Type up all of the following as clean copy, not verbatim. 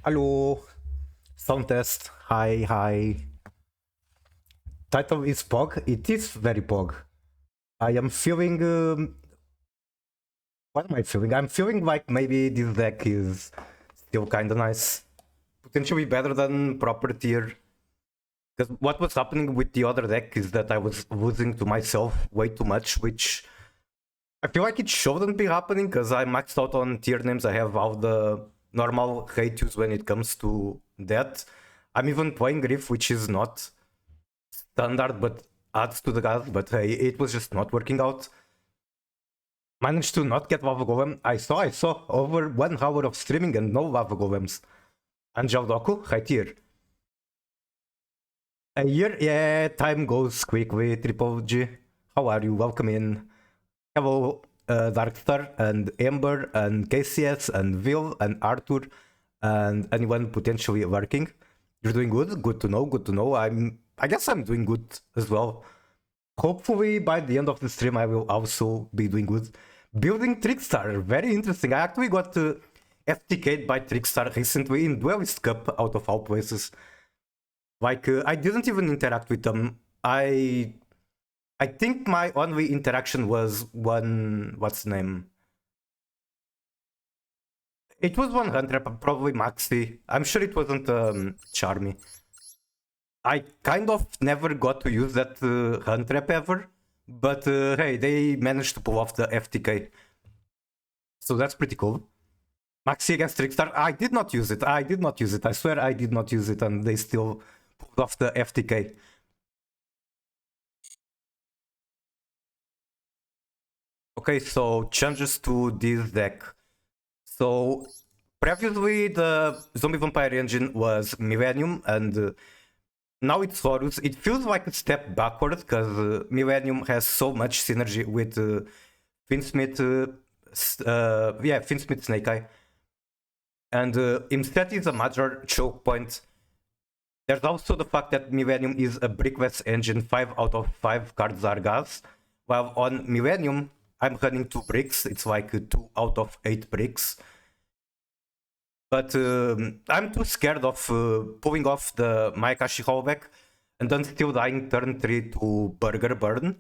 Hello, sound test. Hi, hi. Title is Pog. It is very Pog. I am feeling. What am I feeling? I'm feeling like maybe this deck is still kind of nice. Potentially better than proper tier. Because what was happening with the other deck is that I was losing to myself way too much, which I feel like it shouldn't be happening because I maxed out on tier names. I have all the normal ratios when it comes to that. I'm even playing Griff, which is not standard but adds to the gas, but hey, it was just not working out. Managed to not get lava golem. I saw over 1 hour of streaming and no lava golems. Angel Doku, right here. A year? Yeah, time goes quickly, Triple G. How are you? Welcome in. Hello, Darkstar and Ember and KCS and Will and Arthur and anyone potentially lurking. You're doing good? Good to know, good to know. I guess I'm doing good as well. Hopefully by the end of the stream I will also be doing good. Building Trickstar, very interesting. I actually got FTK'd by Trickstar recently in Duelist Cup out of all places. Like, I didn't even interact with them. I think my only interaction was one... what's the name? It was one Hunter, probably Maxi. I'm sure it wasn't Charmy. I kind of never got to use that hunt trap ever, but hey, they managed to pull off the FTK. So that's pretty cool. Maxi against Trickstar, I did not use it. I swear I did not use it, and they still pulled off the FTK. Okay, so changes to this deck. So previously the Zombie Vampire engine was Millennium, and now it's Horus. It feels like a step backward because Millennium has so much synergy with Finsmith, Finsmith Snake Eye. And instead is a major choke point. There's also the fact that Millennium is a brickless engine, 5 out of 5 cards are gas. While on Millennium, I'm running 2 bricks, it's like 2 out of 8 bricks. But I'm too scared of pulling off the Mayakashi Hallback and then still dying turn 3 to Burger Burn.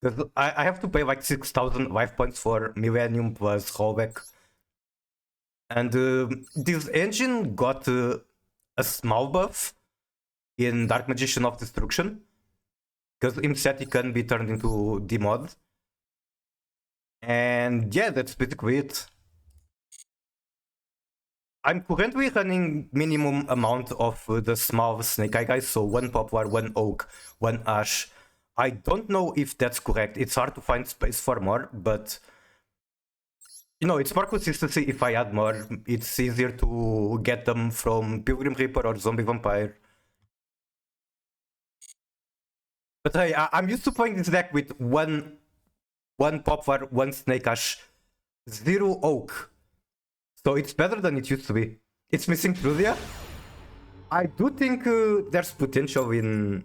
Because I have to pay like 6,000 life points for Millennium plus Hallback. And this engine got a small buff in Dark Magician of Destruction. Because Imseti can be turned into D-Mod. And yeah, that's basically it. I'm currently running minimum amount of the small Snake Eye guys, so 1 Poplar, 1 Oak, 1 Ash. I don't know if that's correct. It's hard to find space for more, but you know, it's more consistency if I add more. It's easier to get them from Pilgrim Reaper or Zombie Vampire. But hey, I'm used to playing this deck with one Poplar, 1 Snake Ash, 0 Oak. So it's better than it used to be. It's missing Trudia. I do think there's potential in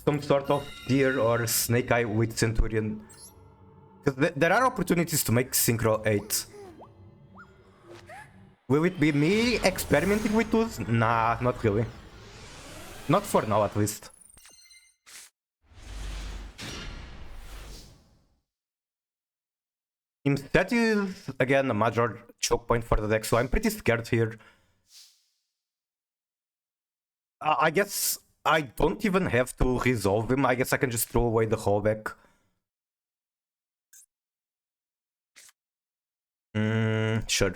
some sort of tier or Snake Eye with Centurion. Because there are opportunities to make Synchro 8. Will it be me experimenting with those? Nah, not really. Not for now, at least. That is, again, a major choke point for the deck, so I'm pretty scared here. I guess I don't even have to resolve him. I guess I can just throw away the Hallback. Sure.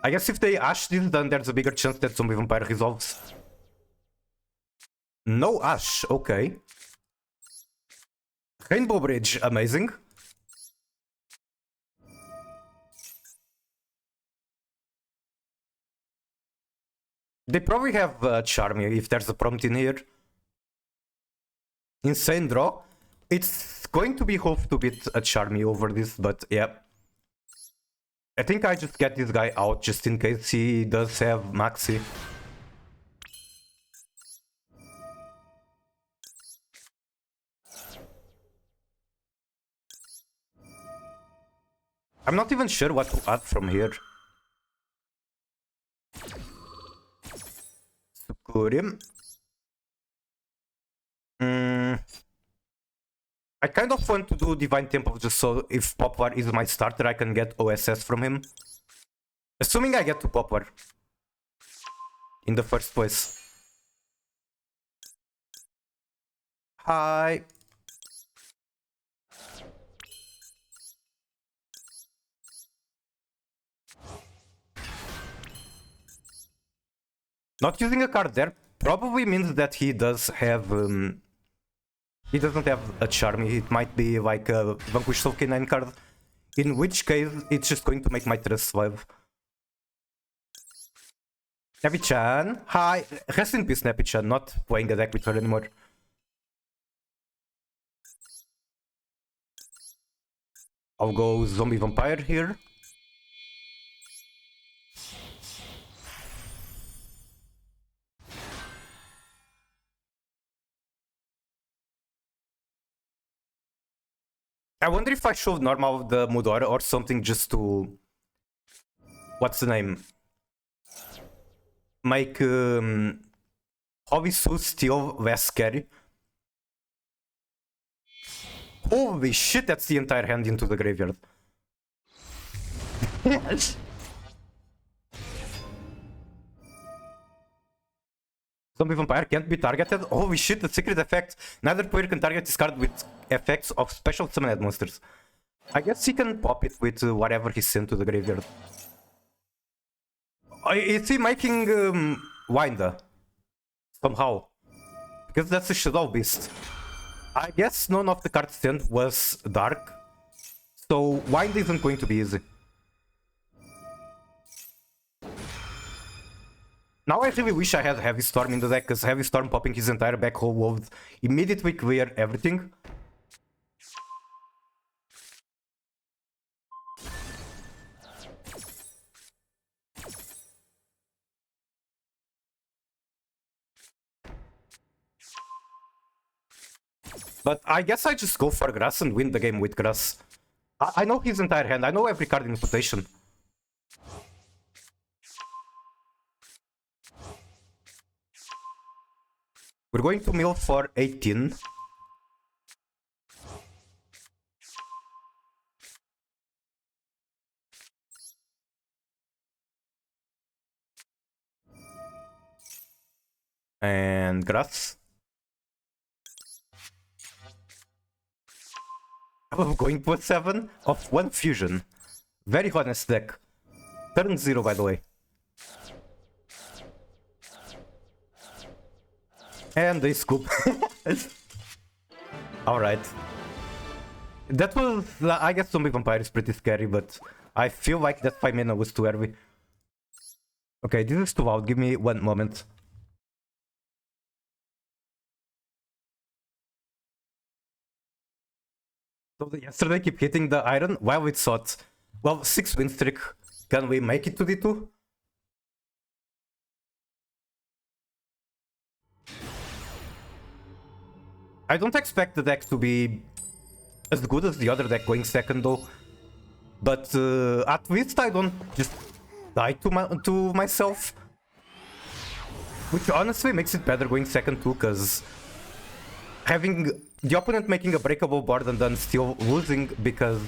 I guess if they Ash this, then there's a bigger chance that Zombie Vampire resolves. No Ash, okay. Rainbow Bridge, amazing. They probably have Charmy if there's a prompt in here. Insane draw. It's going to be hard to beat a Charmy over this, but yeah. I think I just get this guy out just in case he does have Maxi. I'm not even sure what to add from here. put him. I kind of want to do Divine Temple just so if Poplar is my starter, I can get OSS from him. Assuming I get to Poplar in the first place. Hi. Not using a card there probably means that he does have... he doesn't have a Charm. It might be like a Vanquish Soul K9 card. In which case, it's just going to make my Trust Slave. Snappy-chan. Hi. Rest in peace, Snappy-chan. Not playing a deck with her anymore. I'll go Zombie Vampire here. I wonder if I should normal the Mudora or something just to... What's the name? Make Hobby Suit still less scary. Holy shit, that's the entire hand into the graveyard. Zombie Vampire can't be targeted? Holy shit, the secret effect. Neither player can target this card with effects of special summoned monsters. I guess he can pop it with whatever he sent to the graveyard. Is he making Winda? Somehow. Because that's a Shadow Beast. I guess none of the cards sent was dark. So Wind isn't going to be easy. Now I really wish I had Heavy Storm in the deck, because Heavy Storm popping his entire back row would immediately clear everything. But I guess I just go for grass and win the game with grass. I know his entire hand, I know every card in rotation. We're going to mill for 18. And grass. I'm going to a 7 of 1 fusion. Very honest deck. Turn 0, by the way. And they scoop. Alright. That was... I guess Zombie Vampire is pretty scary, but I feel like that 5 mana was too early. Okay, this is too loud. Give me 1 moment. So yesterday keep hitting the iron while it's hot. Well, 6 win streak. Can we make it to D2? I don't expect the deck to be as good as the other deck going second though. But at least I don't just die to myself. Which honestly makes it better going second too, because having the opponent making a breakable board and then still losing because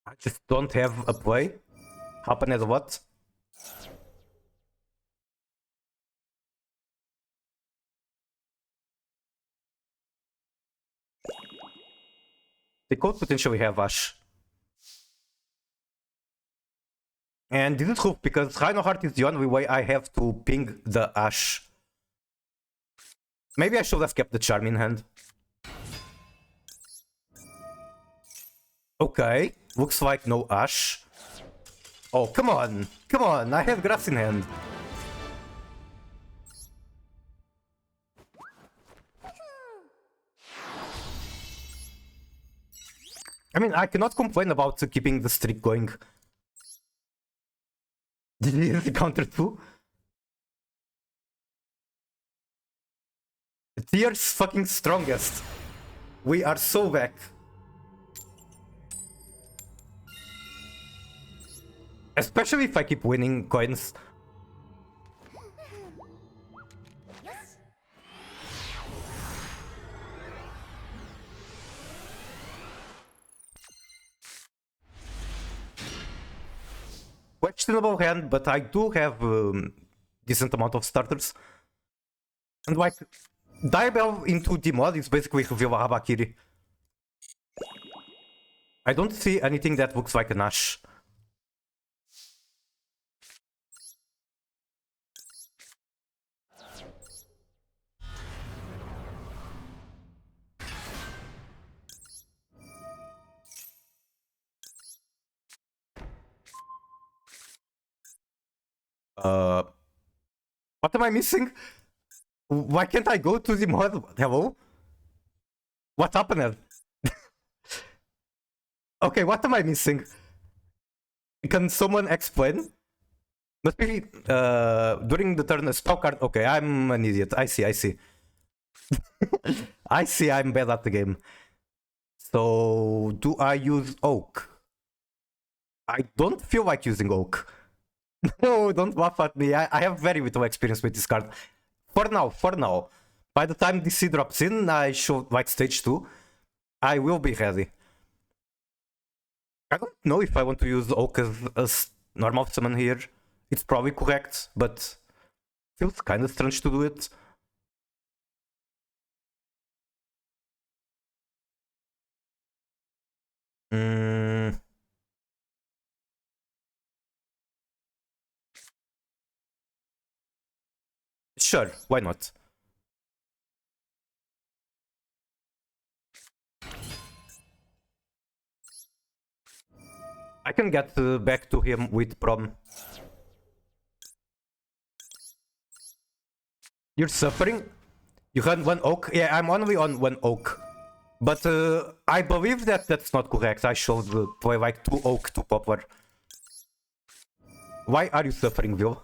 I just don't have a play happen as what? They could potentially have Ash. And this is hope because Rhinoheart is the only way I have to ping the Ash. Maybe I should have kept the Charm in hand. Okay, looks like no Ash. Oh, come on! Come on, I have grass in hand. I mean, I cannot complain about keeping the streak going. Did he counter 2? Tears fucking strongest. We are so back. Especially if I keep winning coins. questionable hand, but I do have decent amount of starters. And like, Diabell into D-Mod is basically reveal a Habakiri. I don't see anything that looks like an Ash. What am I missing? Why can't I go to the mod? Hello? What happened? Okay, what am I missing? Can someone explain? Must be during the turn a spell card. Okay, I'm an idiot. I see. I see I'm bad at the game. So do I use Oak? I don't feel like using Oak. No, don't laugh at me. I have very little experience with this card. For now. By the time DC drops in, I should like stage 2. I will be ready. I don't know if I want to use Oak as normal summon here. It's probably correct, but feels kind of strange to do it. Sure, why not? I can get back to him with Prom. You're suffering? You had one Oak? Yeah, I'm only on one Oak. But I believe that that's not correct. I should play like 2 Oak, 2 Poplar. Why are you suffering, Will?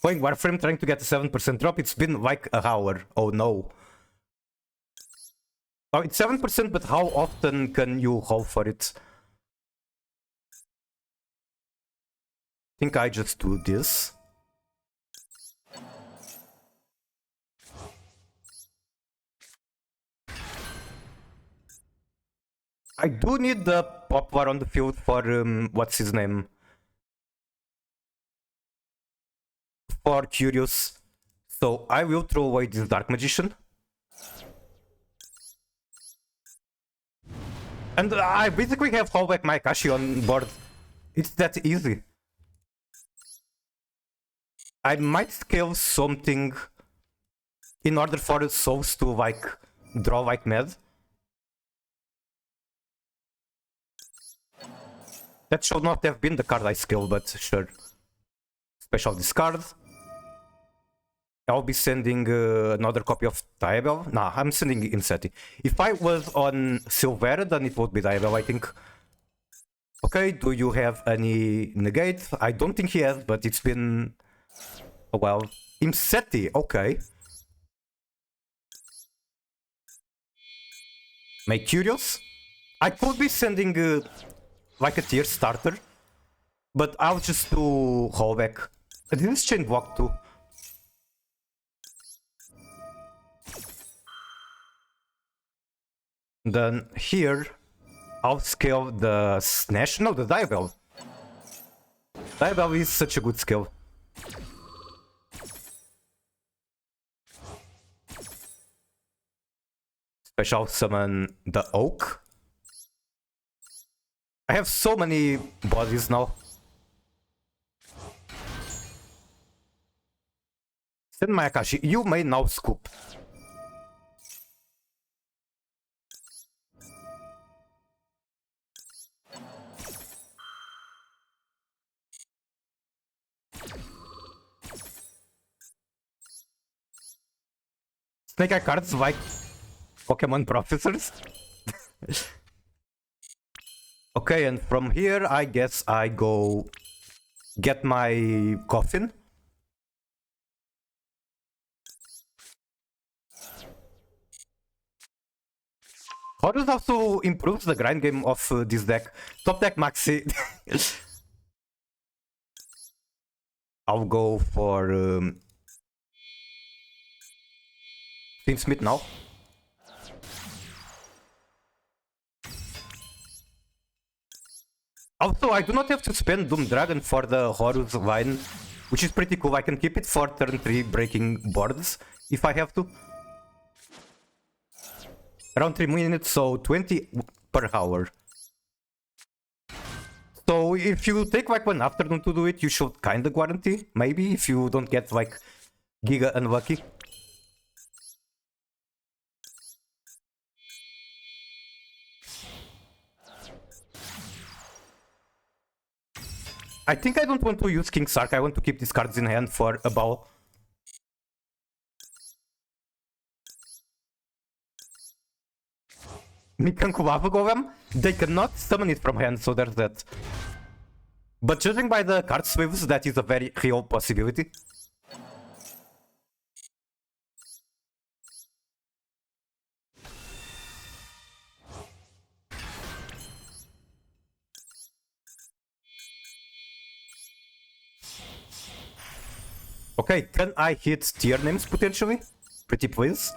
Playing Warframe trying to get a 7% drop, it's been like a hour. Oh no. Oh, it's 7%, but how often can you haul for it? I think I just do this. I do need the Poplar on the field for, what's his name? For Curious. So I will throw away this Dark Magician. And I basically have Hallback my Akashi on board. It's that easy. I might scale something in order for souls to like draw like mad. That should not have been the card I scaled, but sure. Special discard. I'll be sending another copy of Diabell. Nah, I'm sending Inseti. If I was on Silver, then it would be Diabell, I think. Okay, do you have any negate? I don't think he has, but it's been a while. Inseti, okay. Make Curious. I could be sending like a tier starter, but I'll just do Hallback. This is Chain Block too. Then here, I'll scale the Snash. No, the Diabell. Diabell is such a good skill. Special summon the Oak. I have so many bodies now. Send my Akashi. You may now scoop. Snake Eye cards like Pokemon professors. Okay, and from here, I guess I go get my coffin. Horus also improves the grind game of this deck. Top deck Maxi. I'll go for Smith now. Also, I do not have to spend Doom Dragon for the Horus Vine, which is pretty cool. I can keep it for turn 3 breaking boards if I have to. Around 3 minutes, so 20 per hour. So if you take like 1 afternoon to do it, you should kinda guarantee, maybe, if you don't get like giga unlucky. I think I don't want to use King Sark, I want to keep these cards in hand for a bow. Mikanku Lava Golem, they cannot summon it from hand, so there's that. But judging by the card swivels, that is a very real possibility. Okay, can I hit Tearlaments potentially? Pretty please.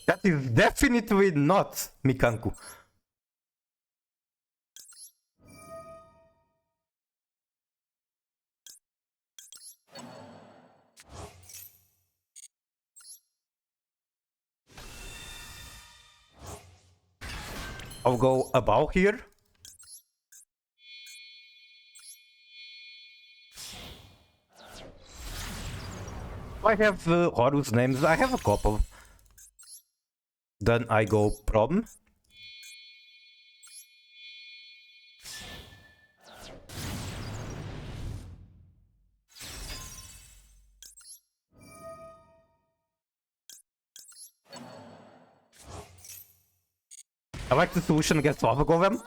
That is definitely not Mikanku. I'll go above here. I have Horus names, I have a couple. Then I go Prom. I like the solution against Lava Golem.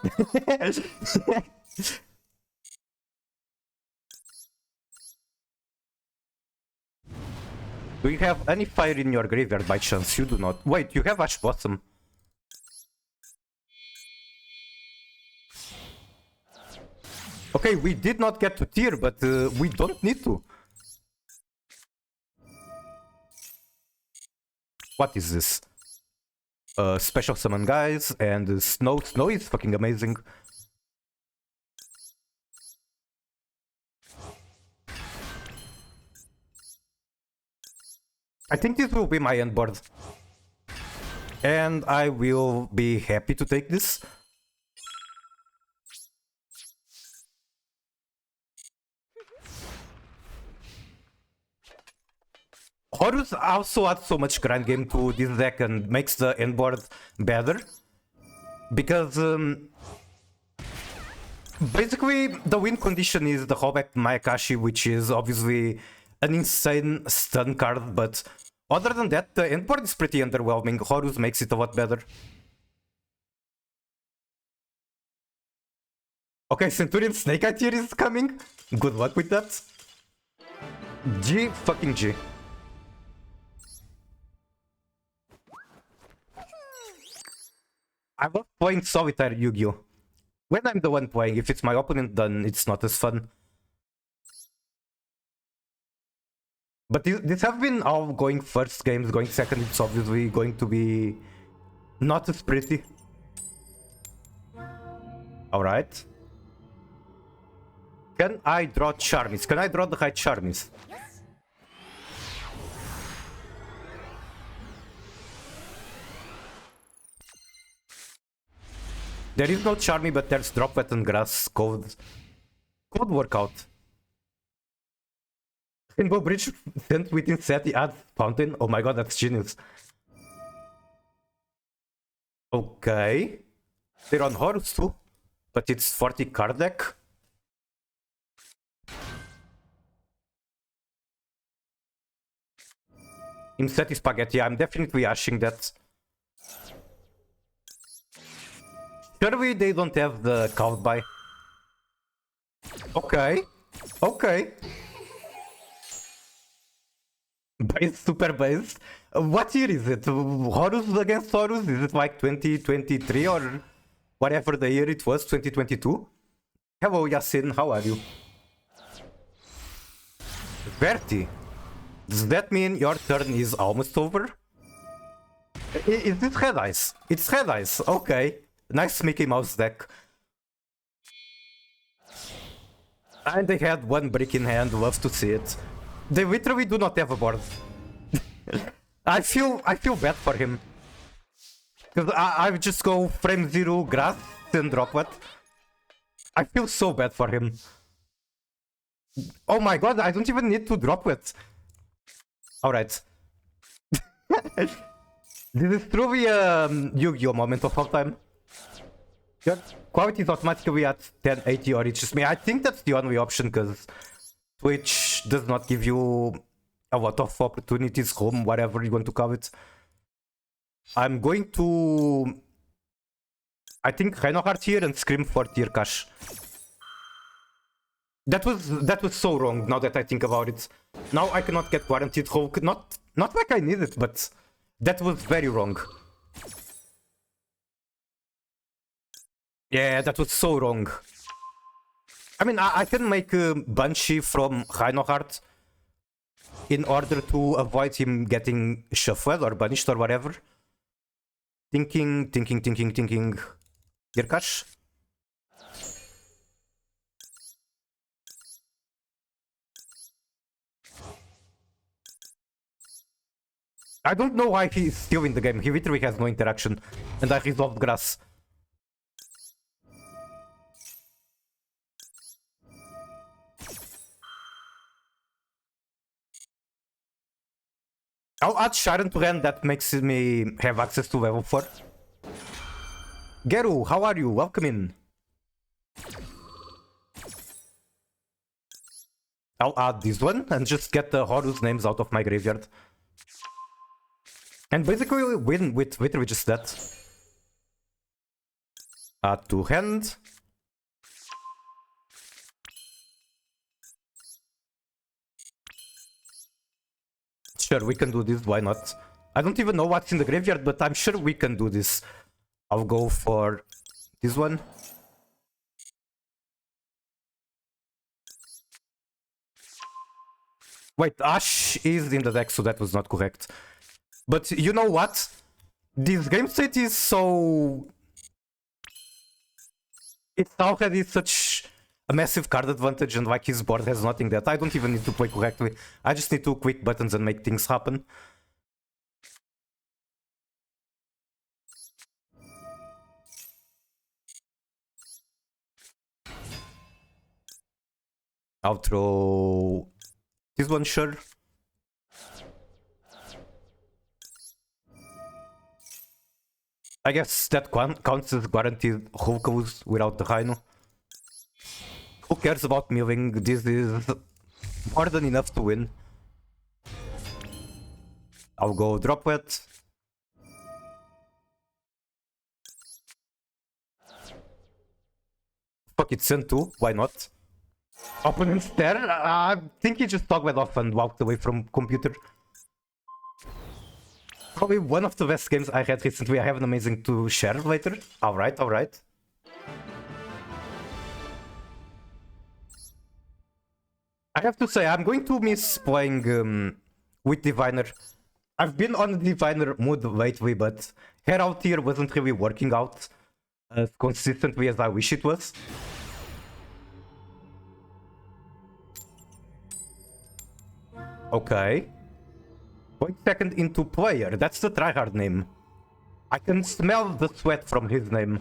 Do you have any fire in your graveyard by chance? You do not. Wait, you have Ash Blossom. Okay, we did not get to tier, but we don't need to. What is this? Special summon guys and Snow. Snow is fucking amazing. I think this will be my end board. And I will be happy to take this. Horus also adds so much grind game to this deck and makes the end board better. Because basically the win condition is the Hallback Mayakashi, which is obviously an insane stun card, but other than that, the end board is pretty underwhelming. Horus makes it a lot better. Okay, Centurion Snake Eye tier is coming. Good luck with that. G fucking G. I love playing solitaire Yu-Gi-Oh! When I'm the one playing, if it's my opponent, then it's not as fun. But these have been all going first games, going second, it's obviously going to be not as pretty. Alright. Can I draw Charmis? Can I draw the right Charmis? There is no Charmy, but there's Drop Wet and Grass code. Could work out. Rainbow Bridge sent within SETI add Fountain. Oh my god, that's genius. Okay. They're on Horus too, but it's 40 card deck. In SETI Spaghetti, I'm definitely ashing that. Surely they don't have the count by. Okay. Okay. Base, super base. What year is it? Horus against Horus? Is it like 2023 or whatever the year it was, 2022? Hello, Yasin, how are you? Verti, does that mean your turn is almost over? Is it Red Ice? It's Red Ice, okay. Nice Mickey Mouse deck. And they had one brick in hand, love to see it. They literally do not have a board. I feel bad for him. Because I just go frame 0 grass and drop what? I feel so bad for him. Oh my god, I don't even need to drop it. Alright. This is truly a Yu-Gi-Oh moment of all time. Your quality is automatically at 1080 or it's just me. I think that's the only option because Twitch does not give you a lot of opportunities, home, whatever you want to call it. I'm going to... I think Reinhardt here and Scream for tier cash. That was so wrong now that I think about it. Now I cannot get guaranteed Hulk. Not like I need it, but that was very wrong. Yeah, that was so wrong. I mean, I can make a Banshee from Reinhardt in order to avoid him getting shuffled or banished or whatever. Thinking. Dirkash? I don't know why he's still in the game. He literally has no interaction. And I resolved grass. I'll add Sharon to hand, that makes me have access to level 4. Geru, how are you? Welcome in. I'll add this one and just get the Horus names out of my graveyard. And basically win with literally just that. Add to hand. Sure, we can do this, why not? I don't even know what's in the graveyard, but I'm sure we can do this. I'll go for this one. Wait, Ash is in the deck, so that was not correct. But you know what? This game state is so... It's already such a massive card advantage, and like his board has nothing that I don't even need to play correctly. I just need to click buttons and make things happen. I'll throw this one, sure. I guess that counts as guaranteed Hulkos without the Rhino. Who cares about milling? This is more than enough to win. I'll go Droplet. Fuck it, send 2, why not? Opponent's there? I think he just toggled off and walked away from computer. Probably one of the best games I had recently. I have an amazing to share later. Alright, alright. I have to say, I'm going to miss playing with Diviner. I've been on the Diviner mood lately, but Herald here wasn't really working out as consistently as I wish it was. Okay. Going second into player, that's the tryhard name. I can smell the sweat from his name.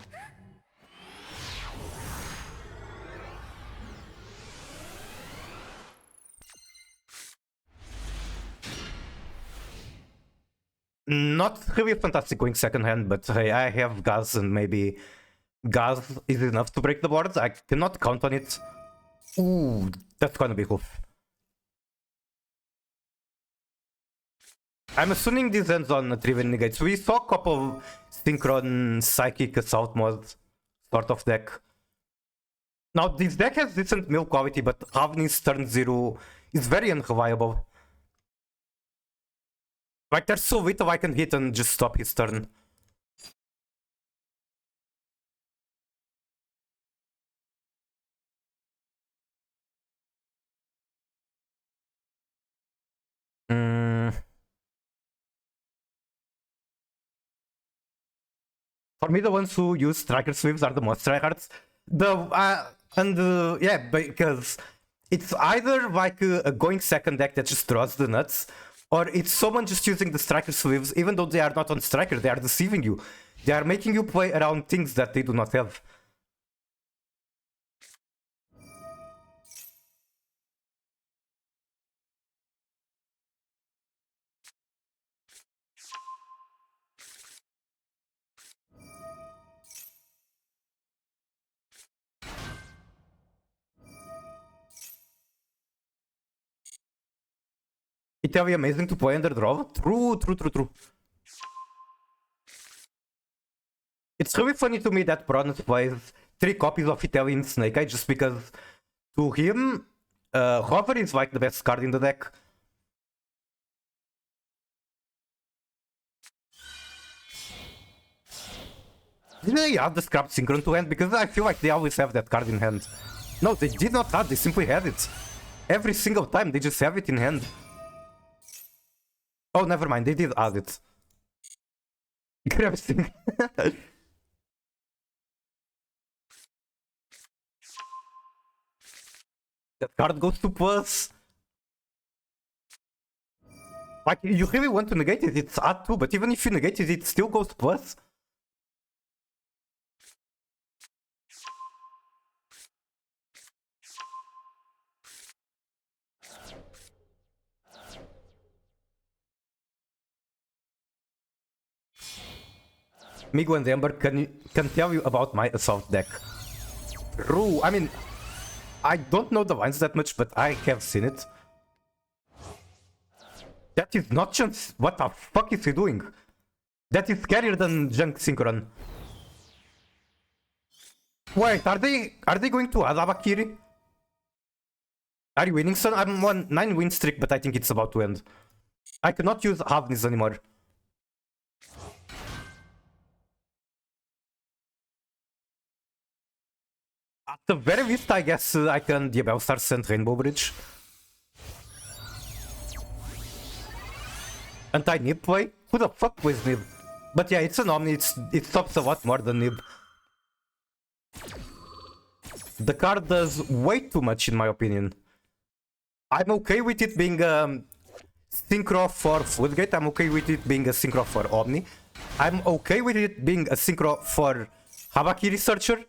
Not really fantastic going second hand, but hey, I have Gaz and maybe Gaz is enough to break the board. I cannot count on it. Ooh, that's gonna be hoof. I'm assuming this ends on Triven Negates. We saw a couple Synchron Psychic Assault mod sort of deck. Now, this deck has decent mill quality, but Ravni's turn 0 is very unreliable. Like, there's so little I can hit and just stop his turn. For me, the ones who use striker sweeps are the most tryhards. Yeah, because it's either like a going second deck that just draws the nuts, or it's someone just using the striker sweeps, even though they are not on striker, they are deceiving you. They are making you play around things that they do not have. It will be amazing to play under draw. True. It's really funny to me that Pronos plays 3 copies of Italian Snake Eye just because to him, Hover is like the best card in the deck. Did they add the Scrap Synchron to hand? Because I feel like they always have that card in hand. No, they did not add, they simply had it. Every single time, they just have it in hand. Oh, never mind, they did add it. Grab Sync. That card goes to plus. Like, you really want to negate it, it's add 2, but even if you negate it, it still goes plus. Migo and Amber can tell you about my assault deck. True, I mean, I don't know the lines that much, but I have seen it. That is not just... What the fuck is he doing? That is scarier than Junk Synchron. Wait, are they going to add Abakiri? Are you winning, son? I'm on 9 win streak, but I think it's about to end. I cannot use Havnis anymore. At the very least, I guess I can Diabell Stars and Rainbow Bridge. Anti-Nib play? Who the fuck plays Nib? But yeah, it's an Omni, it stops a lot more than Nib. The card does way too much in my opinion. I'm okay with it being a Synchro for Floodgate, I'm okay with it being a Synchro for Omni. I'm okay with it being a Synchro for Habaki Researcher.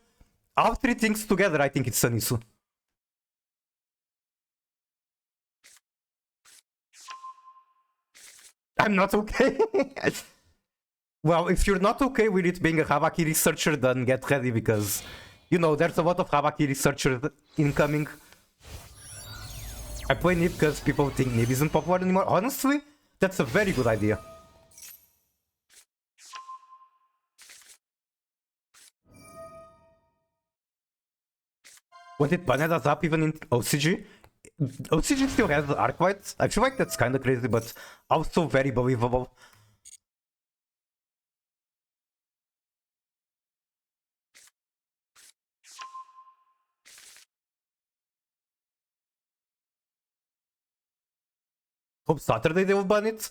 All 3 things together, I think it's Sanisu. I'm not okay. Well, if you're not okay with it being a Habaki Researcher, then get ready because, you know, there's a lot of Habaki Researchers incoming. I play Nib because people think Nib isn't popular anymore. Honestly, that's a very good idea. Was it bananas up even in OCG? OCG still has Arclight. I feel like that's kinda crazy, but also very believable. Hope Saturday they will ban it.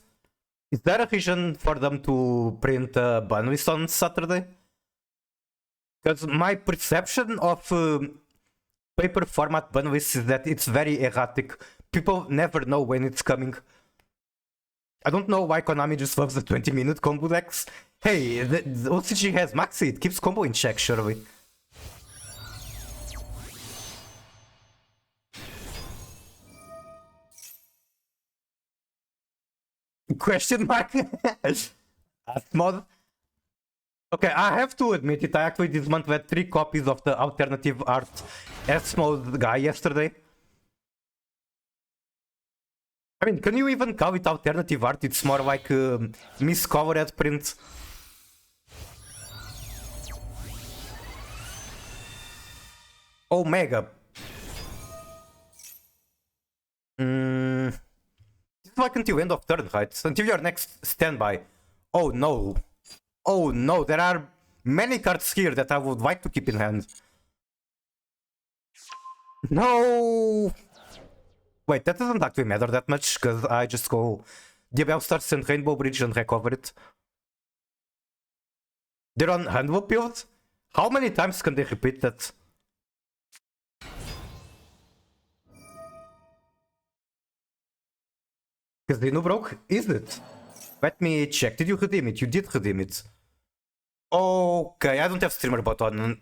Is there a reason for them to print a ban list on Saturday? Because my perception of paper format ban lists is that it's very erratic. People never know when it's coming. I don't know why Konami just loves the 20-minute combo decks. Hey, the OCG has Maxi, it keeps combo in check, surely. Question mark? Mod? Okay, I have to admit it, I actually this month had 3 copies of the alternative art S-Mode guy yesterday. I mean, can you even call it alternative art? It's more like miscolored print. Omega. This is like until end of turn, right? Until your next standby. Oh no. Oh no, there are many cards here that I would like to keep in hand. No! Wait, that doesn't actually matter that much, because I just go Diabell Stars and Rainbow Bridge and recover it. They're on handle build? How many times can they repeat that? Casino broke? Is it? Let me check. Did you redeem it? You did redeem it. Okay, I don't have streamer button.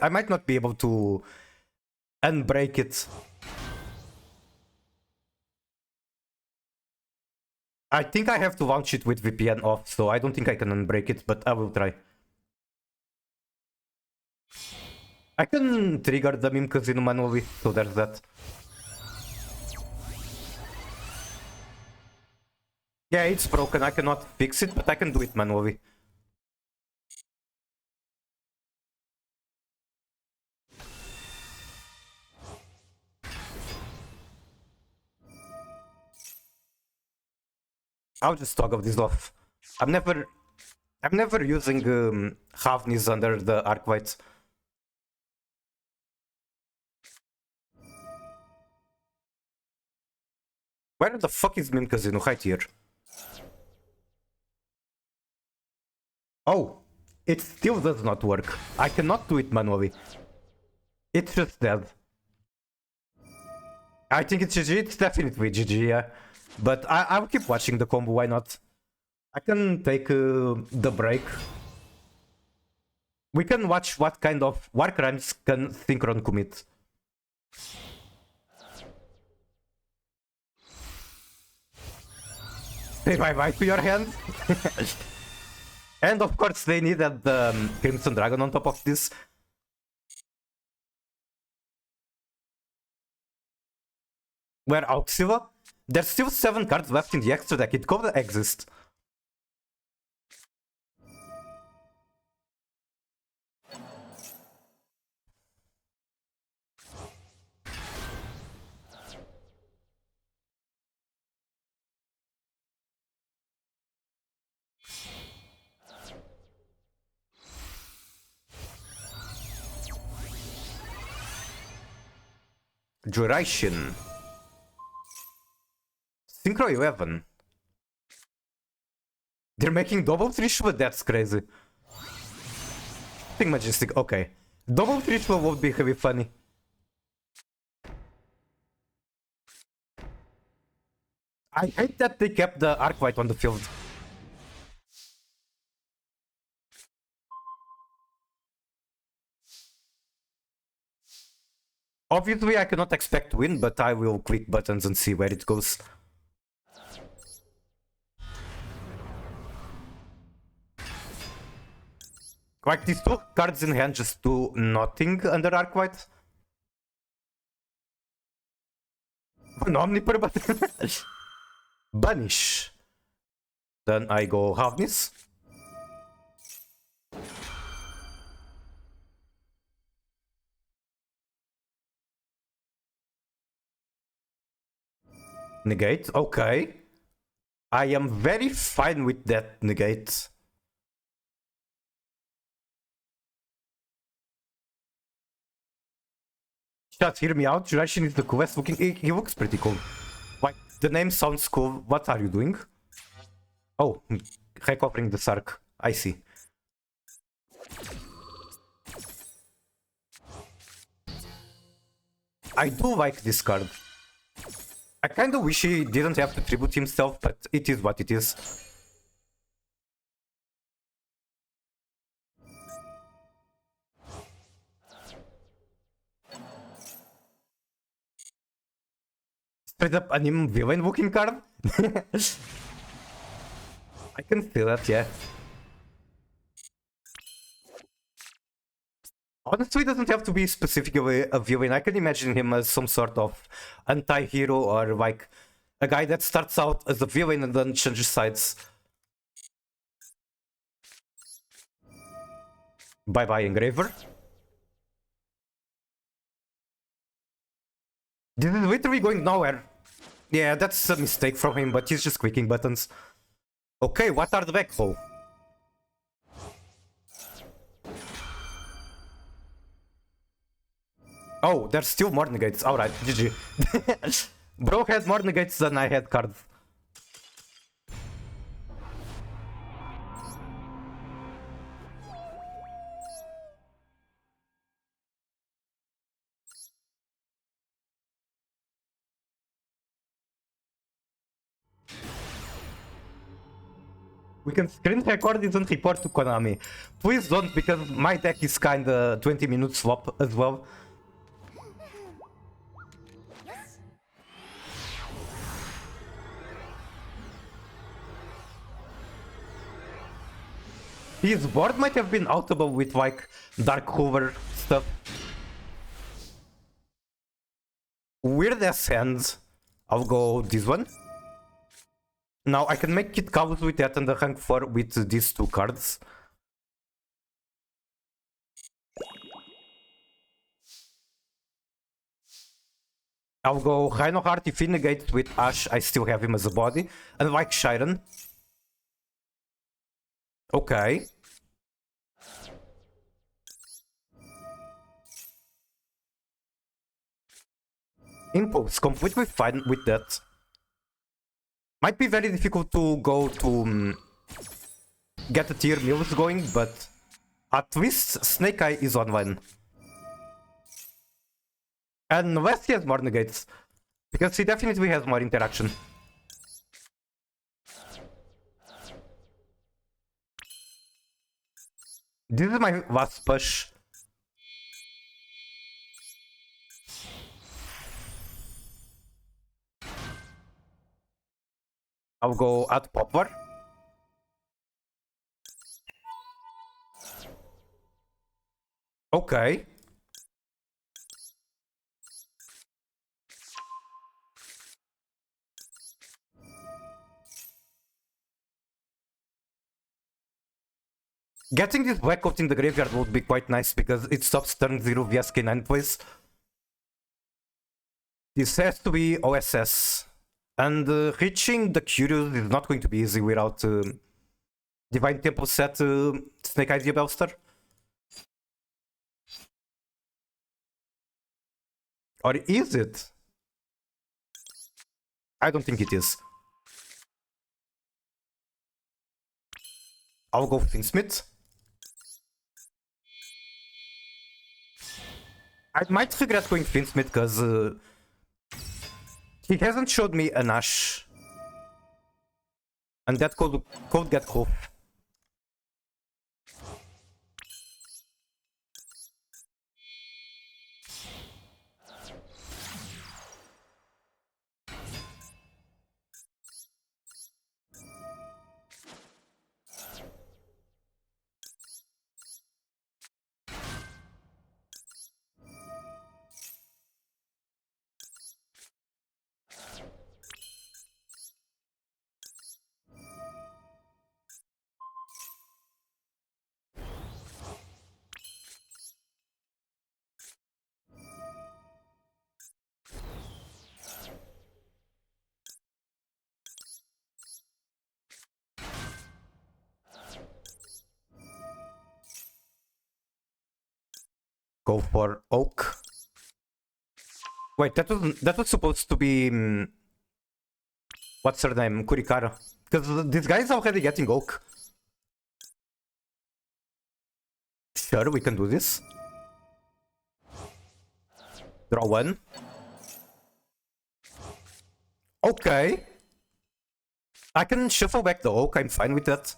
I might not be able to unbreak it. I think I have to launch it with VPN off, so I don't think I can unbreak it, but I will try. I can trigger the meme casino manually, so there's that. Yeah, it's broken. I cannot fix it, but I can do it manually. I'll just toggle this off. I'm never using Havnis under the Arclight. Where the fuck is Meme Casino? Right here. Oh, it still does not work. I cannot do it manually. It's just dead. I think it's GG. It's definitely GG, yeah. But I'll keep watching the combo, why not? I can take the break. We can watch what kind of war crimes can Synchron commit. Say bye-bye to your hand. And of course they needed the Crimson Dragon on top of this. Where Auxiva? There's still 7 cards left in the extra deck. It could exist. Duration. Synchro 11. They're making double Trishula? That's crazy. Think Majestic, okay. Double Trishula would be heavy funny. I hate that they kept the Arclight on the field. Obviously I cannot expect to win, but I will click buttons and see where it goes. Like, these 2 cards in hand just do nothing under Arclight. An Omniper button. Banish. Then I go Havnis. Negate, okay. I am very fine with that negate. Chat, hear me out. Duration is the coolest looking. He looks pretty cool. Like, the name sounds cool. What are you doing? Oh, recovering the Sark. I see. I do like this card. I kinda wish he didn't have to tribute himself, but it is what it is. Straight up anime villain looking card? I can feel that, yeah. Honestly, it doesn't have to be specifically a villain. I can imagine him as some sort of anti-hero or like a guy that starts out as a villain and then changes sides. Bye-bye, Engraver. This is literally going nowhere. Yeah, that's a mistake from him, but he's just clicking buttons. Okay, what are the backfall? Oh, there's still more negates. Alright, GG. Bro had more negates than I had cards. We can screen record this and report to Konami. Please don't, because my deck is kinda 20-minute swap as well. His board might have been outable with like Dark Hoover stuff. Weird ass hands. I'll go this one. Now I can make Kit Cows with that and the rank 4 with these two cards. I'll go Rhinoheart if he negates with Ash, I still have him as a body. And like Shiren. Okay. Impulse, completely fine with that. Might be very difficult to go to get the tier mills going, but at least Snake Eye is online. And unless he has more negates, because he definitely has more interaction. This is my last push. I'll go at Poplar. Okay. Getting this black coat in the graveyard would be quite nice because it stops turn 0 vs K9 plays. This has to be OSS. And reaching the Curious is not going to be easy without Divine Temple set Snake Eyes Diabellstar. Or is it? I don't think it is. I'll go Finsmith. I might regret going Finsmith because he hasn't showed me an Ash. And that could get cool. Go for Oak. Wait, that was supposed to be what's her name? Kurikara. Because this guy is already getting Oak. Sure, we can do this. Draw one. Okay. I can shuffle back the Oak, I'm fine with that.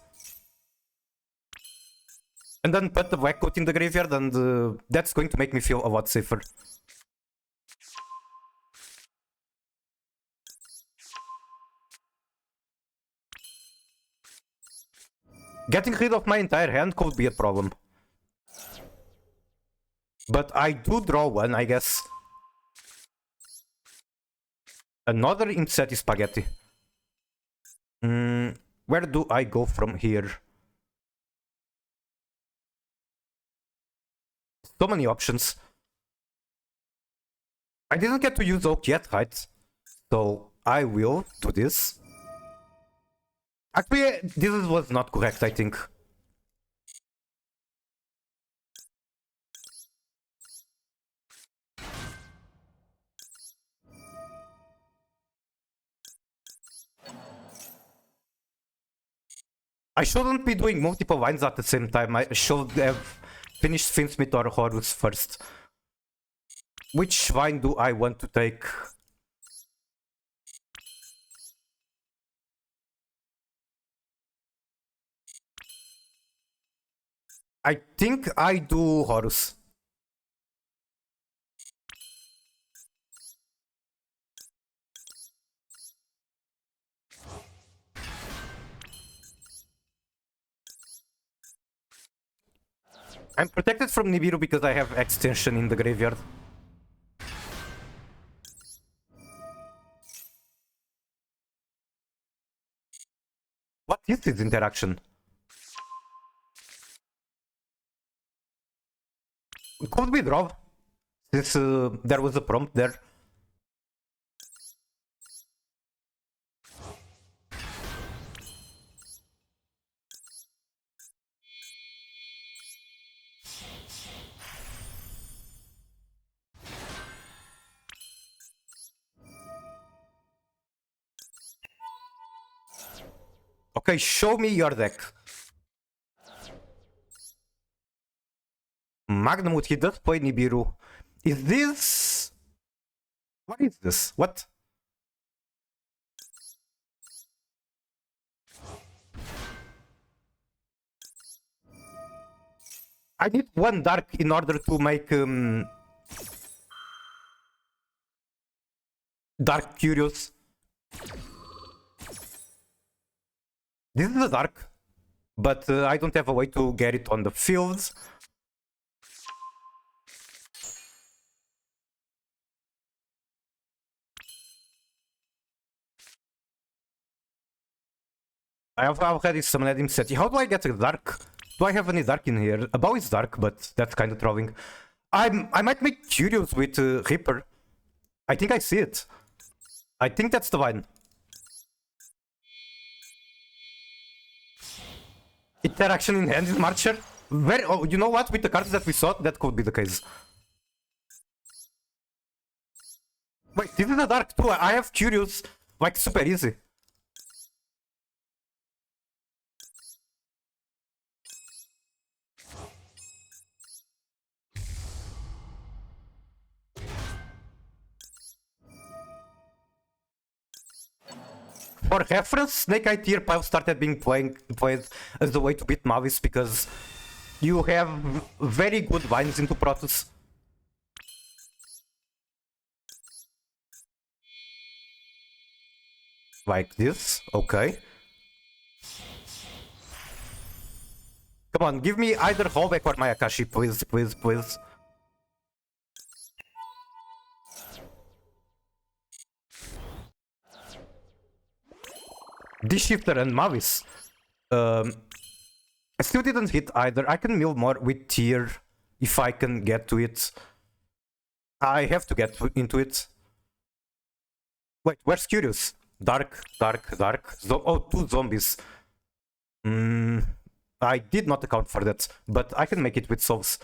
And then put the black coat in the graveyard, and that's going to make me feel a lot safer. Getting rid of my entire hand could be a problem. But I do draw one, I guess. Another Imseti Spaghetti. Where do I go from here? So many options. I didn't get to use Oak yet, right? So I will do this. Actually, this was not correct, I think. I shouldn't be doing multiple lines at the same time. I should have finished Finsmith or Horus first. Which line do I want to take? I think I do Horus. I'm protected from Nibiru because I have extension in the graveyard. What is this interaction? Could we draw? Since there was a prompt there. Okay, show me your deck. Magnamut, he does play Nibiru. Is this... What is this? What? I need one dark in order to make Dark Curious. This is a dark, but I don't have a way to get it on the fields. I have already summoned him set. How do I get a dark? Do I have any dark in here? Above is dark, but that's kind of trolling. I might make Curious with Reaper. I think I see it. I think that's the one. Interaction in hand is Marcher. Very. Oh, you know what? With the cards that we saw, that could be the case. Wait, this is a dark too. I have Curious, like super easy. For reference, Snake Eye Tier Pile started being played as a way to beat Mavis because you have very good vines into Protoss. Like this, okay. Come on, give me either Hallback or Mayakashi, please, please, please. D-Shifter and Mavis. I still didn't hit either. I can mill more with Tier if I can get to it. I have to get into it. Wait, where's Curious? Dark, dark, dark. Oh, two zombies. I did not account for that, but I can make it with souls.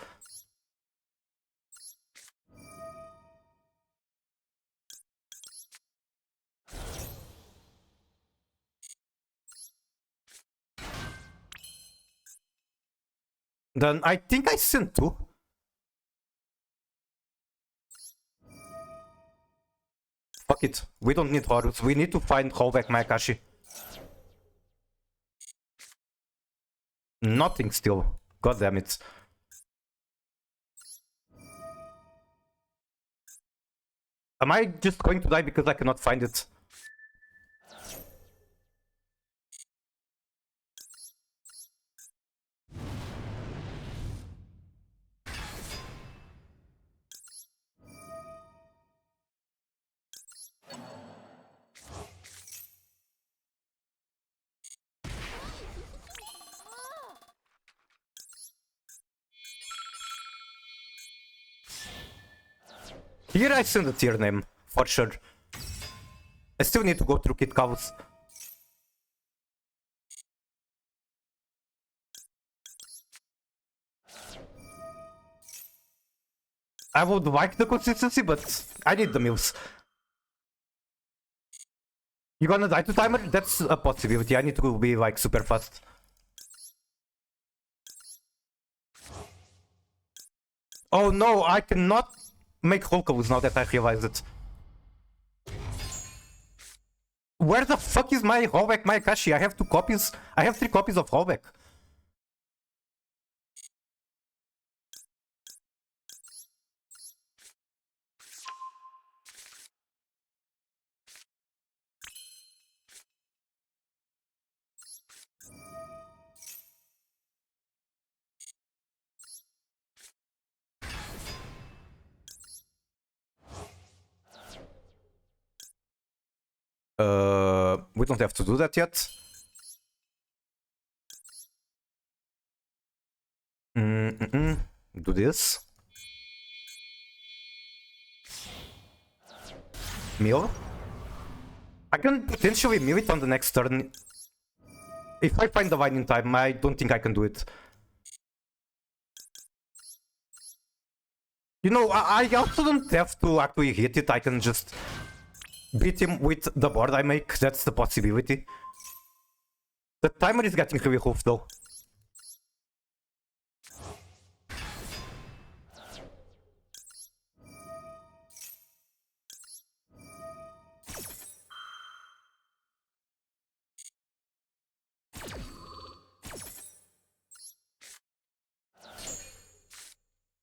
Then I think I sent two. Fuck it. We don't need Horus. We need to find Hallback Mayakashi. Nothing still. God damn it. Am I just going to die because I cannot find it? Here I send a tier name, for sure. I still need to go through Kid Cows. I would like the consistency, but I need the meals. You gonna die to timer? That's a possibility. I need to be like super fast. Oh no, I cannot make Holkos now that I realize it. Where the fuck is my Hallback Mayakashi? I have 2 copies. I have 3 copies of Hallback. We don't have to do that yet. Do this. Mill. I can potentially mill it on the next turn. If I find the vine in time, I don't think I can do it. You know, I also don't have to actually hit it. I can just beat him with the board I make. That's the possibility. The timer is getting really rough though.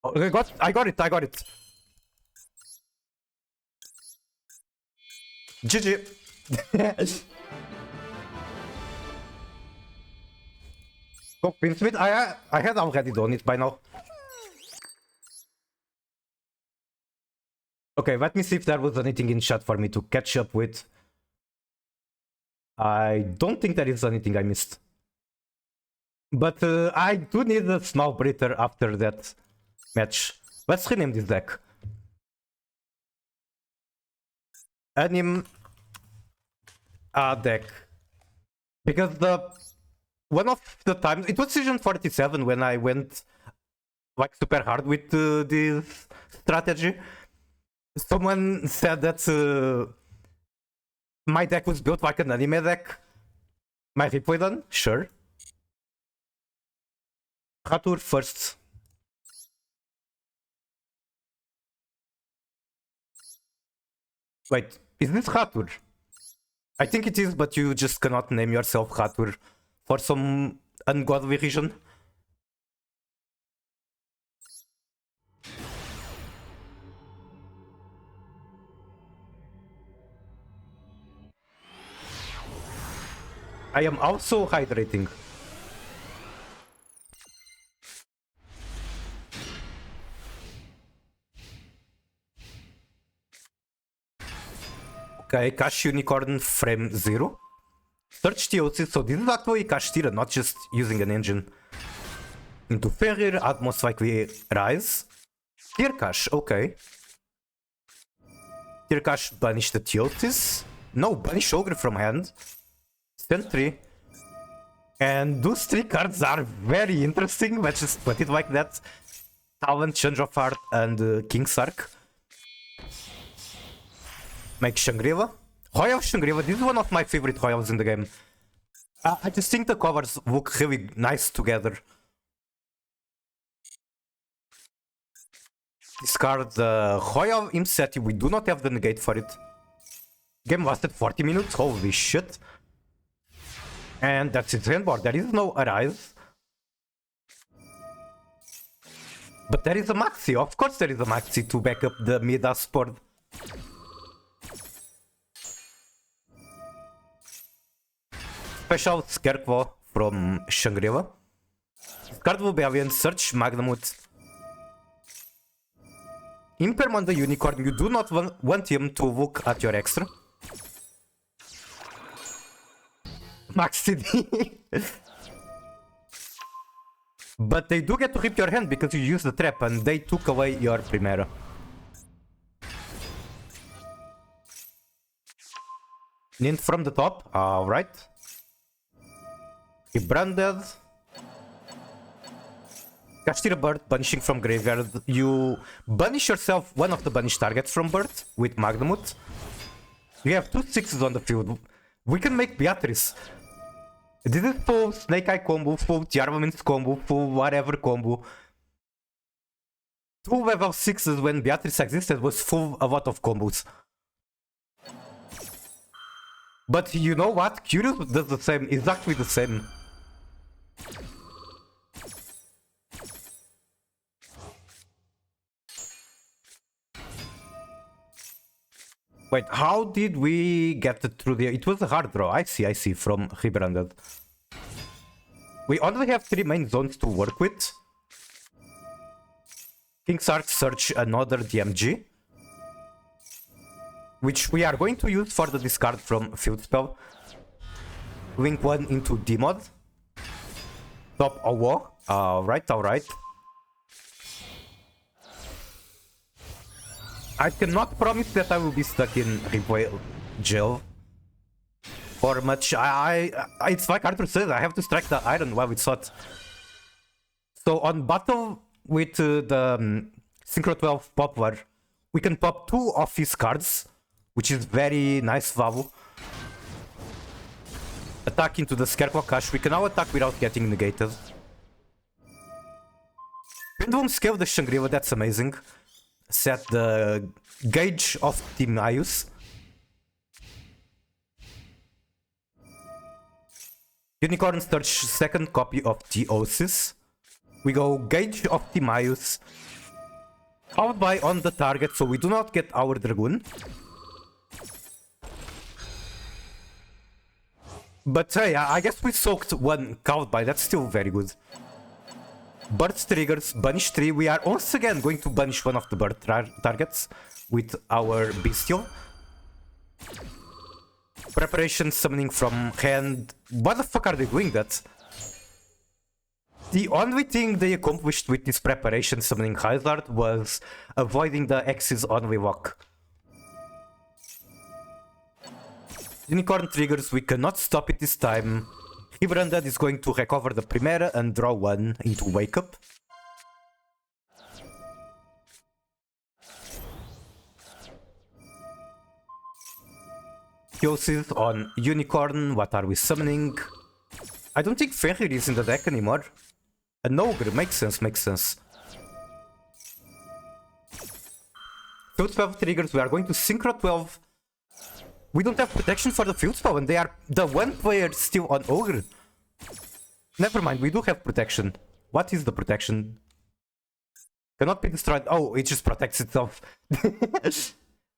Oh, I got it. GG. Go Pinsmith. I had already done it by now. Okay, let me see if there was anything in chat for me to catch up with. I don't think there is anything I missed. But I do need a small breather after that match. Let's rename this deck. Anim deck. Because one of the times, it was season 47 when I went like super hard with this strategy. Someone said that my deck was built like an anime deck. My replay done? Sure. Ratur first. Wait, is this Ratur? I think it is, but you just cannot name yourself Ratur for some ungodly reason. I am also hydrating. Okay, Cash Unicorn Frame 0. Search TOC, so this is actually Cash Tira, not just using an engine. Into Ferrir, add most likely Rise. Tier Cash, okay. Tier Cash banish the Teotis. No, banish Ogre from hand. Spend 3. And those 3 cards are very interesting, let's just put it like that. Talent, Change of Heart, and King's Arc. Make Shangri-La. Royal Shangri-La, this is one of my favorite royals in the game. I just think the covers look really nice together. Discard the Royal Imseti, we do not have the negate for it. Game lasted 40 minutes, holy shit. And that's its handboard, there is no Arise. But there is a Maxi, of course there is a Maxi to back up the Midas board. Special Scarecrow from Shangri-La. Card will be Avian Search, Magnamut. Impermon the Unicorn, you do not want him to look at your extra. Max CD. But they do get to rip your hand because you use the trap and they took away your Primera. Nint from the top. Alright. He branded. Castira Bird, banishing from graveyard. You banish yourself one of the banished targets from Bird with Magnamut. You have 2 6s on the field. We can make Beatrice. This is full Snake Eye combo, full Tearlaments combo, full whatever combo. 2 level 6s when Beatrice existed was full a lot of combos. But you know what? Curious does the same, exactly the same. Wait, how did we get it through the... It was a hard draw. I see, from Rebranded. We only have 3 main zones to work with. King's Arc search another DMG. Which we are going to use for the discard from Field Spell. Link 1 into D-Mod. Top a war. Alright. I cannot promise that I will be stuck in replay jail for much. It's like Arthur says, I have to strike the iron while it's hot. So on battle with the Synchro 12 Poplar, we can pop 2 of his cards, which is very nice value. Attack into the Scarecrow Cash. We can now attack without getting negated. Pendulum Scale the Shangri-La, that's amazing. Set the gauge of Team Ayus. Unicorn search second copy of Theosis. We go gauge of Team Ayus. Followed by on the target, so we do not get our Dragoon. But hey, I guess we soaked 1 Cowed by, that's still very good. Bird triggers, banish 3. We are once again going to banish one of the bird targets with our Bestial. Preparation summoning from hand. What the fuck are they doing that? The only thing they accomplished with this preparation summoning Hazard was avoiding the X's only lock. Unicorn triggers, we cannot stop it this time. Hibrandad is going to recover the Primera and draw 1 into Wake Up. Theosis on Unicorn, what are we summoning? I don't think Fenrir is in the deck anymore. An Ogre, makes sense. Field 12 triggers, we are going to Synchro 12. We don't have protection for the field spell and they are the one player still on Ogre. Never mind, we do have protection. What is the protection? Cannot be destroyed. Oh, it just protects itself.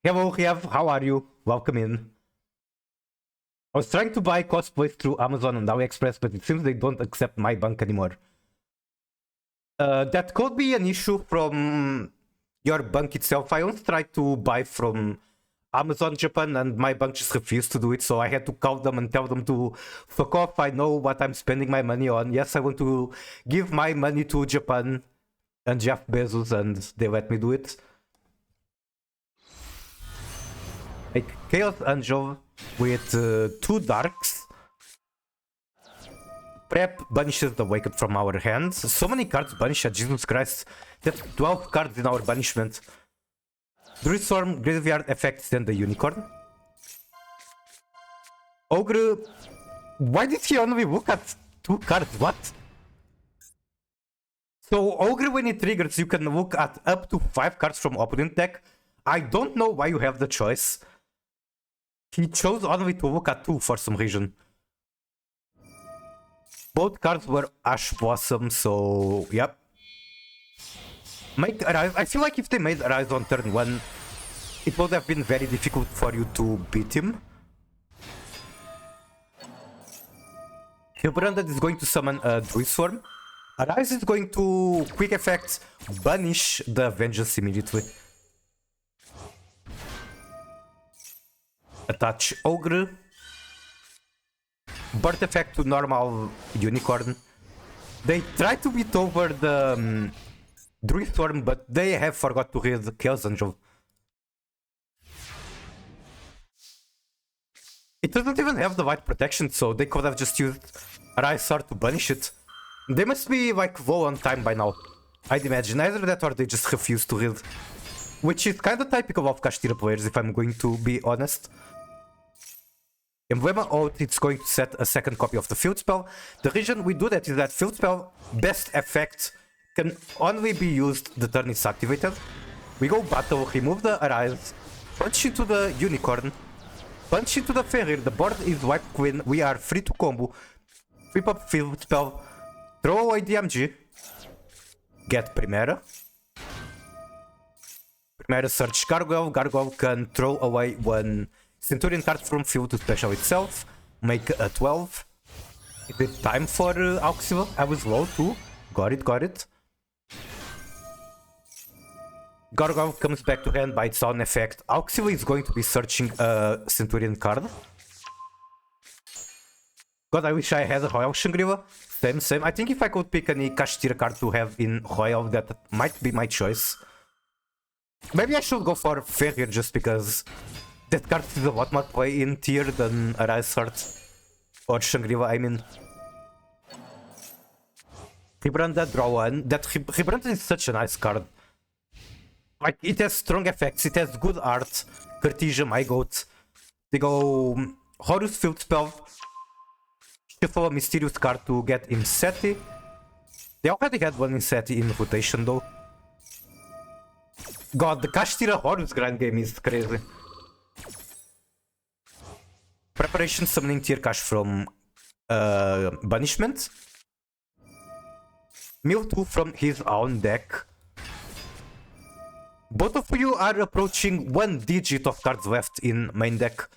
Hello, Riev, how are you? Welcome in. I was trying to buy cosplays through Amazon and AliExpress, but it seems they don't accept my bank anymore. That could be an issue from your bank itself. I once tried to buy from Amazon Japan and my bank just refused to do it, so I had to call them and tell them to fuck off. I know what I'm spending my money on. Yes, I want to give my money to Japan and Jeff Bezos, and they let me do it. Like Chaos Angel with 2 darks. Prep banishes the Wake Up from our hands. So many cards banished, Jesus Christ. That's 12 cards in our banishment. Druid Storm, Graveyard Effects, then the Unicorn. Ogre... Why did he only look at 2 cards? What? So Ogre, when it triggers, you can look at up to 5 cards from opponent deck. I don't know why you have the choice. He chose only to look at 2 for some reason. Both cards were Ash Blossom, so... Yep. Make Arise. I feel like if they made Arise on turn 1, it would have been very difficult for you to beat him. Hilbranded is going to summon a Druid Swarm. Arise is going to quick effect banish the Vengeance immediately. Attach Ogre. Birth effect to normal Unicorn. They try to beat over the Druid Storm, but they have forgot to read Chaos Angel. It doesn't even have the white protection, so they could have just used Raisar to banish it. They must be like low on time by now. I'd imagine either that or they just refuse to read. Which is kind of typical of Kashtira players, if I'm going to be honest. Emblema Oath, it's going to set a second copy of the field spell. The reason we do that is that field spell best effect can only be used the turn it's activated. We go battle, remove the Arise, punch into the Unicorn, punch into the Fenrir, the board is Wipe Queen, we are free to combo, flip up field spell, throw away DMG, get Primera. Primera search Gargoyle, Gargoyle can throw away one Centurion card from field to special itself, make a 12. Is it time for Auxil? I was low too, got it. Gargoyle comes back to hand by its own effect. Auxil is going to be searching a Centurion card. God, I wish I had a Royal Shangri-La. Same. I think if I could pick any Kashtira card to have in Royal, that might be my choice. Maybe I should go for Fenrir just because that card is a lot more play in tier than Arise Heart. Or Shangri-La, I mean. Rebranded, draw one. That Rebranded is such a nice card. Like, it has strong effects, it has good art. Cartesia, my goat. They go Horus Field Spell. Shuffle a mysterious card to get Inseti. They already had one Inseti in rotation though. God, the Kashtira Horus grind game is crazy. Preparation summoning Tier Cash from Banishment. Mill 2 from his own deck. Both of you are approaching 1 digit of cards left in main deck.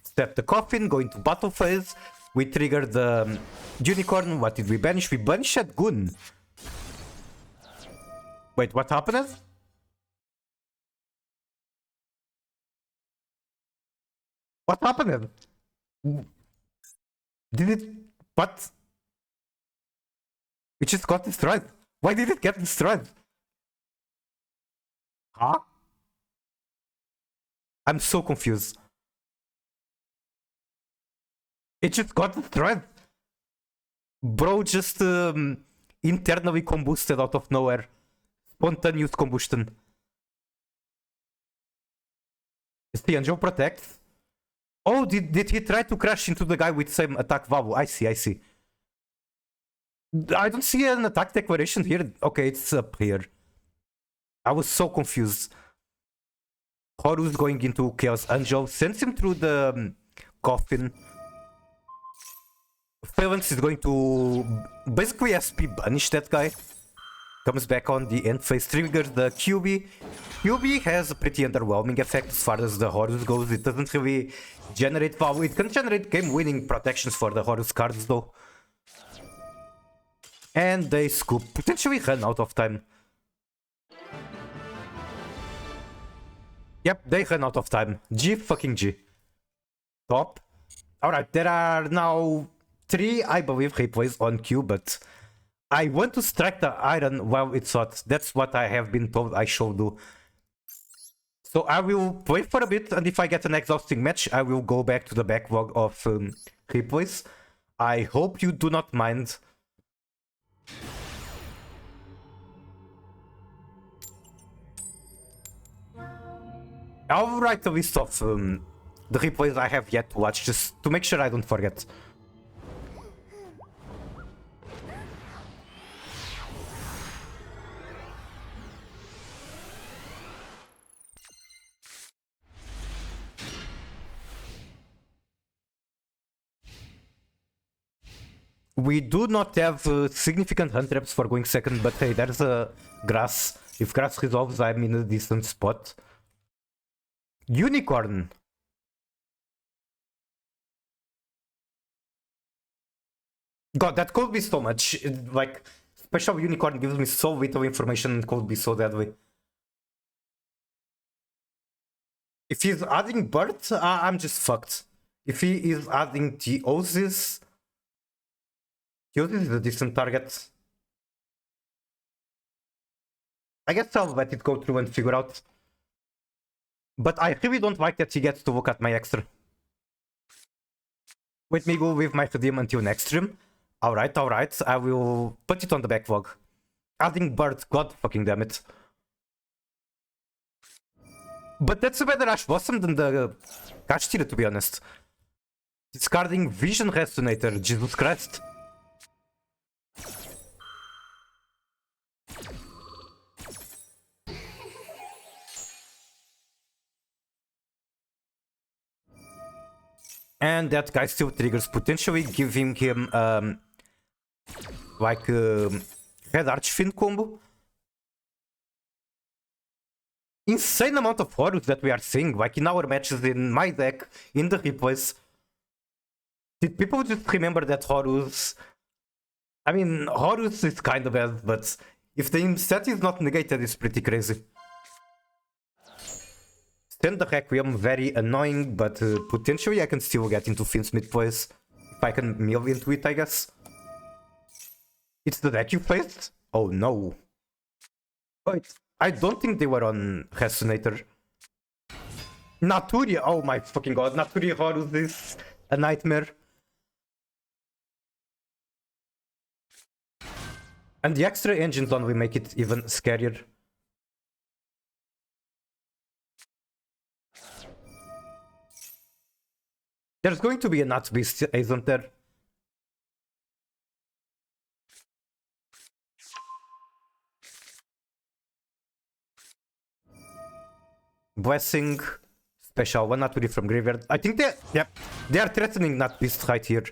Step the coffin, go into battle phase. We trigger the Unicorn. What did we banish? We banished Gun. Wait, what happened? What happened? Did it... What? It just got destroyed. Why did it get destroyed? Huh? I'm so confused. It just got destroyed. Bro just internally combusted out of nowhere. Spontaneous combustion. Is the angel protect? Oh, did he try to crash into the guy with same attack value? I see. I don't see an attack declaration here. Okay, it's up here. I was so confused. Horus going into Chaos Angel. Sends him through the coffin. Tearlaments is going to basically SP banish that guy. Comes back on the end phase, triggers the QB. QB has a pretty underwhelming effect as far as the Horus goes. It doesn't really generate value. It can generate game winning protections for the Horus cards though. And they scoop, potentially run out of time. Yep, they ran out of time. G fucking G. Top. Alright, there are now 3, I believe, replays on queue, but I want to strike the iron while it's hot. That's what I have been told I should do. So I will wait for a bit, and if I get an exhausting match, I will go back to the backlog of replays. I hope you do not mind. I'll write a list of the replays I have yet to watch, just to make sure I don't forget. We do not have significant hunt reps for going second, but hey, there's a grass. If grass resolves, I'm in a decent spot. Unicorn. God, that could be so much. Like, special unicorn gives me so little information and could be so deadly. If he's adding bird, I'm just fucked. If he is adding Theosis... Theosis is a decent target. I guess I'll let it go through and figure out. But I really don't like that he gets to look at my extra. Wait me go with my redeem until next stream. Alright, I will put it on the backlog. Adding bird, god fucking damn it. But that's a better Ash Blossom than the Kashtira, to be honest. Discarding Vision Resonator, Jesus Christ. And that guy still triggers, potentially giving him like Red Archfiend combo. Insane amount of Horus that we are seeing, like in our matches, in my deck, in the replays. Did people just remember that Horus? I mean, Horus is kind of bad, but if the set is not negated, it's pretty crazy. Send the Requiem, very annoying, but potentially I can still get into Finn's mid plays. If I can mill into it, I guess. It's the deck you faced? Oh no. Wait, I don't think they were on Resonator. Naturia, oh my fucking god, Naturia Horus is a nightmare. And the extra engines only make it even scarier. There's going to be a Nut Beast, isn't there? Blessing, special, one Naturi from Graveyard. I think they are threatening Nut Beast right here.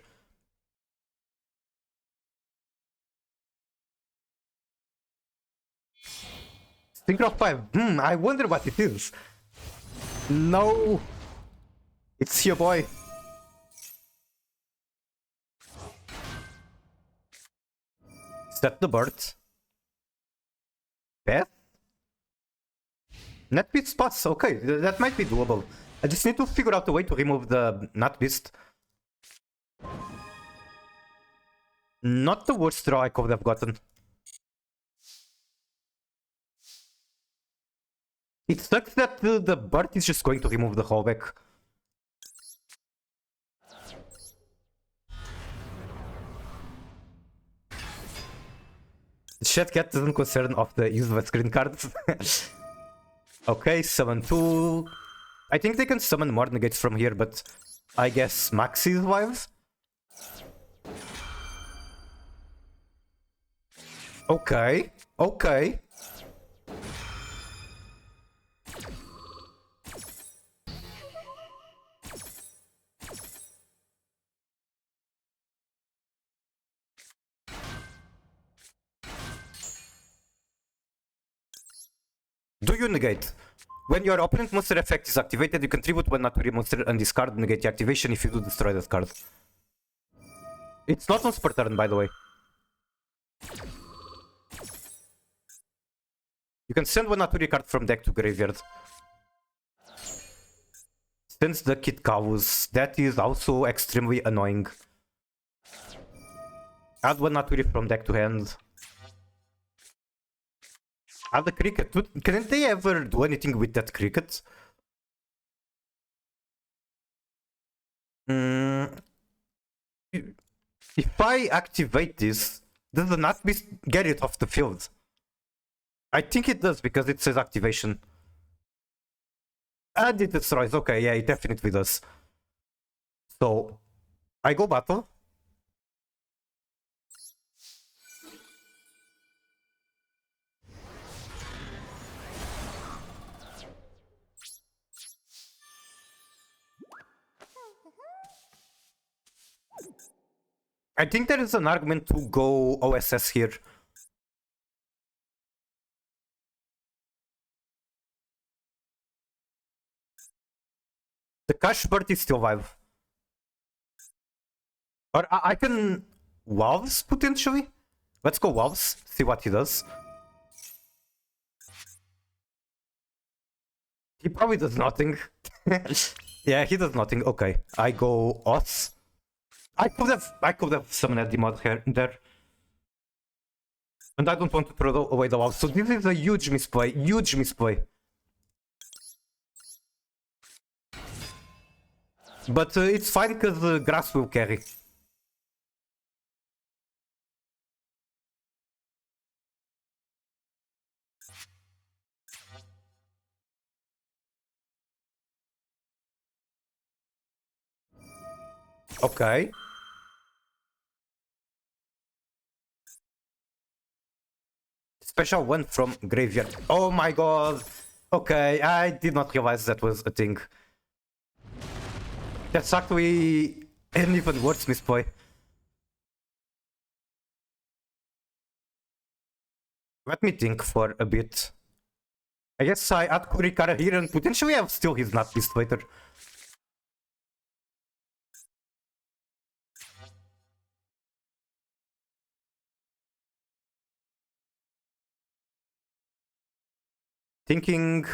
Synchro 5, I wonder what it is. No! It's your boy. Set the bird. Path? Nut Beast pass, okay, that might be doable. I just need to figure out a way to remove the Nut Beast. Not the worst draw I could have gotten. It sucks that the bird is just going to remove the whole back. The chat cat doesn't concern of the use of screen cards. Okay, summon 2. I think they can summon more negates from here, but I guess Maxi survives. Okay, okay. Do you negate? When your opponent monster effect is activated, you contribute one Naturi monster and discard negate the activation if you do destroy that card. It's not on spur turn, by the way. You can send one Naturi card from deck to graveyard. Sends the Kid Cows. That is also extremely annoying. Add one Naturi from deck to hand. Add the cricket. Can they ever do anything with that cricket? If I activate this, does the Nut Beast get it off the field? I think it does because it says activation. And it destroys. Okay, yeah, it definitely does. So, I go battle. I think there is an argument to go OSS here. The Cash Bird is still alive. Or I can Wolves potentially? Let's go Wolves, see what he does. He probably does nothing. Yeah, he does nothing. Okay, I go Oz. I could have summoned a Demod here there. And I don't want to throw away the Wolves. So this is a huge misplay. Huge misplay. But it's fine because grass will carry. Okay. Special one from graveyard. Oh my god. Okay, I did not realize that was a thing. That's actually an even worse misplay. Let me think for a bit. I guess I add Kurikara here and potentially have still his Nut Beast later. Thinking.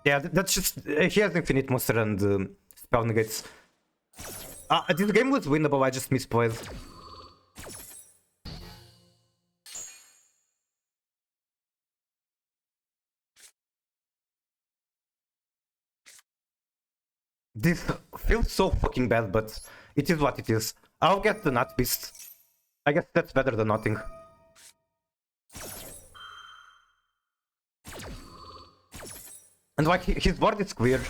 Yeah, that's just... he has Infinite Monster and Spell Negates. This game was winnable, I just misplayed. This feels so fucking bad, but it is what it is. I'll get the Nut Beast. I guess that's better than nothing. And like, his board is clear.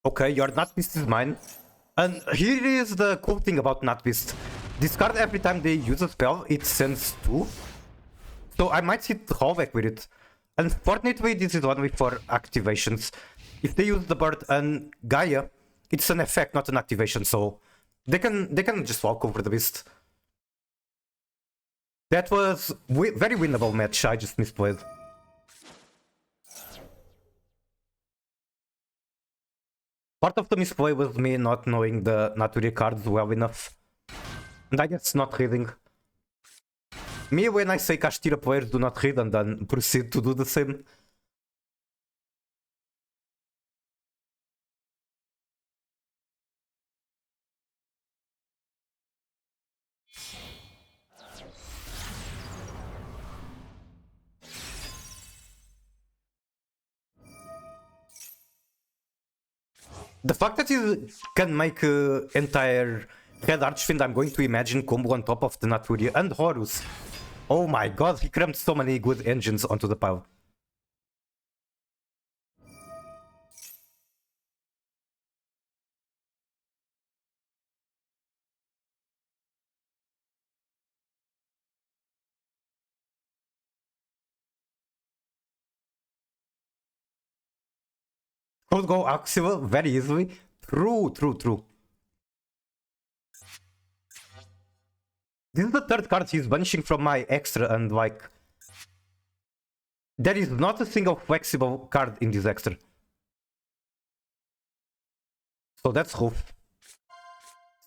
Okay, your Nut Beast is mine. And here is the cool thing about Nut Beast. Discard every time they use a spell, it sends 2. So I might hit Hallback with it. Unfortunately, this is only for activations. If they use the bird and Gaia, it's an effect, not an activation, so they can just walk over the beast. That was very winnable match, I just misplayed. Part of the misplay was me not knowing the Naturi cards well enough. And I guess not reading. Me, when I say Kashtira players do not read and then proceed to do the same. The fact that you can make entire Red Archfiend, I'm going to imagine, combo on top of the Naturi and Horus. Oh my god, he crammed so many good engines onto the pile. Could go Axial very easily. True. This is the third card he's banishing from my extra, and like... there is not a single flexible card in this extra. So that's Hoof.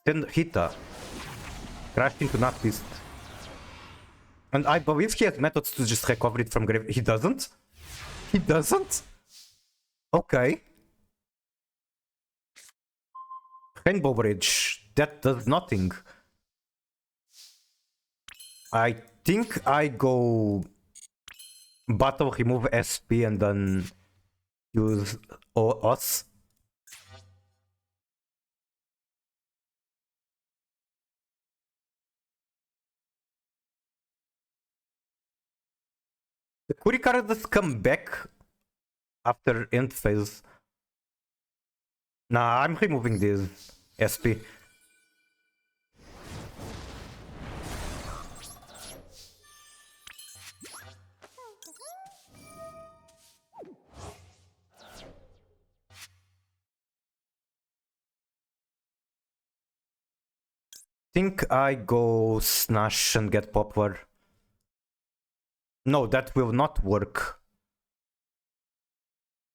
Then Hita. Crashed into Nut Beast. And I believe he has methods to just recover it from grave. He doesn't? He doesn't? Okay. Rainbow Bridge. That does nothing. I think I go... battle, remove SP, and then use us. The Kurikara does come back after end phase. Nah, I'm removing this SP. Think I go Snash and get Poplar. No, that will not work.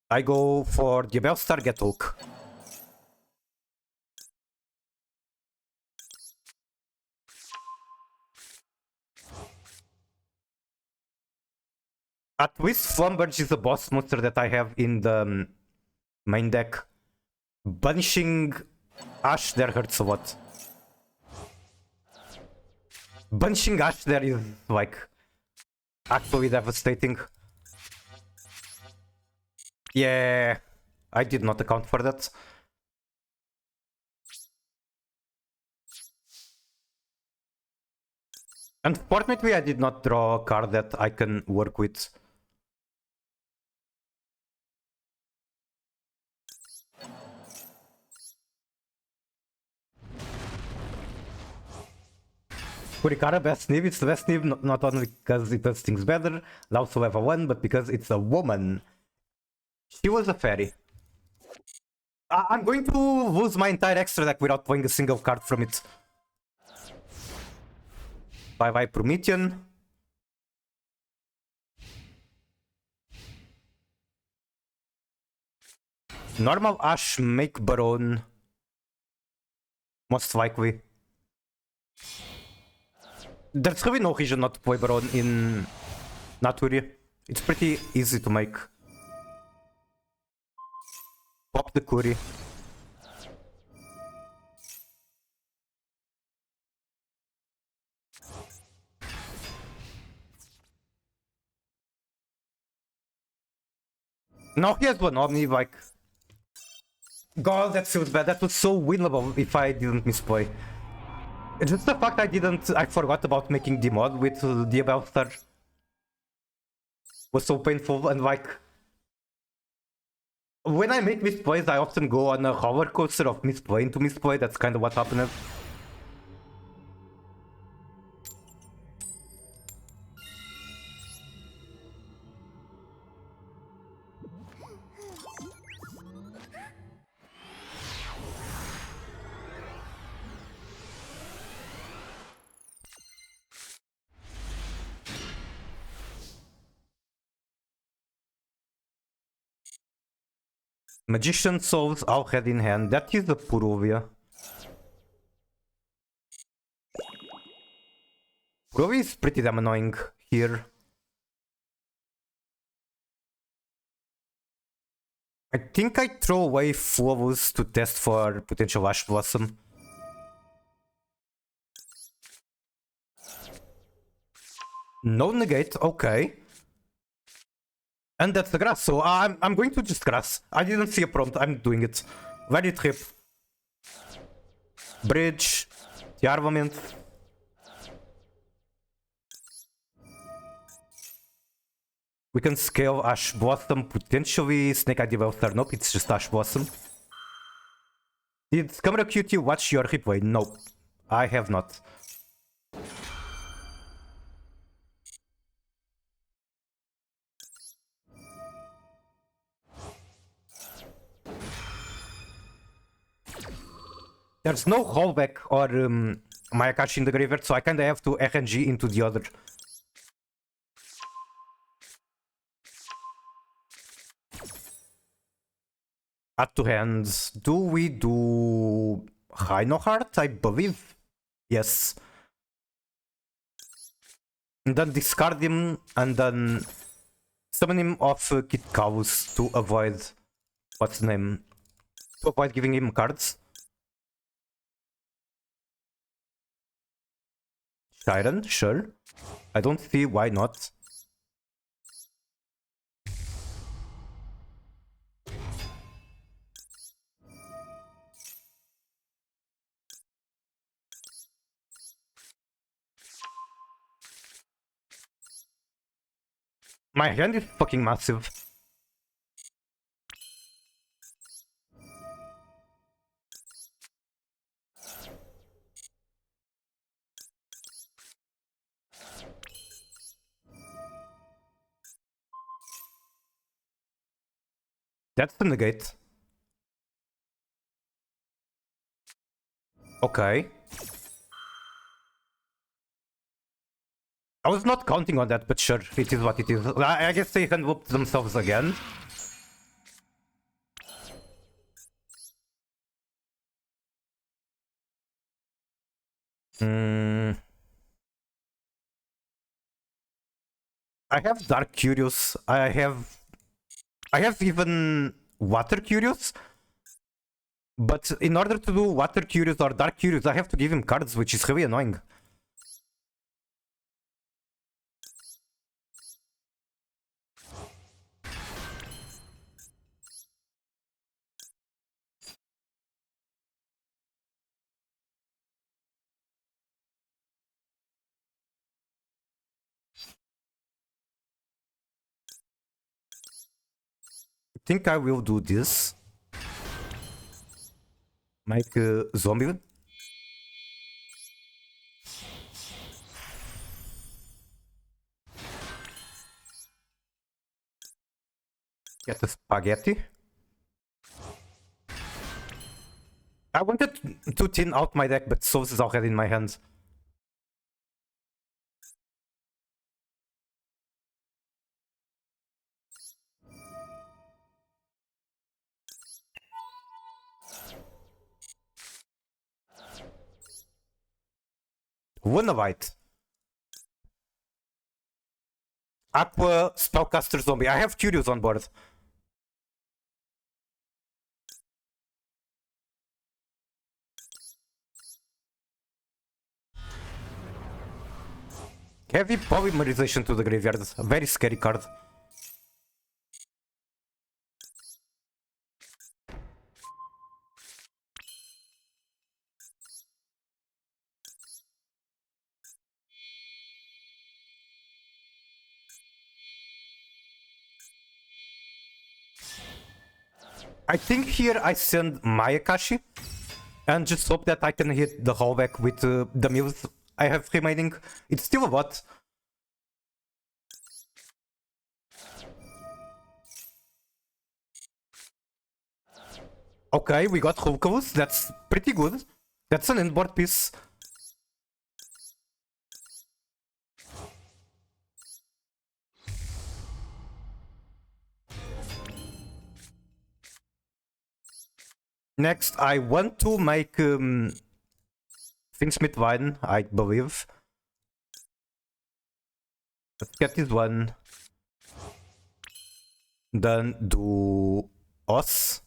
I go for the Bellstar, get Hulk. At least Slumberge is a boss monster that I have in the main deck. Banishing Ash there hurts a lot. Banishing Ash there is like actually devastating. Yeah, I did not account for that. Unfortunately, I did not draw a card that I can work with. Kurikara best Nib, it's the best Nib not only because it does things better, allows to level 1, but because it's a woman. She was a fairy. I'm going to lose my entire extra deck without playing a single card from it. Bye-bye Promethean. Normal Ash, make Baron. Most likely. There's really no reason not to play Baron in Naturi. It's pretty easy to make. Pop the Kuri. Now he has one Omni, like... God, that feels bad. That was so winnable if I didn't misplay. Just the fact I forgot about making the mod with the Abelstar was so painful, and like... When I make misplays, I often go on a roller coaster of misplay to misplay. That's kind of what happened. Magician Souls all head in hand. That is the Purovia. Purovia is pretty damn annoying here. I think I throw away Flawless to test for potential Ash Blossom. No negate, okay. And that's the grass, so I'm going to just grass. I didn't see a prompt, I'm doing it. Very trip. Bridge. Tearlaments. We can scale Ash Blossom, potentially Snake Eye Developer. Nope, it's just Ash Blossom. Did Camera QT watch your replay? Nope, I have not. There's no rollback or Mayakashi in the graveyard, so I kinda have to RNG into the other. Add to hands. Do we do Rhino Heart? I believe. Yes. And then discard him and then summon him off Kit Chaos to avoid what's the name? To avoid giving him cards. Siren, sure. I don't see why not. My hand is fucking massive. That's the negate. Okay. I was not counting on that, but sure, it is what it is. I guess they can whoop themselves again. Hmm. I have Dark Curious. I have even Water Curious. But in order to do Water Curious or Dark Curious, I have to give him cards, which is really annoying. I think I will do this. Make a zombie. Get the spaghetti. I wanted to thin out my deck, but Souls is already in my hands. Wunderweit. Aqua Spellcaster Zombie. I have Curious on board. Heavy Polymerization to the graveyard. A very scary card. I think here I send Mayakashi and just hope that I can hit the rollback with the mills I have remaining. It's still a lot. Okay, we got Hulkavus. That's pretty good. That's an inboard piece. Next, I want to make Finsmith Wine, I believe. Let's get this one. Then do Os.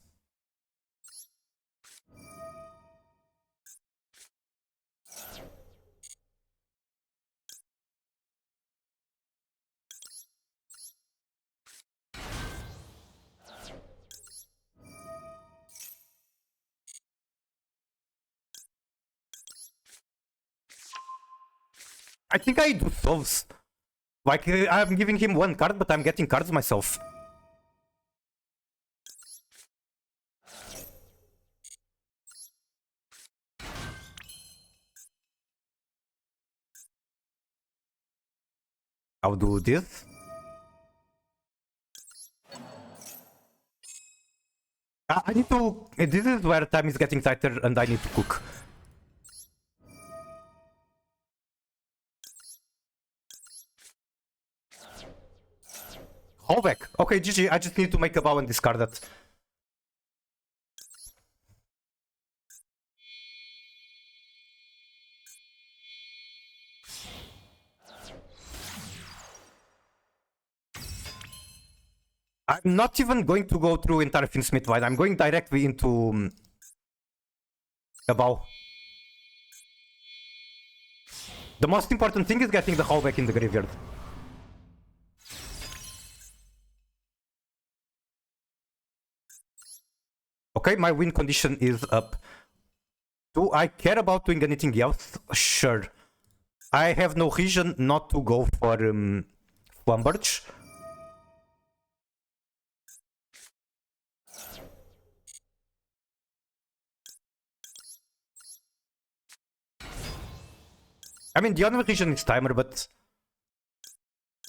I think I do solves. Like, I'm giving him one card, but I'm getting cards myself. I'll do this. I need to... This is where time is getting tighter and I need to cook. Callback. Okay, GG. I just need to make a bow and discard that. I'm not even going to go through entire Finsmith Wine. I'm going directly into a bow. The most important thing is getting the callback in the graveyard. Okay, my win condition is up. Do I care about doing anything else? Sure. I have no reason not to go for Flumberge. I mean, the only reason is timer, but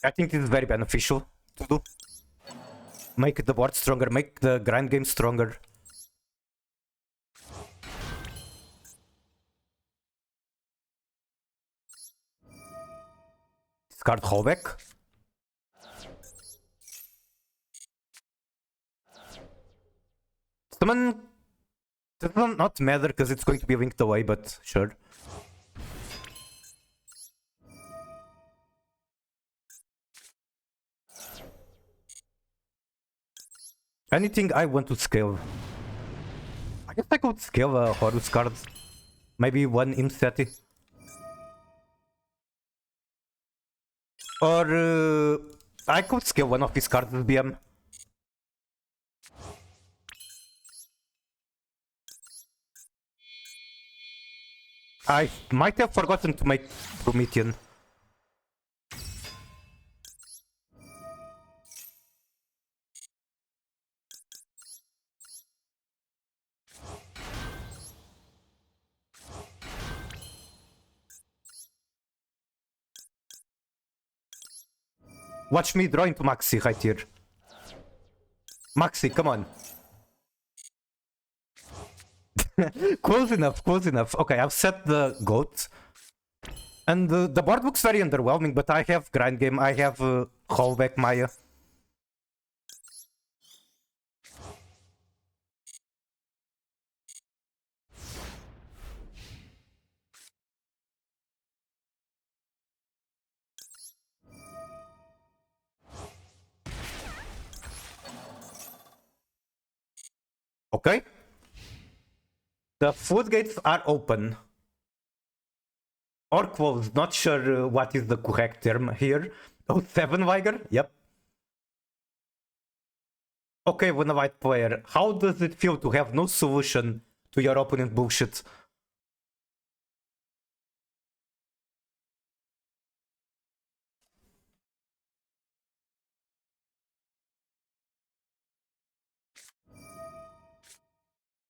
I think this is very beneficial to do. Make the board stronger, make the grind game stronger. Discard callback. Summon does not matter because it's going to be linked away, but sure. Anything I want to scale. I guess I could scale a Horus card. Maybe one Imseti. Or I could scale one of his cards with BM. I might have forgotten to make Promethean. Watch me draw into Maxi right here. Maxi, come on. Close enough, close enough. Okay, I've set the goat. And the board looks very underwhelming, but I have Grind Game, I have Hallback Maya. Okay. The floodgates are open. Or closed, not sure what is the correct term here. Oh, 7 Viger? Yep. Okay, when a white player, how does it feel to have no solution to your opponent bullshit?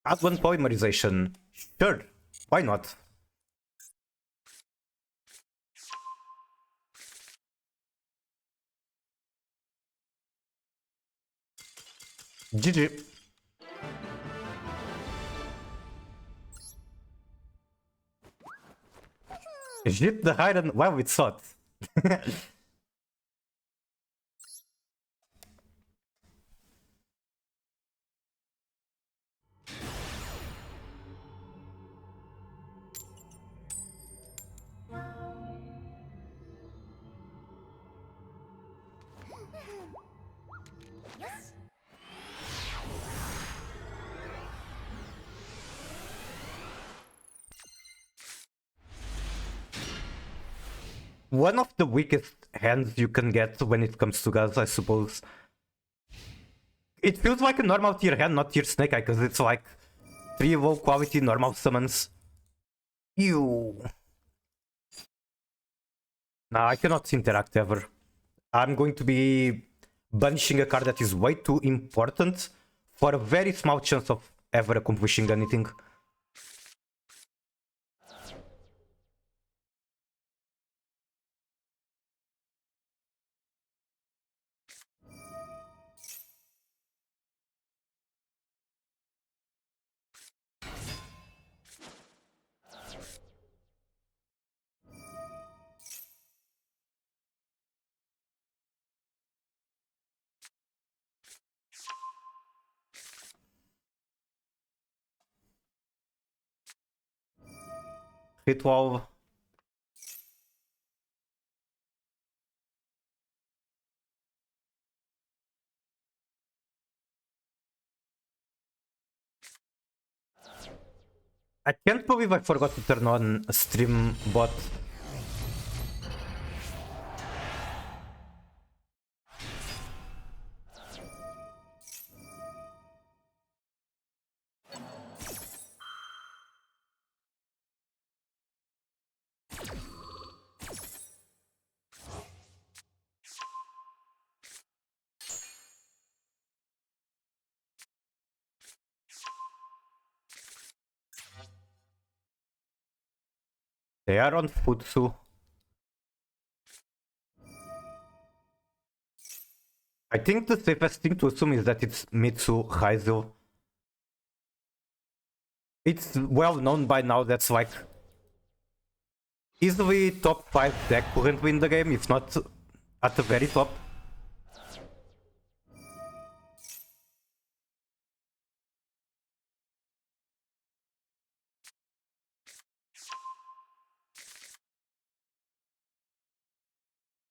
Add one polymerization. Sure, why not? GG. Jip the Iron, well, it's hot. One of the weakest hands you can get when it comes to Gas, I suppose. It feels like a normal tier hand, not tier Snake Eye, because it's like 3 low quality normal summons. Ew. Nah, I cannot interact ever. I'm going to be banishing a card that is way too important for a very small chance of ever accomplishing anything. Hit 12. I can't believe I forgot to turn on a stream bot. They are on Futsu. I think the safest thing to assume is that it's Mitsu Haizu. It's well known by now that's like easily top 5 deck currently in the game, if not at the very top.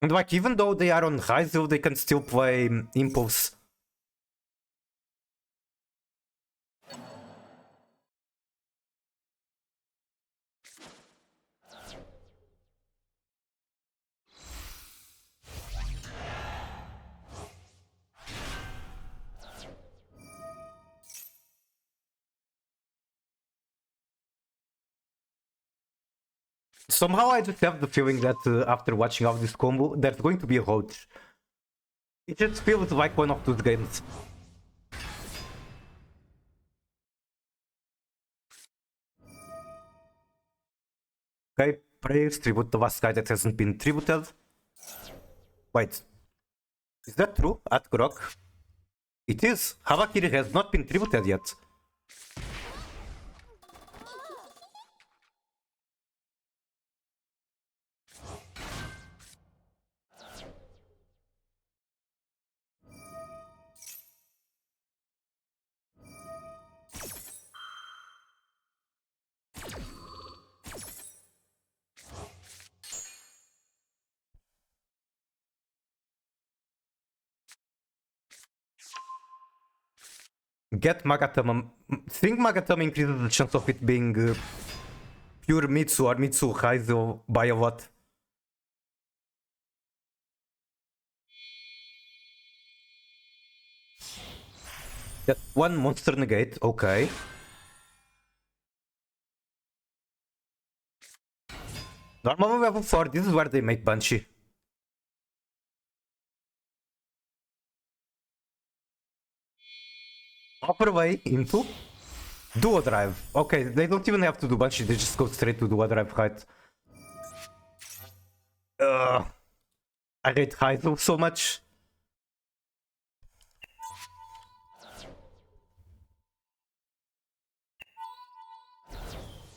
And like even though they are on Haizu, they can still play Impulse. Somehow I just have the feeling that after watching all this combo, there's going to be a roach. It just feels like one of those games. Okay, prayers, tribute the last guy that hasn't been tributed. Wait, is that true? At Grok? It is. Havakiri has not been tributed yet. Get Magatama. Think Magatama increases the chance of it being pure Mitsu or Mitsu Haizo by a lot. That one monster negate, okay. Normal level 4, this is where they make Banshee. Upper way into Duo Drive. Okay, they don't even have to do Banshee, they just go straight to Duo Drive height. I hate Haizo so much.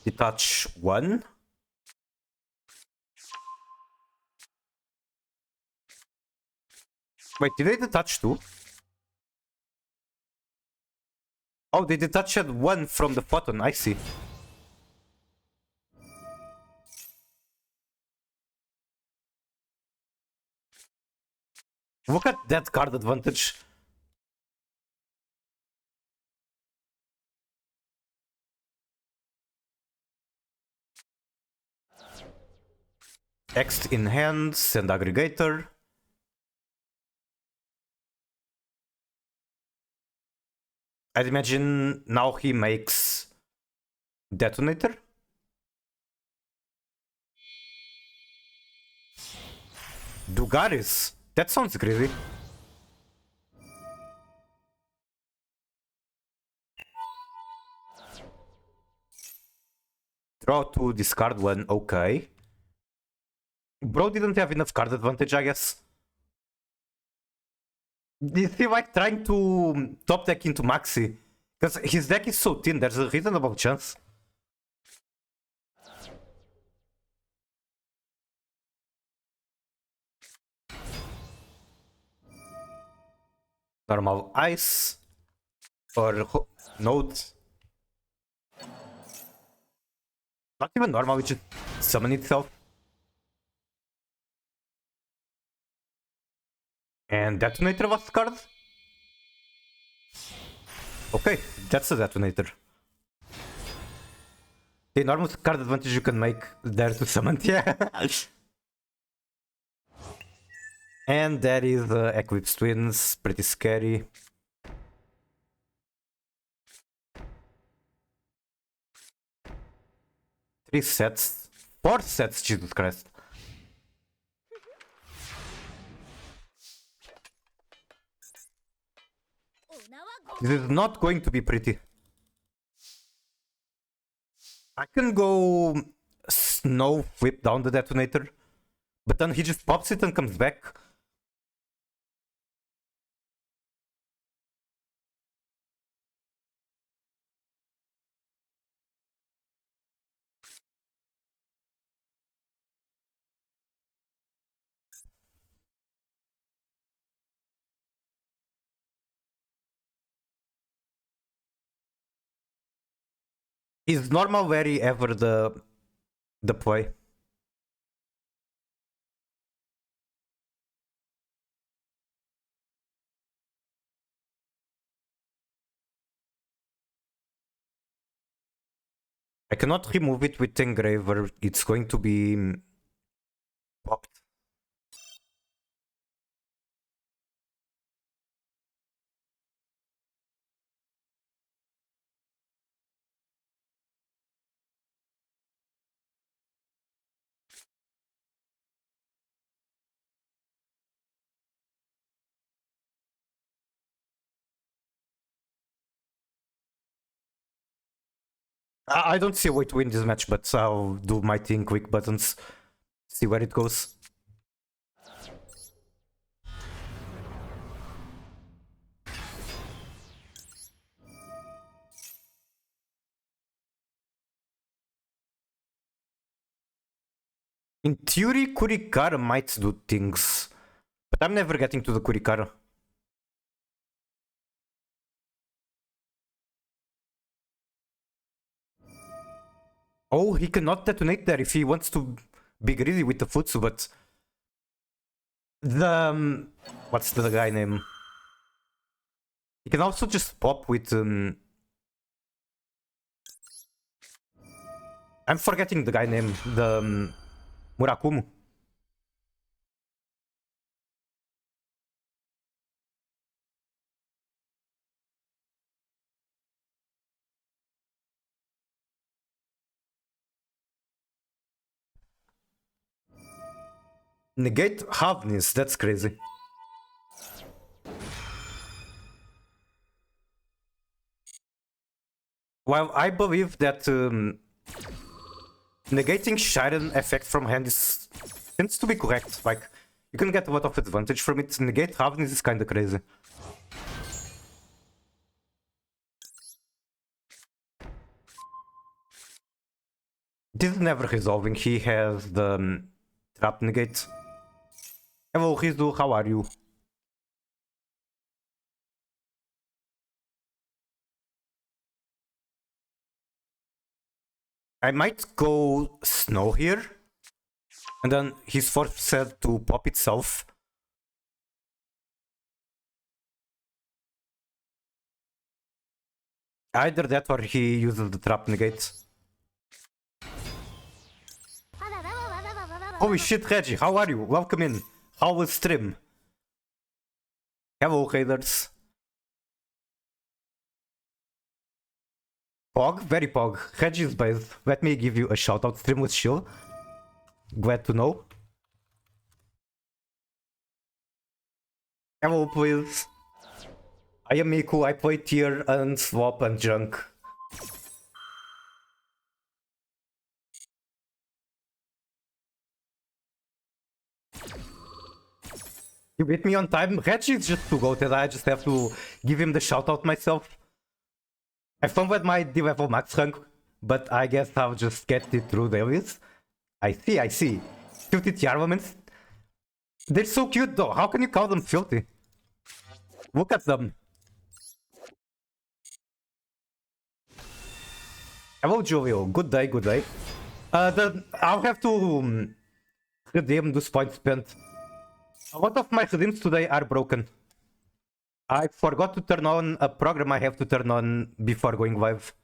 Detach 1. Wait, did they detach 2? Oh, they detached 1 from the photon, I see. Look at that card advantage. X in hands and aggregator. I'd imagine now he makes detonator. Dugaris. That sounds crazy. Draw 2, discard 1, okay. Bro didn't have enough card advantage, I guess. Is he like trying to top deck into Maxi? Because his deck is so thin, there's a reasonable chance. Normal ice. Or node. Not even normal, it just summon itself. And detonator was card? Okay, that's a detonator. The enormous card advantage you can make there to summon, yeah. And that is Eclipse Twins, pretty scary. Three sets, 4 sets, Jesus Christ. This is not going to be pretty. I can go snow whip down the detonator, but then he just pops it and comes back. Is normal very ever the play? I cannot remove it with Engraver. It's going to be popped. I don't see a way to win this match, but I'll do my thing, quick buttons, see where it goes. In theory, Kurikara might do things, but I'm never getting to the Kurikara. Oh, he cannot detonate there if he wants to be greedy with the Futsu, but the what's the guy name? He can also just pop with I'm forgetting the guy name, the Murakumo. Negate Havnis, that's crazy. Well, I believe that negating Shiren effect from hand tends to be correct. Like, you can get a lot of advantage from it. Negate Havnis is kinda crazy. This is never resolving. He has the trap negate. Hello, Rizu, how are you? I might go Snow here. And then he's forced to pop itself. Either that or he uses the trap negate. Holy shit, Reggie, how are you? Welcome in. How was stream? Hello, raiders. Pog, very pog. Reggie's base. Let me give you a shout out. Stream was chill. Glad to know. Hello, please. I am Miku. I play tier and swap and junk. You beat me on time. Reggie's just too goated. I just have to give him the shout out myself. I found with my D-level max rank, but I guess I'll just get it through Davis. I see. Filthy Tearlaments. They're so cute though. How can you call them filthy? Look at them. Hello, Julio. Good day, good day. I'll have to redeem this point spent. A lot of my redeems today are broken. I forgot to turn on a program I have to turn on before going live.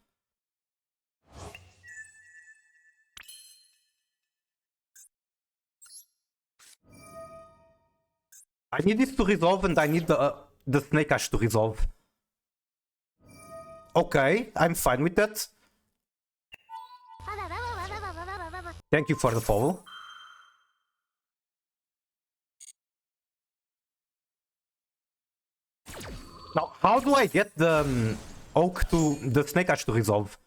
I need this to resolve and I need the Snake Ash to resolve. Okay, I'm fine with that. Thank you for the follow. Now, how do I get the Oak to the Snake Ash to resolve?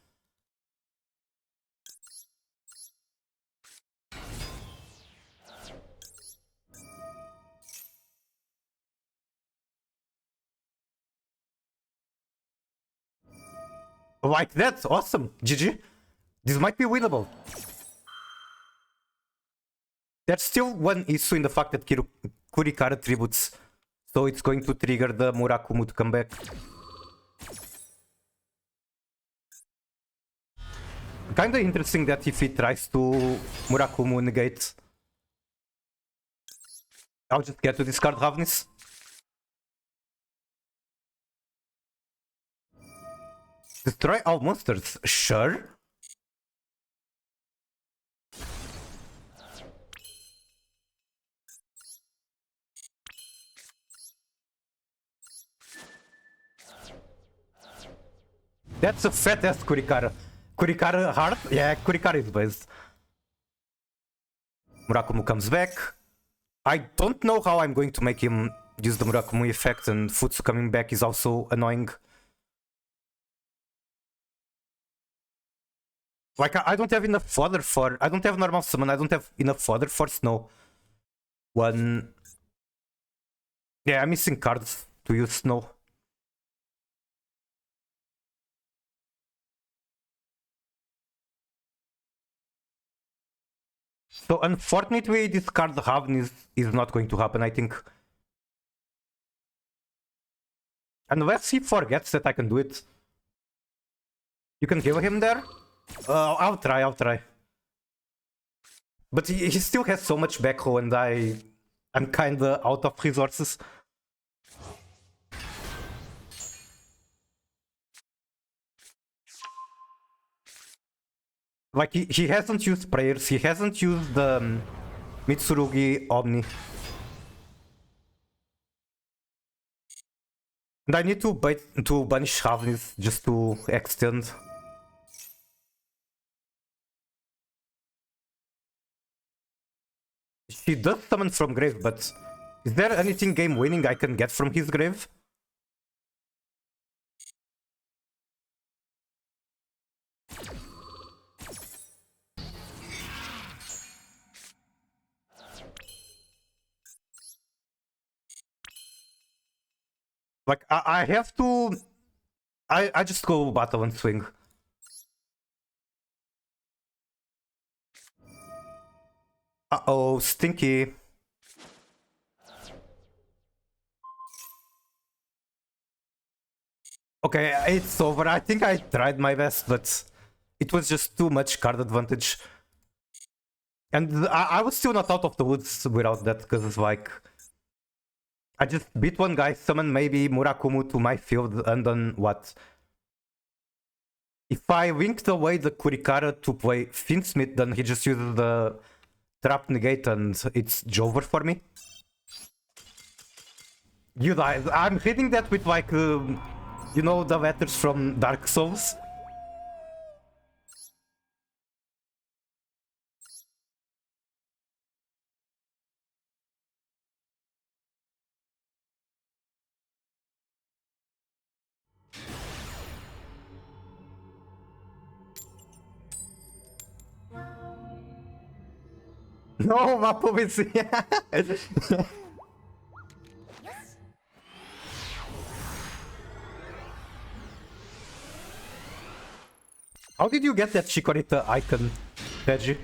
Like that, awesome, GG. This might be winnable. There's still one issue in the fact that Kurikara tributes, so it's going to trigger the Murakumo to come back. Kinda interesting that if he tries to Murakumo negate, I'll just get to discard Ravnis. Destroy all monsters, sure. That's a fat ass Kurikara. Kurikara hard? Yeah, Kurikara is best. Murakumo comes back. I don't know how I'm going to make him use the Murakumo effect, and Futsu coming back is also annoying. Like, I don't have enough fodder for... I don't have normal summon, I don't have enough fodder for snow. One... Yeah, I'm missing cards to use snow. So unfortunately, this card Haven is not going to happen, I think. Unless he forgets that I can do it. You can heal him there? I'll try. But he still has so much backhoe and I'm kinda out of resources. Like, he hasn't used prayers, he hasn't used the Mitsurugi Omni. And I need to banish Havnis just to extend. She does summon from grave, but is there anything game winning I can get from his grave? Like, I have to... I just go battle and swing. Uh-oh, stinky. Okay, it's over. I think I tried my best, but it was just too much card advantage. And I was still not out of the woods without that, because it's like... I just beat one guy, summon maybe Murakumo to my field, and then what? If I winked away the Kurikara to play Finsmith, then he just uses the Trap Negate and it's Jover for me. You guys, I'm hitting that with like, you know, the letters from Dark Souls. No, ma poesia. How did you get that Chikorita icon, Reggie?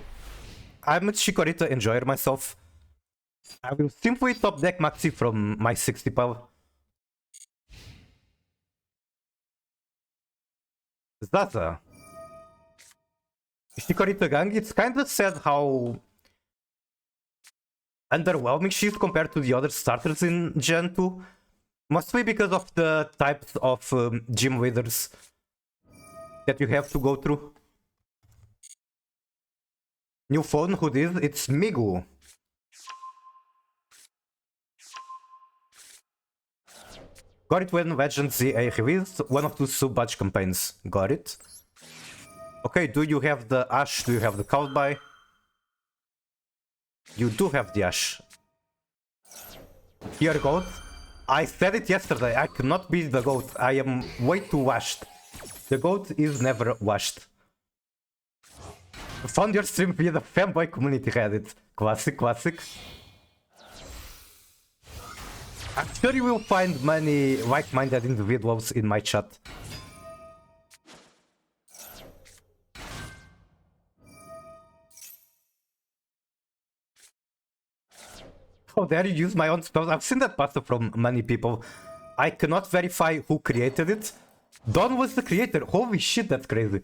I'm a Chikorita enjoyer myself. I will simply top deck Maxi from my 60 power. Zaza. Chikorita Gang, it's kinda sad how underwhelming she is compared to the other starters in Gen 2. Mostly because of the types of gym leaders that you have to go through. New phone, who this? It's Migu. Got it when Legend ZA released, one of two sub-badge campaigns. Got it. Okay, do you have the Ash? Do you have the Cowbell? You do have the Ash. Here, goat. I said it yesterday, I cannot be the goat. I am way too washed. The goat is never washed. Found your stream via the fanboy community Reddit. Classic, classic. I'm sure you will find many like-minded individuals in my chat. How dare you use my own spells? I've seen that pasta from many people. I cannot verify who created it. Don was the creator. Holy shit, that's crazy.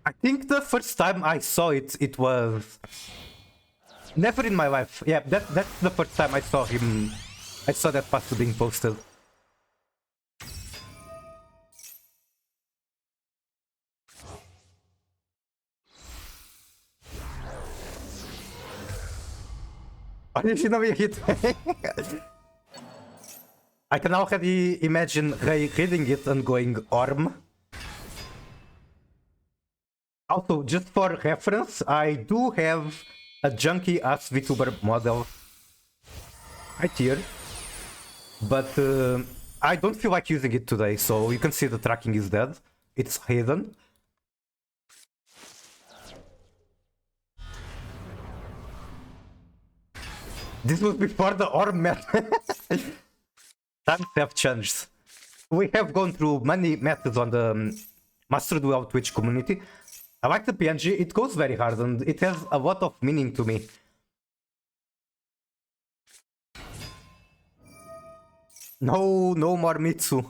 I think the first time I saw it, it was... Never in my life. Yeah, that's the first time I saw him. I saw that pasta being posted. Originally hit. I can already imagine Ray reading it and going Orm. Also, just for reference, I do have a junky ass VTuber model right here. But I don't feel like using it today, so you can see the tracking is dead. It's hidden. This was before the orb method. Times have changed. We have gone through many methods on the Master Duel Twitch community. I like the PNG, it goes very hard and it has a lot of meaning to me. No, no more Mitsu.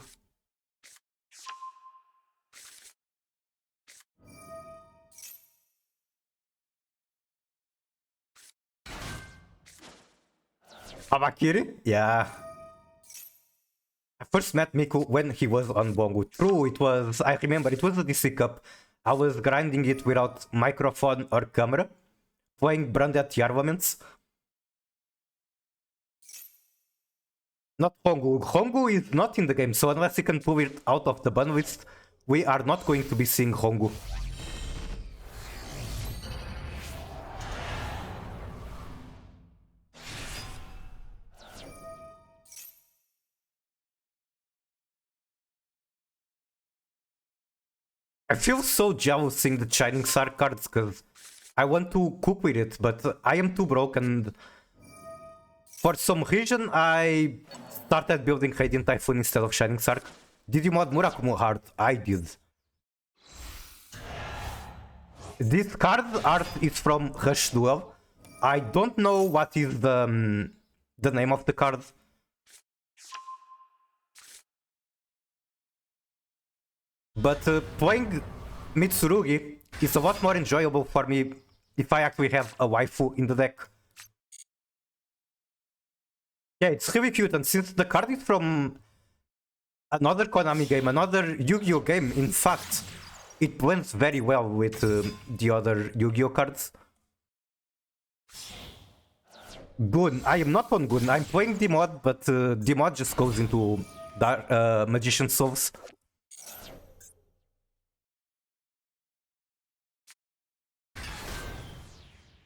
Abakiri? Yeah. I first met Miku when he was on Bongo. True, it was, I remember, it was a DC Cup. I was grinding it without microphone or camera, playing branded Tearlaments. Not Hongu. Hongu is not in the game, so unless you can pull it out of the ban list, we are not going to be seeing Hongu. I feel so jealous seeing the Shining Star cards because I want to cook with it, but I am too broke and for some reason I started building Radiant Typhoon instead of Shining Star. Did you mod Murakumo hard? I did. This card art is from Rush Duel. I don't know what is the name of the card. But playing Mitsurugi is a lot more enjoyable for me if I actually have a waifu in the deck. Yeah, it's really cute, and since the card is from another Konami game, another Yu-Gi-Oh game, in fact, it blends very well with the other Yu-Gi-Oh cards. Gun. I am not on Gun. I'm playing the mod, but the mod just goes into Magician Souls.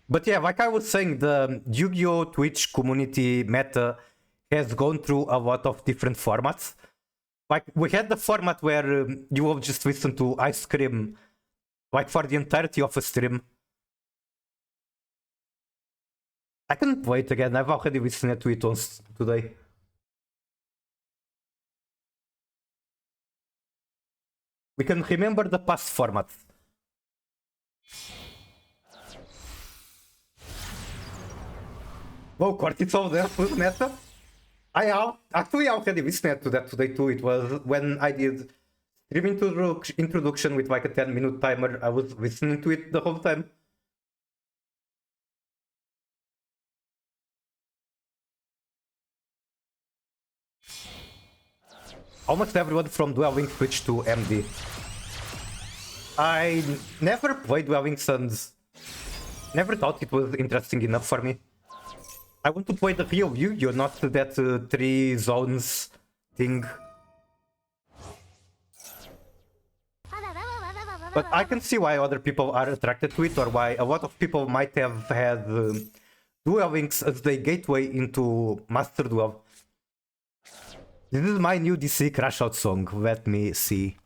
But yeah, like I was saying, the Yu-Gi-Oh! Twitch community meta has gone through a lot of different formats. Like, we had the format where you will just listen to Ice Cream, like, for the entirety of a stream. I can play it again, I've already listened to it once today. We can remember the past formats. Whoa, Cortisol there was meta? I actually already listened to that today too. It was when I did stream introduction with like a 10-minute timer. I was listening to it the whole time. Almost everyone from Duel Links switched to MD. I never played Duel Links and never thought it was interesting enough for me. I want to play the real Yu-Gi-Oh, not that 3 zones thing. But I can see why other people are attracted to it, or why a lot of people might have had Duel Links as their gateway into Master Duel. This is my new DC Crash Out song, let me see.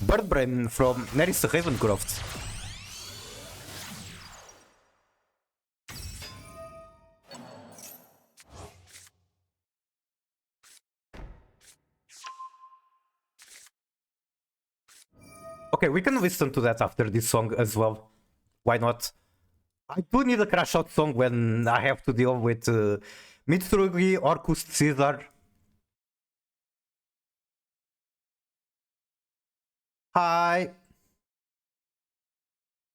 Birdbrain from Nerissa Ravencroft. Okay, we can listen to that after this song as well. Why not? I do need a Crash Out song when I have to deal with Mitsurugi, Orcus, Caesar. Hi!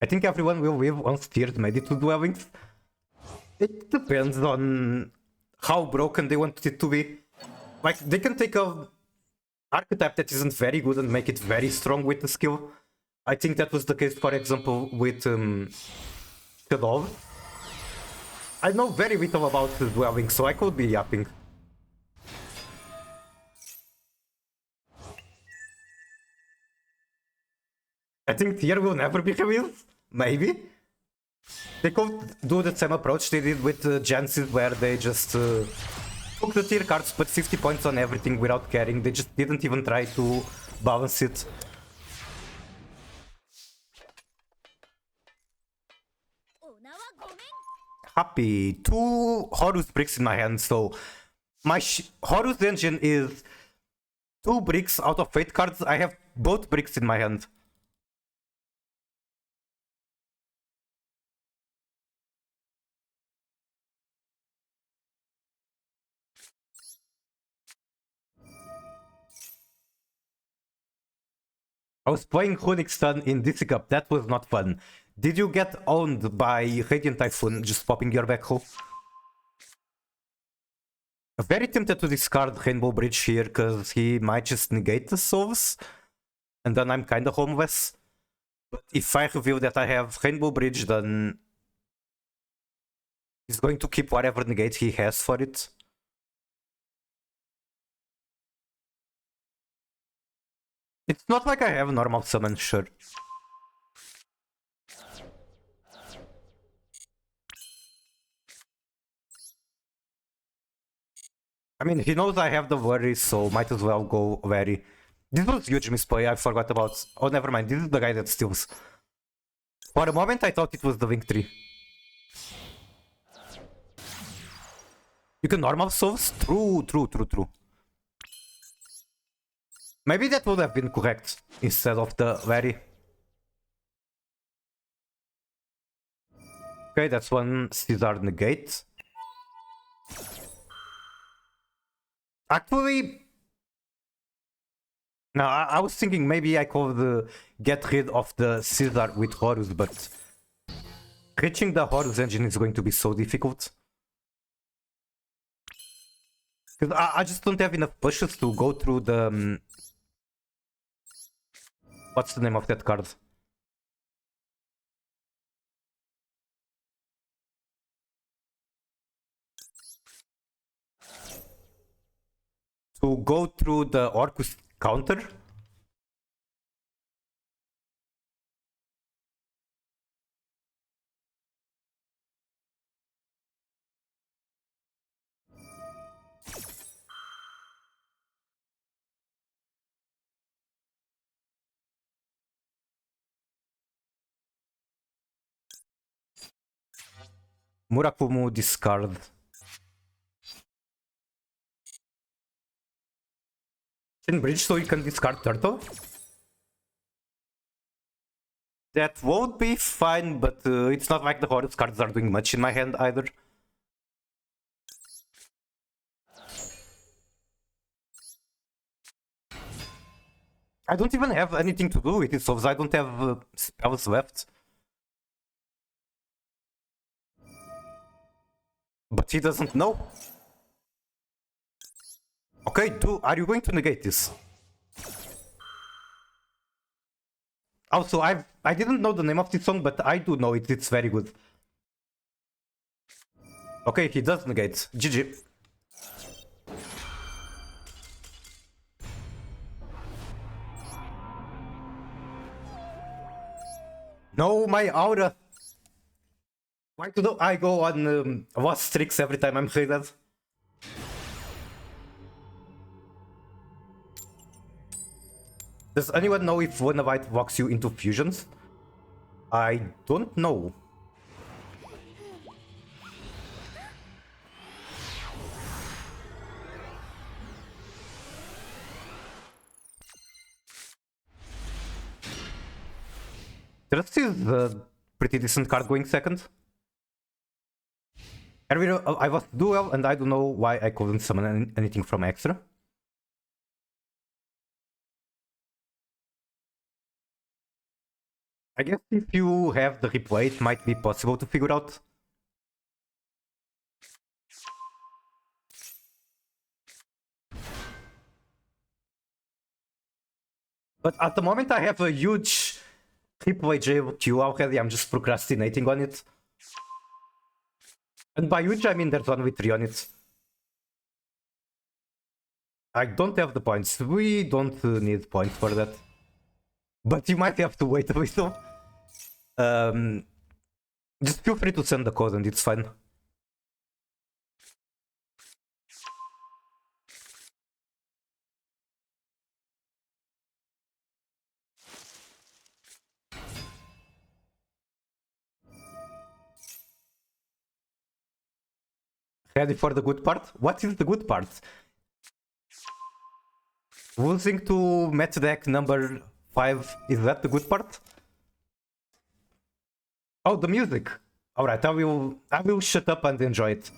I think everyone will live unsteered, maybe to Duel Links. It depends on how broken they want it to be. Like, they can take a archetype that isn't very good and make it very strong with the skill. I think that was the case, for example, with Shadow. I know very little about the Duel Links, so I could be yapping. I think Tier will never be released. Maybe. They could do the same approach they did with Genesis, where they just took the tier cards, put 60 points on everything without caring. They just didn't even try to balance it. Happy. 2 Horus bricks in my hand, so my Horus engine is 2 bricks out of 8 cards. I have both bricks in my hand. I was playing Runic Stun in DC Cup. That was not fun. Did you get owned by Radiant Typhoon just popping your back hole? Very tempted to discard Rainbow Bridge here because he might just negate the souls. And then I'm kinda homeless. But if I reveal that I have Rainbow Bridge, then he's going to keep whatever negate he has for it. It's not like I have normal summon, sure. I mean, he knows I have the worry, so might as well go very. This was huge misplay, I forgot about. Oh, never mind, this is the guy that steals. For a moment, I thought it was the Wing Tree. You can normal souls? True. Maybe that would have been correct instead of the very. Okay, that's one Caesar negate. Actually, no, I was thinking maybe I could get rid of the Caesar with Horus, but reaching the Horus engine is going to be so difficult. Because I just don't have enough pushes to go through the... what's the name of that card? To go through the Orcus counter? Murakumu discard. In bridge so you can discard turtle? That won't be fine, but it's not like the Horus cards are doing much in my hand either. I don't even have anything to do with it, so I don't have spells left. But he doesn't know. Okay, are you going to negate this? Also, I didn't know the name of this song, but I do know it. It's very good. Okay, he does negate. GG. No, my aura. Why do I go on lost tricks every time I'm hated? Does anyone know if One White walks you into fusions? I don't know. Trust is a pretty decent card going second. I was duel and I don't know why I couldn't summon anything from extra. I guess if you have the replay, it might be possible to figure out. But at the moment I have a huge replay JQ already, I'm just procrastinating on it. And by huge I mean there's one with 3 on it. I don't have the points, we don't need points for that. But you might have to wait a little. Just feel free to send the code and it's fine. Ready for the good part? What is the good part? Losing to match deck number 5, is that the good part? Oh, the music. Alright, I will shut up and enjoy it.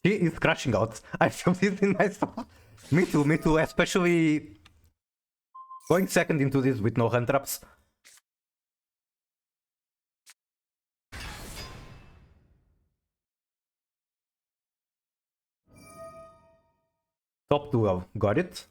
She is crashing out. I feel this in myself. Me too, especially going second into this with no hand traps. Top 2, got it.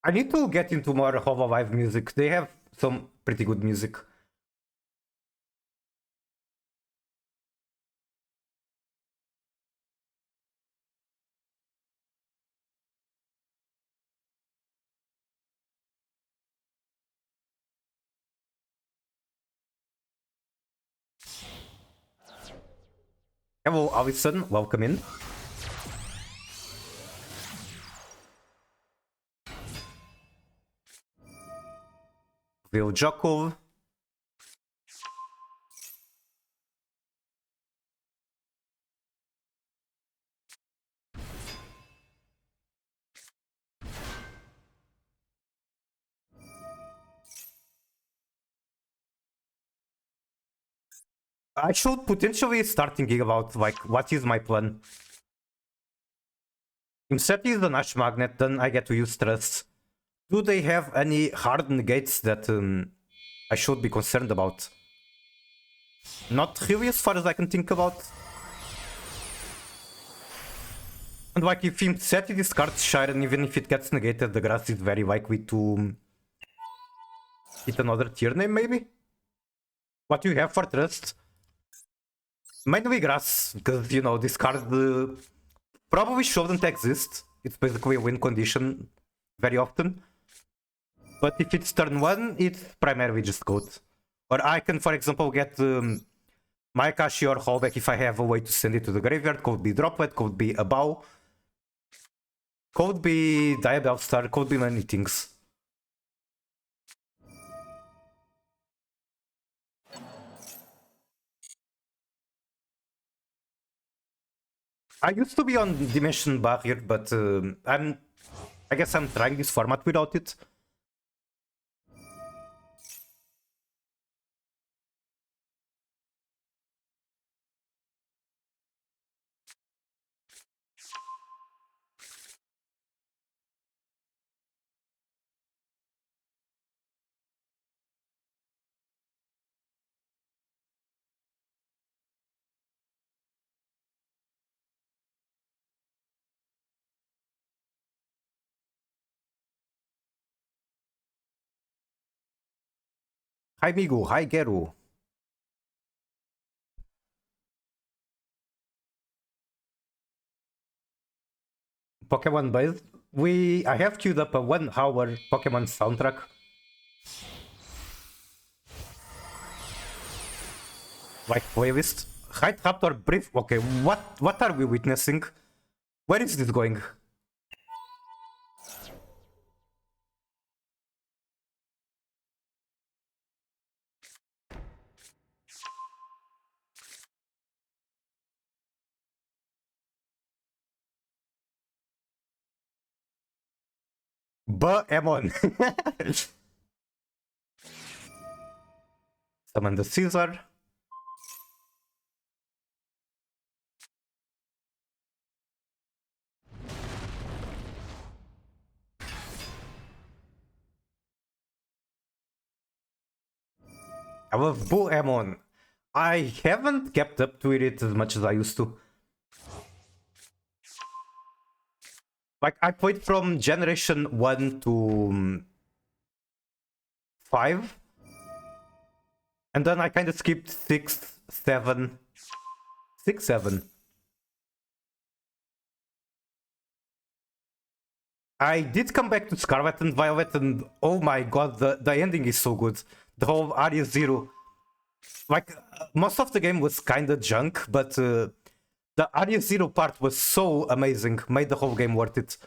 I need to get into more Hololive music. They have some pretty good music. Hello, Alison. Welcome in. Viljakov. I should potentially start thinking about like what is my plan. Instead is an Ash Magnet, then I get to use Stress. Do they have any hard negates that I should be concerned about? Not really as far as I can think about. And like if Insetti discards Shiren, even if it gets negated, the grass is very likely to hit another tier name maybe? What do you have for Trust? Mainly grass, because you know this card probably shouldn't exist. It's basically a win condition very often. But if it's turn 1, it's primarily just code. Or I can, for example, get my Kashi or Hallback if I have a way to send it to the graveyard. Could be Droplet, could be a Bow. Could be Diabell Star, could be many things. I used to be on Dimension Barrier, but I guess I'm trying this format without it. Hi Migu, hi Geru. Pokemon based. I have queued up a 1-hour Pokemon soundtrack. Like playlist. Height Raptor Brief. Okay, what are we witnessing? Where is this going? Emon. Summon the Caesar. I love Emon. I haven't kept up to it as much as I used to. Like, I played from generation 1 to 5, and then I kind of skipped 6, 7, 6, 7. I did come back to Scarlet and Violet, and oh my god, the ending is so good. The whole Area Zero. Like, most of the game was kinda junk, but the Area Zero part was so amazing, made the whole game worth it.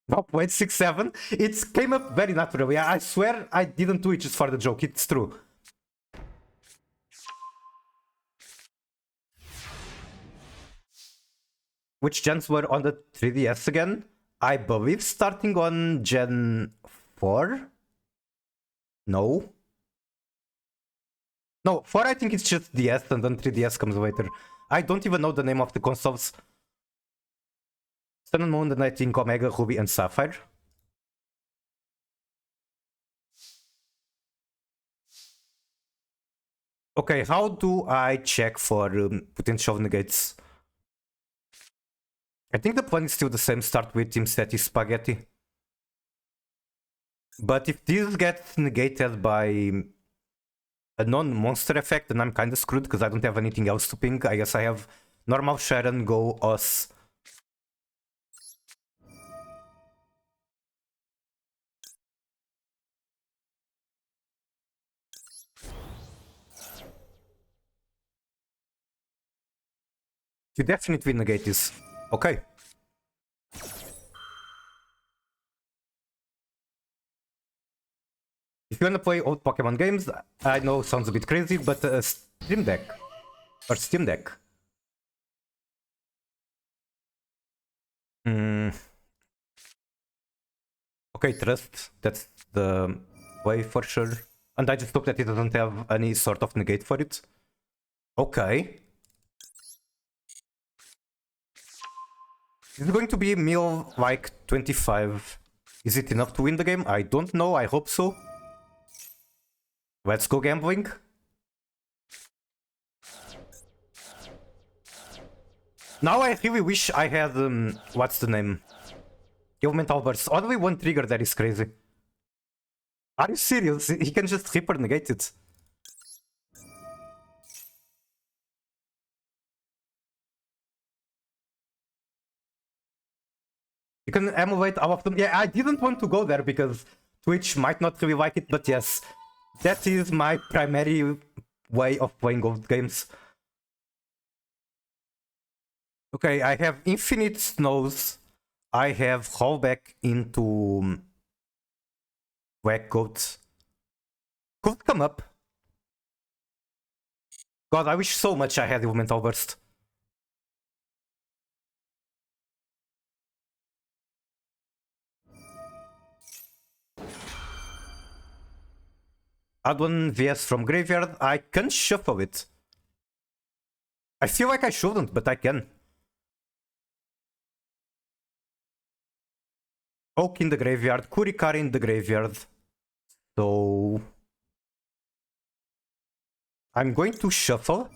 Well played, 6, 7. It came up very naturally. I swear I didn't do it just for the joke, it's true. Which gens were on the 3DS again? I believe starting on Gen 4? No? No, 4 I think it's just DS and then 3DS comes later. I don't even know the name of the consoles. Sun and Moon, and I think Omega, Ruby, and Sapphire. Okay, how do I check for potential negates? I think the plan is still the same, start with Team Seti Spaghetti. But if this gets negated by a non-monster effect, then I'm kinda screwed because I don't have anything else to ping. I guess I have normal Sharon, Go, Us. You definitely negate this. Okay. If you wanna play old Pokemon games, I know sounds a bit crazy, but Stream Deck. Or Steam Deck. Okay, Trust. That's the way for sure. And I just hope that it doesn't have any sort of negate for it. Okay. Is it going to be meal like 25? Is it enough to win the game? I don't know, I hope so. Let's go gambling. Now I really wish I had, what's the name? Elemental Burst. Only one trigger, that is crazy. Are you serious? He can just Reaper negate it. You can emulate all of them. Yeah, I didn't want to go there because Twitch might not really like it, but yes. That is my primary way of playing old games. Okay, I have Infinite Snows. I have Rollback into Whack Goats. Could come up. God, I wish so much I had Elemental Burst. Add one VS from Graveyard. I can shuffle it. I feel like I shouldn't, but I can. Oak in the graveyard, Kurikari in the graveyard. So I'm going to shuffle.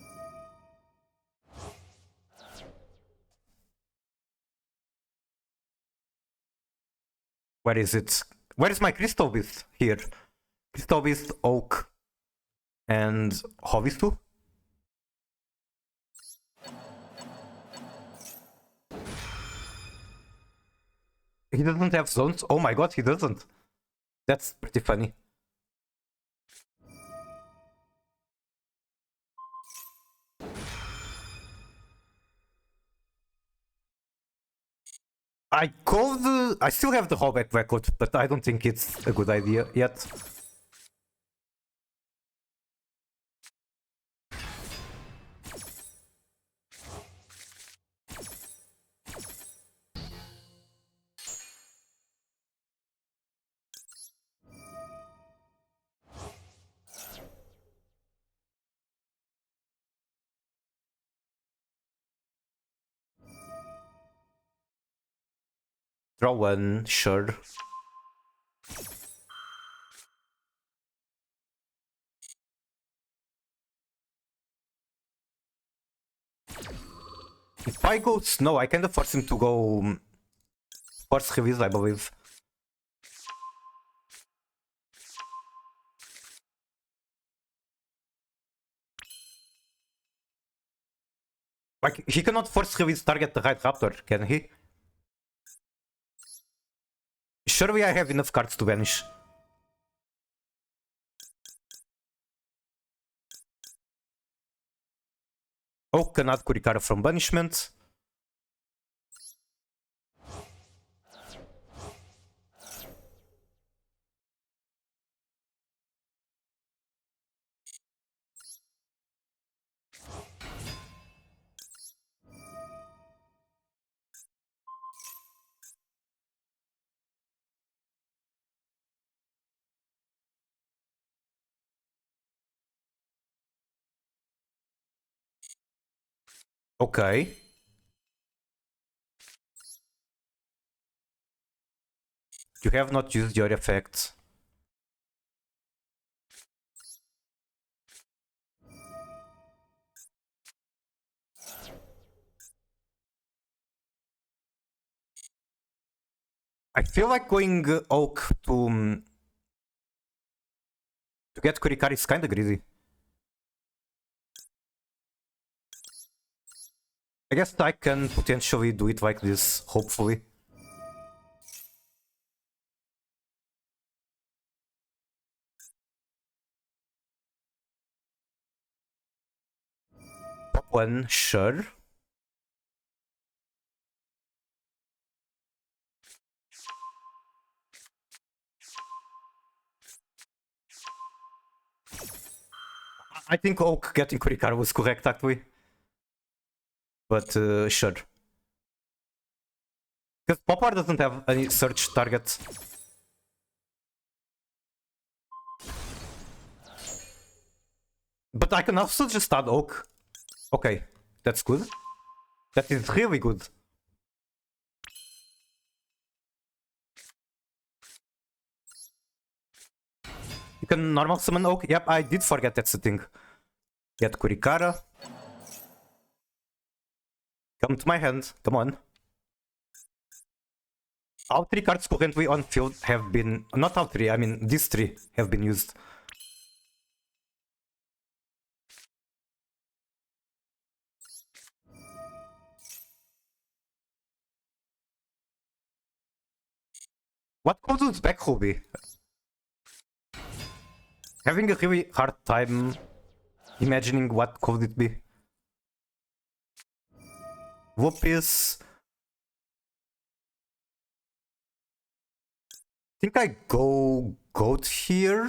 Where is it? Where is my Crystal Beast? Here. Crystal Beast, Oak, and Hovistu. He doesn't have zones? Oh my god, he doesn't. That's pretty funny. I still have the Hallback record, but I don't think it's a good idea yet. Draw one, sure. If I go snow, I kind of force him to go force release, I believe. Like, he cannot force release target the right raptor, can he? Surely I have enough cards to banish. Oh, cannot Kurikara from banishment. Okay. You have not used your effects. I feel like going Oak to get Kurikari is kinda greedy. I guess I can potentially do it like this, hopefully. Top one, sure. I think Oak getting Kurikari was correct, actually. But sure. Because Poplar doesn't have any search target. But I can also just add Oak. Okay, that's good. That is really good. You can normal summon Oak. Yep, I did forget that's the thing. Get Kurikara. Come to my hand. Come on. All three cards currently on field have been... Not all three, I mean these three have been used. What could its backrow be? Having a really hard time imagining what could it be. Whoopis. I think I go goat here.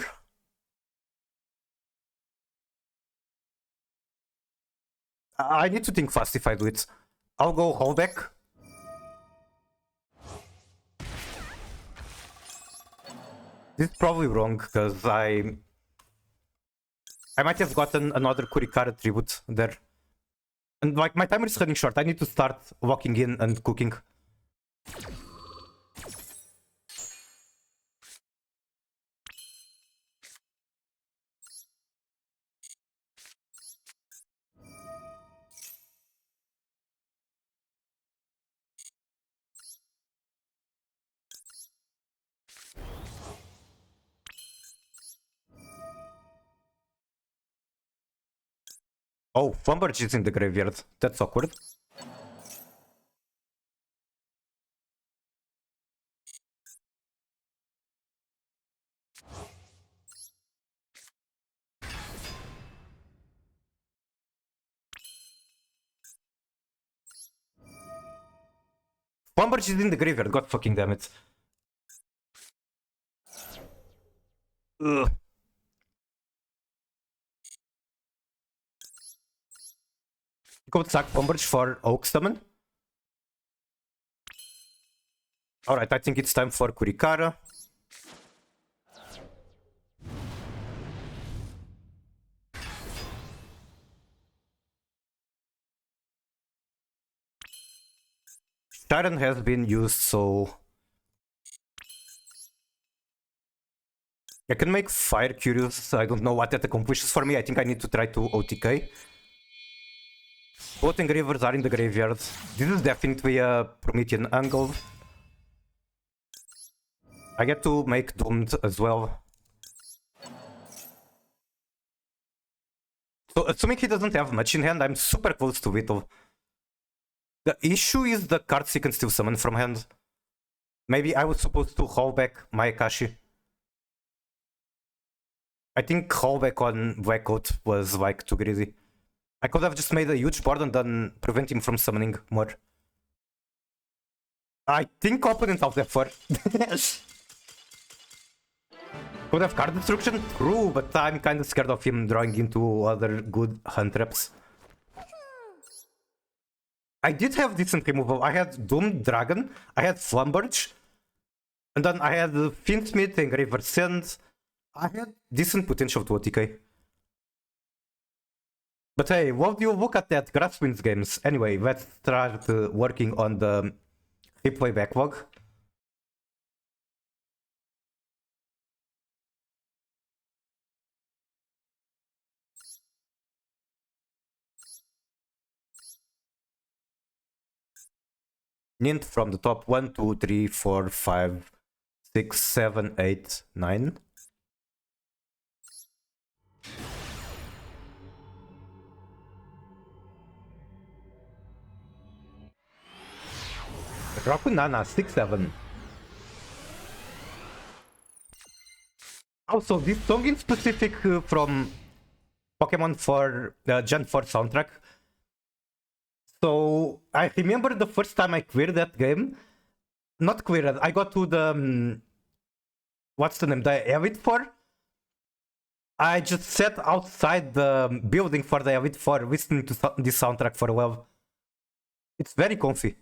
I need to think fast if I do it. I'll go holdback. This is probably wrong because I might have gotten another Kurikara tribute there. And like my timer is running short, I need to start walking in and cooking. Oh, Flumberge is in the graveyard. That's awkward. Flumberge is in the graveyard, god fucking damn it. Ugh. Go sack Flumberge for Oak Summon. Alright, I think it's time for Kurikara. Sharon has been used, so... I can make Fire Curious. I don't know what that accomplishes for me. I think I need to try to OTK. Both engravers are in the graveyard. This is definitely a Promethean angle. I get to make Doomed as well. So assuming he doesn't have much in hand, I'm super close to Whittle. The issue is the cards he can still summon from hand. Maybe I was supposed to haul back my Akashi. I think haul back on Black Coat was like too greedy. I could have just made a huge board and then prevent him from summoning more. I think opponent out there for. Could have card destruction? True, but I'm kinda scared of him drawing into other good hand traps. I did have decent removal. I had Doom Dragon, I had Flamberge, and then I had Fiendsmith, Engraver Send. I had decent potential to OTK. But hey, what do you look at that? Grass wins games. Anyway, let's start working on the replay backlog. Nint from the top 1, 2, 3, 4, 5, 6, 7, 8, 9. Rakunana 6, 7. Also, this song in specific from Pokemon 4 Gen 4 soundtrack. So I remember the first time I cleared that game. Not cleared, I got to the what's the name? The Elite Four. I just sat outside the building for the Elite Four listening to this soundtrack for a while. It's very comfy.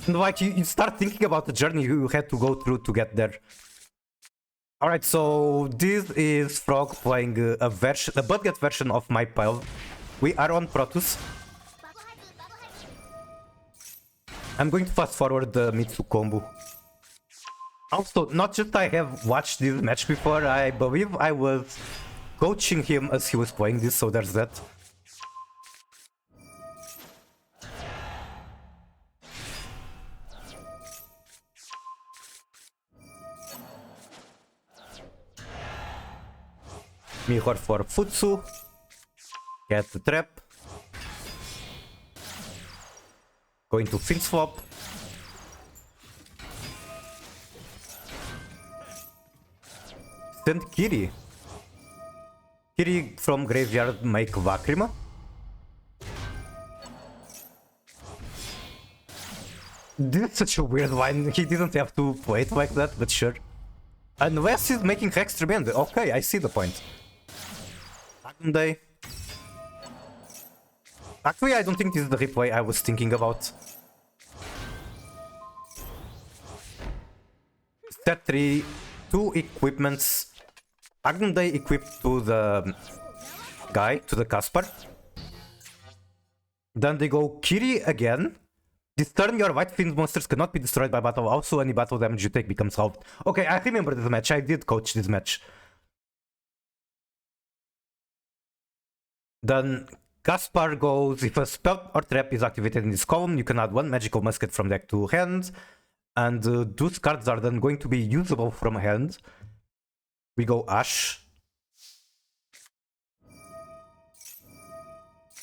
And like you start thinking about the journey you had to go through to get there. Alright, so this is Frog playing a Budget version of my pile. We are on Protoss. I'm going to fast forward the Mitsu combo. Also, not just I have watched this match before, I believe I was coaching him as he was playing this, so there's that. Mirror for Futsu. Get the trap. Going to Fin Swap. Send Kiri. Kiri from graveyard make Vakrima. This is such a weird line. He didn't have to play it like that, but sure. Unless he's making extra band. Okay, I see the point. Day. Actually, I don't think this is the replay I was thinking about. Set 3, 2 equipments. Aren't they equipped to the guy, to the Caspar? Then they go Kiri again. This turn, your white fiend monsters cannot be destroyed by battle. Also, any battle damage you take becomes halved. Okay, I remember this match. I did coach this match. Then Caspar goes, if a spell or trap is activated in this column, you can add 1 magical musket from deck to hand. And those cards are then going to be usable from hand. We go Ash.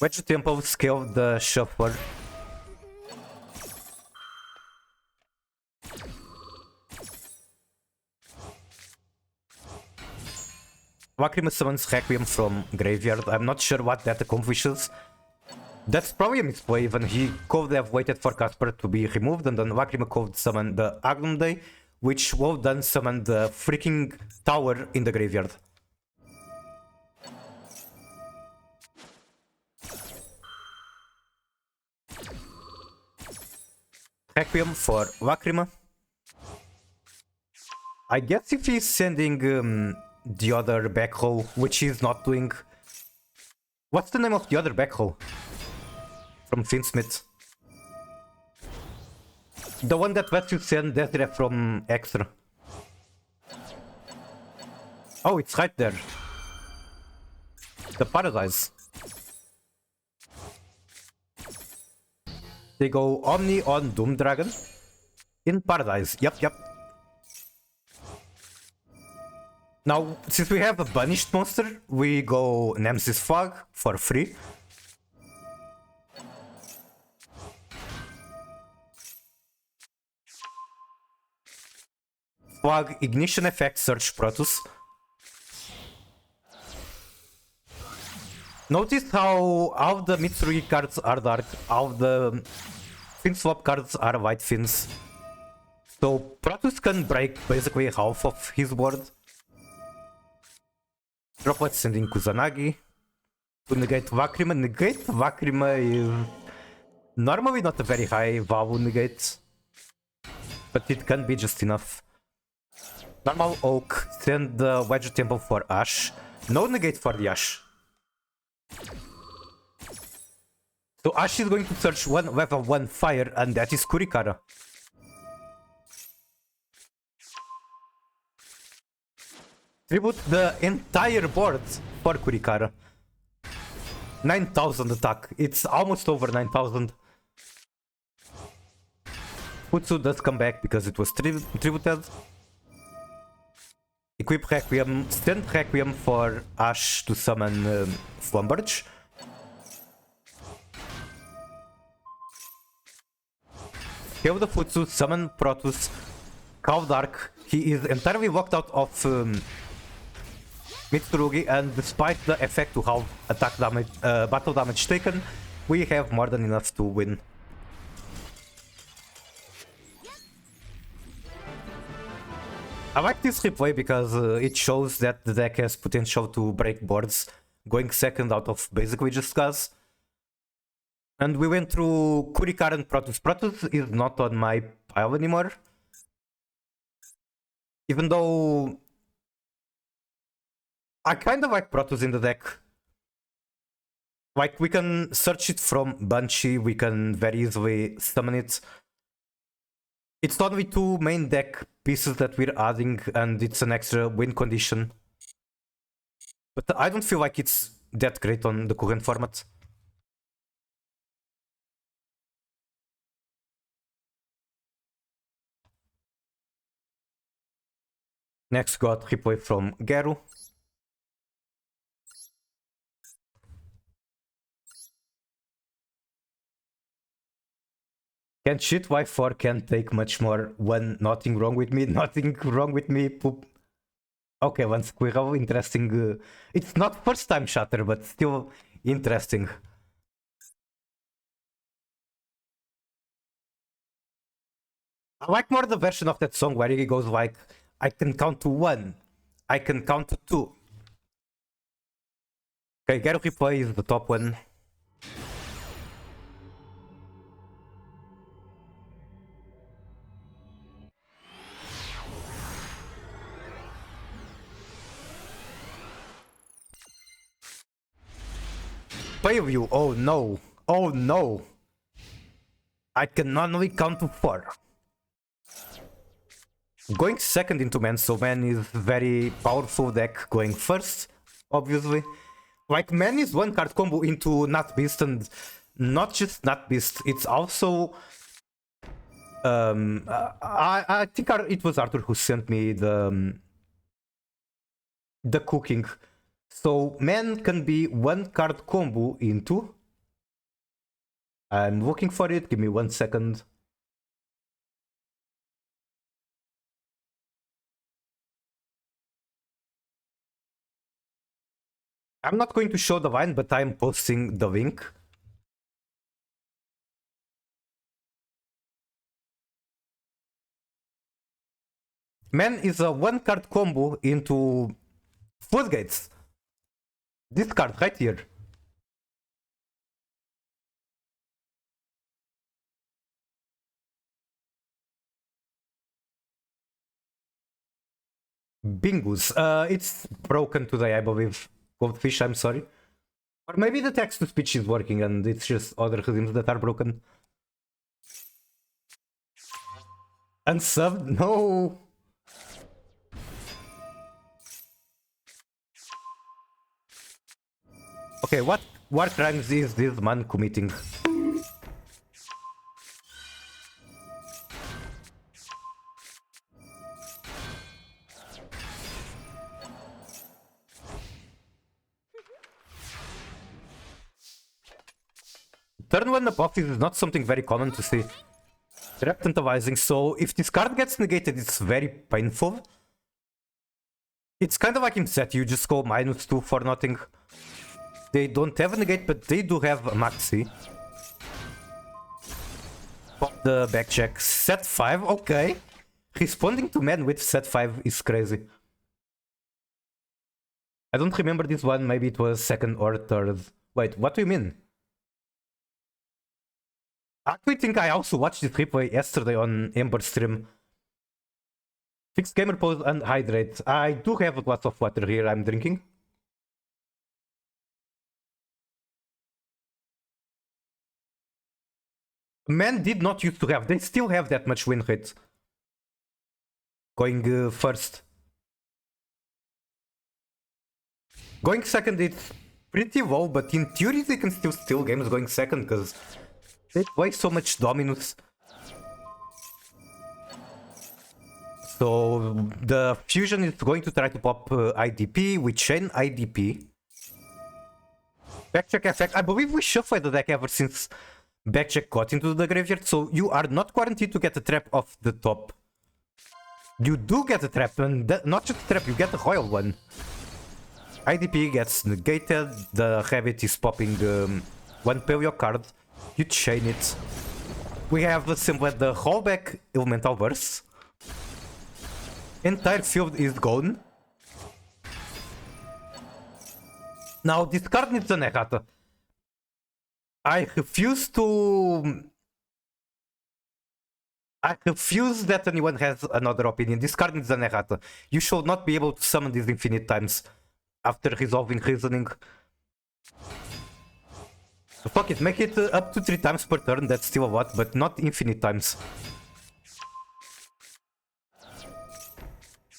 Wedge Temple, scale the Shuffler. Vakrima summons Requiem from graveyard. I'm not sure what that accomplishes. That's probably a misplay, even he could have waited for Casper to be removed, and then Vakrima could summon the Agnum Day, which will then summon the freaking tower in the graveyard. Requiem for Vakrima. I guess if he's sending the other backhoe, which he's not doing. What's the name of the other backhoe? From Finsmith. The one that lets you send Desiree from extra. Oh, it's right there. The Paradise. They go Omni on Doom Dragon. In Paradise. Yep. Now, since we have a banished monster, we go Nemesis Fog for free. Fog, Ignition Effect, Search Protoss. Notice how the Mitsurugi cards are dark, how the Fin Swap cards are white fins. So Protoss can break basically half of his board. Droplet sending Kusanagi. To negate Vakrima. Negate Vakrima is normally not a very high value negate, but it can be just enough. Normal Oak, send the Wedge Temple for Ash. No negate for the Ash. So Ash is going to search one level 1 fire, and that is Kurikara. Tribute the entire board for Kurikara. 9,000 attack. It's almost over 9,000. Futsu does come back because it was tributed. Equip Requiem. Send Requiem for Ash to summon Flumberge. Kill the Futsu, summon Protoss, Call Dark. He is entirely locked out of Mitsurugi, and despite the effect to halve attack damage, battle damage taken, we have more than enough to win. I like this replay because it shows that the deck has potential to break boards, going second out of basically just Gas. And we went through Kurikara and Protoss. Protoss is not on my pile anymore. Even though I kind of like Protoss in the deck. Like, we can search it from Banshee, we can very easily summon it. It's only 2 main deck pieces that we're adding, and it's an extra win condition. But I don't feel like it's that great on the current format. Next got replay from Geru. Can't shit, Y4 can't take much more. One, nothing wrong with me, nothing wrong with me, poop. Okay, one squirrel, interesting. It's not first time shatter, but still interesting. I like more the version of that song where he goes like, I can count to 1, I can count to 2. Okay, Geru replay is the top one. Preview, oh no, oh no. I can only count to 4. Going second into Man, so Man is very powerful deck going first, obviously. Like, Man is 1 card combo into Nat Beast, and not just Nat Beast, it's also... I think it was Arthur who sent me the cooking. So Man can be 1 card combo into... I'm looking for it, give me 1 second. I'm not going to show the line, but I'm posting the link. Man is a 1 card combo into Floodgates. This card right here. Bingus. It's broken today, I believe. Goldfish, I'm sorry. Or maybe the text-to-speech is working and it's just other regimes that are broken. Unsubbed? No! Okay, what war crimes is this man committing? Turn 1 Apophis is not something very common to see. Trap tantalizing, so if this card gets negated, it's very painful. It's kind of like in set, you just go -2 for nothing. They don't have a negate, but they do have a maxi. Pop the backcheck. Set 5, okay. Responding to men with set 5 is crazy. I don't remember this one, maybe it was second or third. Wait, what do you mean? I actually think I also watched this replay yesterday on Ember stream. Fixed gamer pose and hydrate. I do have a glass of water here I'm drinking. Men did not used to have, they still have that much win rate. Going first. Going second, it's pretty low, but in theory they can still steal games going second, because they play so much Dominus. So the Fusion is going to try to pop IDP, we chain IDP. Backcheck effect, I believe we shuffled the deck ever since Backcheck got into the graveyard, so you are not guaranteed to get a trap off the top. You do get a trap, and not just a trap, you get a royal one. IDP gets negated, the rabbit is popping one paleo card, you chain it. We have simply the rollback elemental burst. Entire field is gone. Now this card needs an errata. I refuse that anyone has another opinion. This card needs an errata. You should not be able to summon these infinite times after resolving reasoning. Fuck it, make it up to 3 times per turn, that's still a lot, but not infinite times.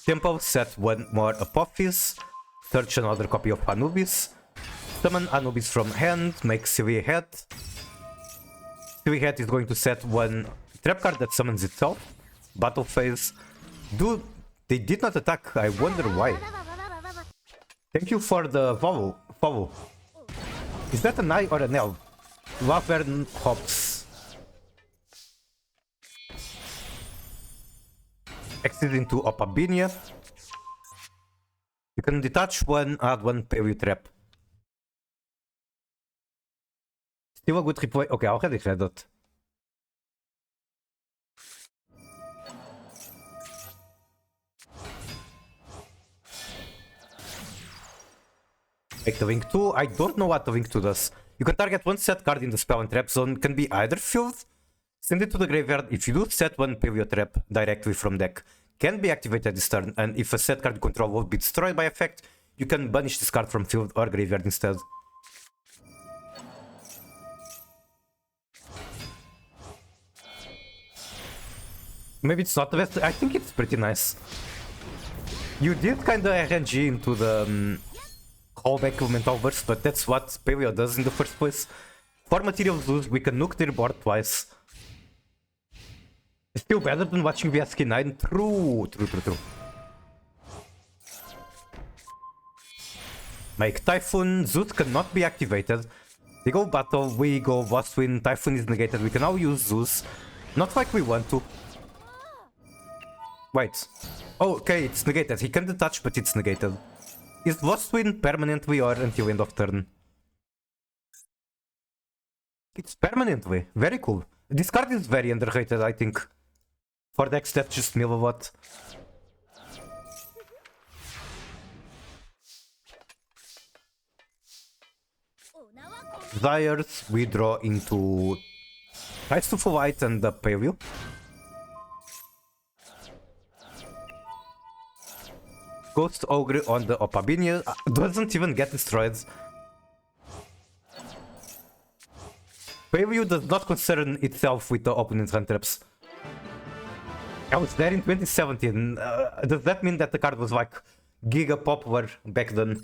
Tempo, set one more Apophis, search another copy of Anubis, summon Anubis from hand, make Silly Hat. Silly Hat is going to set one trap card that summons itself. Battle phase. Dude, they did not attack, I wonder why. Thank you for the follow. Is that an eye or an elf? Lavern hops. Exit into Opabinia. You can detach one, add one Paleo trap. Still a good replay. Okay, I already read that. Make the Wing 2. I don't know what the Wing 2 does. You can target one set card in the spell and trap zone. Can be either field. Send it to the graveyard. If you do set one Paleo trap directly from deck, can be activated this turn. And if a set card you control will be destroyed by effect, you can banish this card from field or graveyard instead. Maybe it's not the best. I think it's pretty nice. You did kinda RNG into the callback elemental burst, but that's what Paleo does in the first place. For materials lose, we can nuke their board twice. Still better than watching VSK9. True. Make Typhoon. Zeus cannot be activated. They go battle, we go Lost Win, Typhoon is negated. We can now use Zeus. Not like we want to. Wait. Oh, okay, it's negated. He can detach, but it's negated. Is Lost Win permanently or until end of turn? It's permanently. Very cool. This card is very underrated, I think. For decks that just mill a lot. Desires, we draw into Rise to Light and the Paleo. Ghost Ogre on the Opabinia doesn't even get destroyed. Paleo does not concern itself with the opponent's hand traps. I was there in 2017. Does that mean that the card was like giga popular back then?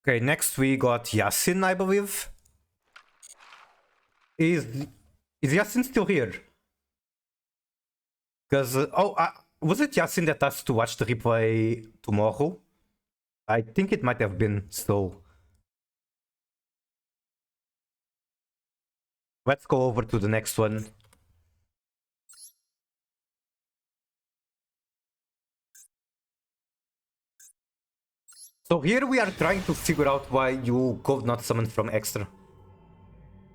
Okay, next we got Yasin, I believe. Is Yasin still here? Because was it Yasin that asked to watch the replay tomorrow? I think it might have been. So let's go over to the next one. So here we are trying to figure out why you could not summon from extra.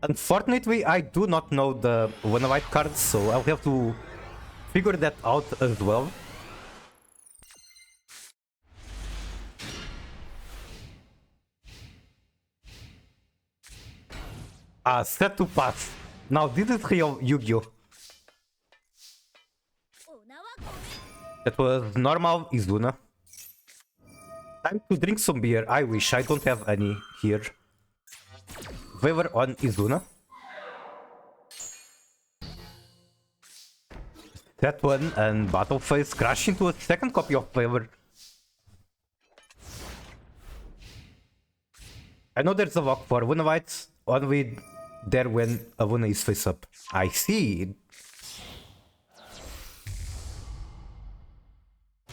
Unfortunately, I do not know the one white cards, so I'll have to figure that out as well. Set to pass. Now this is real Yu-Gi-Oh! That was normal Izuna. Time to drink some beer. I wish I don't have any here. Favor on Izuna. That one and Battle Phase crash into a second copy of Favor. I know there's a lock for Wuna White, only there when a Wuna is face up. I see.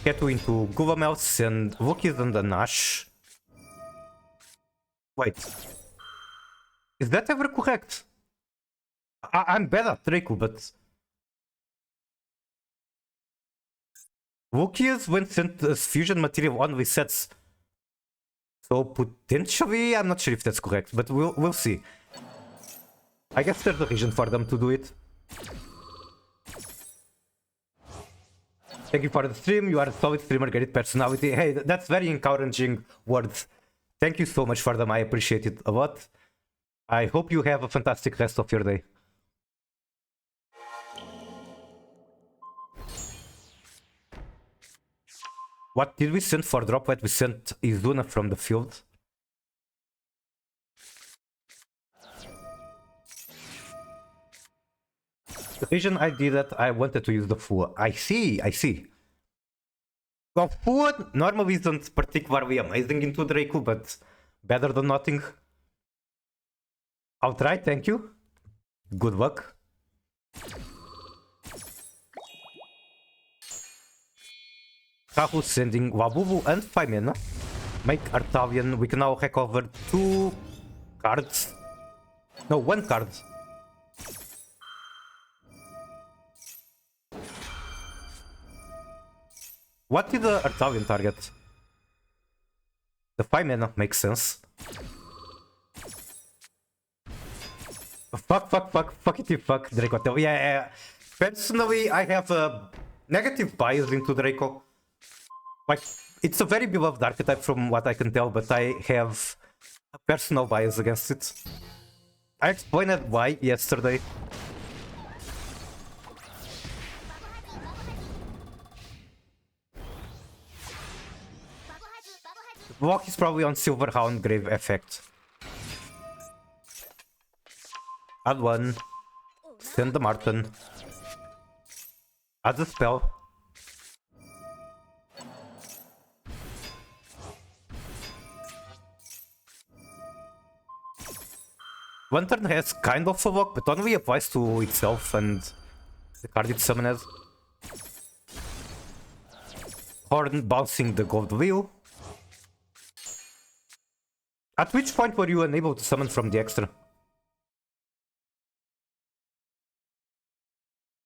Ketu into Guvamel's and Wookiees and the Nash. Wait. Is that ever correct? I'm bad at Draco, but... Wookiees when sent as fusion material only sets. So potentially, I'm not sure if that's correct, but we'll see. I guess there's a reason for them to do it. Thank you for the stream. You are a solid streamer, great personality. Hey, that's very encouraging words. Thank you so much for them. I appreciate it a lot. I hope you have a fantastic rest of your day. What did we send for drop? What we sent Izuna from the field. The reason I did that, I wanted to use the Fua. I see. Well, Fua normally isn't particularly amazing into Draco, but better than nothing. I'll try, thank you. Good luck. Kahu sending Wabubu and Faimena. Make Artavian. We can now recover 2 cards. No, 1 card. What did the Artavian target? The 5 mana makes sense. Fuck it, you fuck Draco. Yeah. Personally, I have a negative bias into Draco. Like, it's a very beloved archetype from what I can tell, but I have a personal bias against it. I explained why yesterday. Block is probably on Silverhound Grave effect. Add 1. Send the Martin. Add the spell. One turn has kind of a lock, but only applies to itself and the card it summoned. Horn bouncing the gold wheel. At which point were you unable to summon from the extra?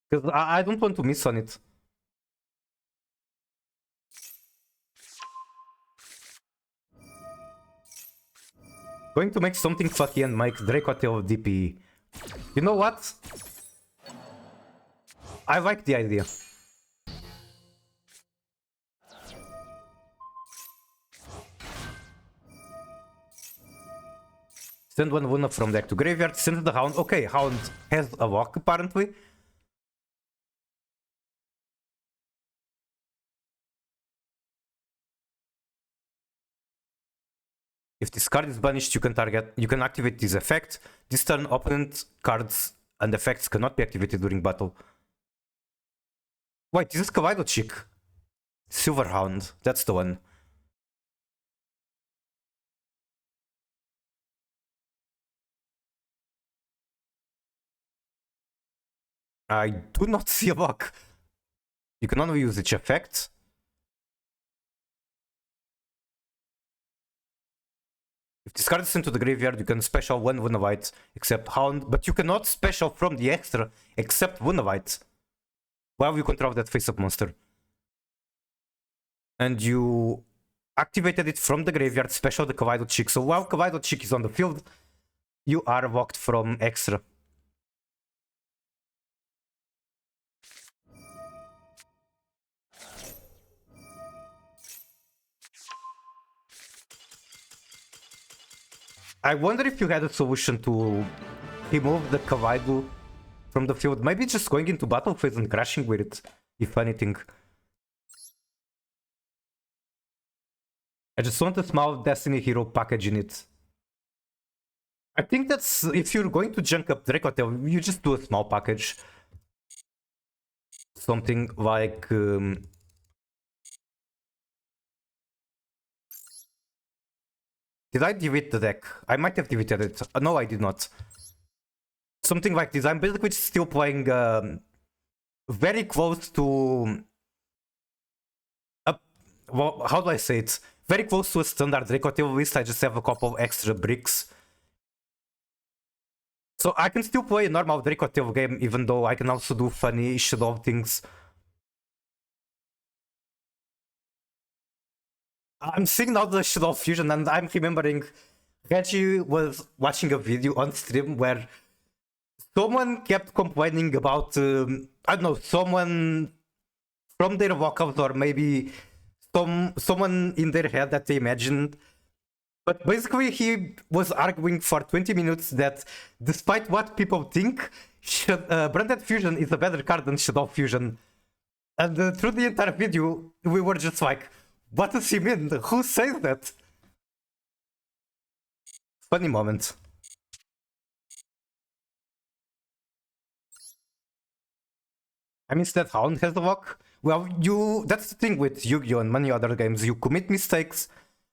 Because I don't want to miss on it. Going to make something fucky and make Dracotail DP. You know what? I like the idea. Send 1 Wuna from deck to graveyard, send the Hound. Okay, Hound has a lock apparently. If this card is banished, you can activate this effect. This turn, opponent cards and effects cannot be activated during battle. Wait, this is Kaleido Chick. Silverhound, that's the one. I do not see a bug. You can only use each effect. If discarded into the graveyard, you can special one Wunderwite except Hound, but you cannot special from the extra except Wunderwite while you control that face-up monster. And you activated it from the graveyard, special the Kawaii Chick. So while Kawaii Chick is on the field, you are walked from extra. I wonder if you had a solution to remove the Kawaii from the field. Maybe just going into battle phase and crashing with it, if anything. I just want a small Destiny Hero package in it. I think that's if you're going to junk up Dracotel, you just do a small package. Something like did I delete the deck? I might have deleted it. No, I did not. Something like this. I'm basically still playing very close to well, how do I say it? Very close to a standard Dracotel list. I just have a couple extra bricks. So I can still play a normal Dracotel game, even though I can also do funny shadow things. I'm seeing now the Shadow Fusion and I'm remembering Reggie was watching a video on stream where someone kept complaining about, I don't know, someone from their vocals or maybe someone in their head that they imagined. But basically he was arguing for 20 minutes that despite what people think, Branded Fusion is a better card than Shadow Fusion. And through the entire video, we were just like, what does he mean? Who says that? Funny moment. I mean, that Hound has the lock. Well, that's the thing with Yu-Gi-Oh! And many other games. You commit mistakes,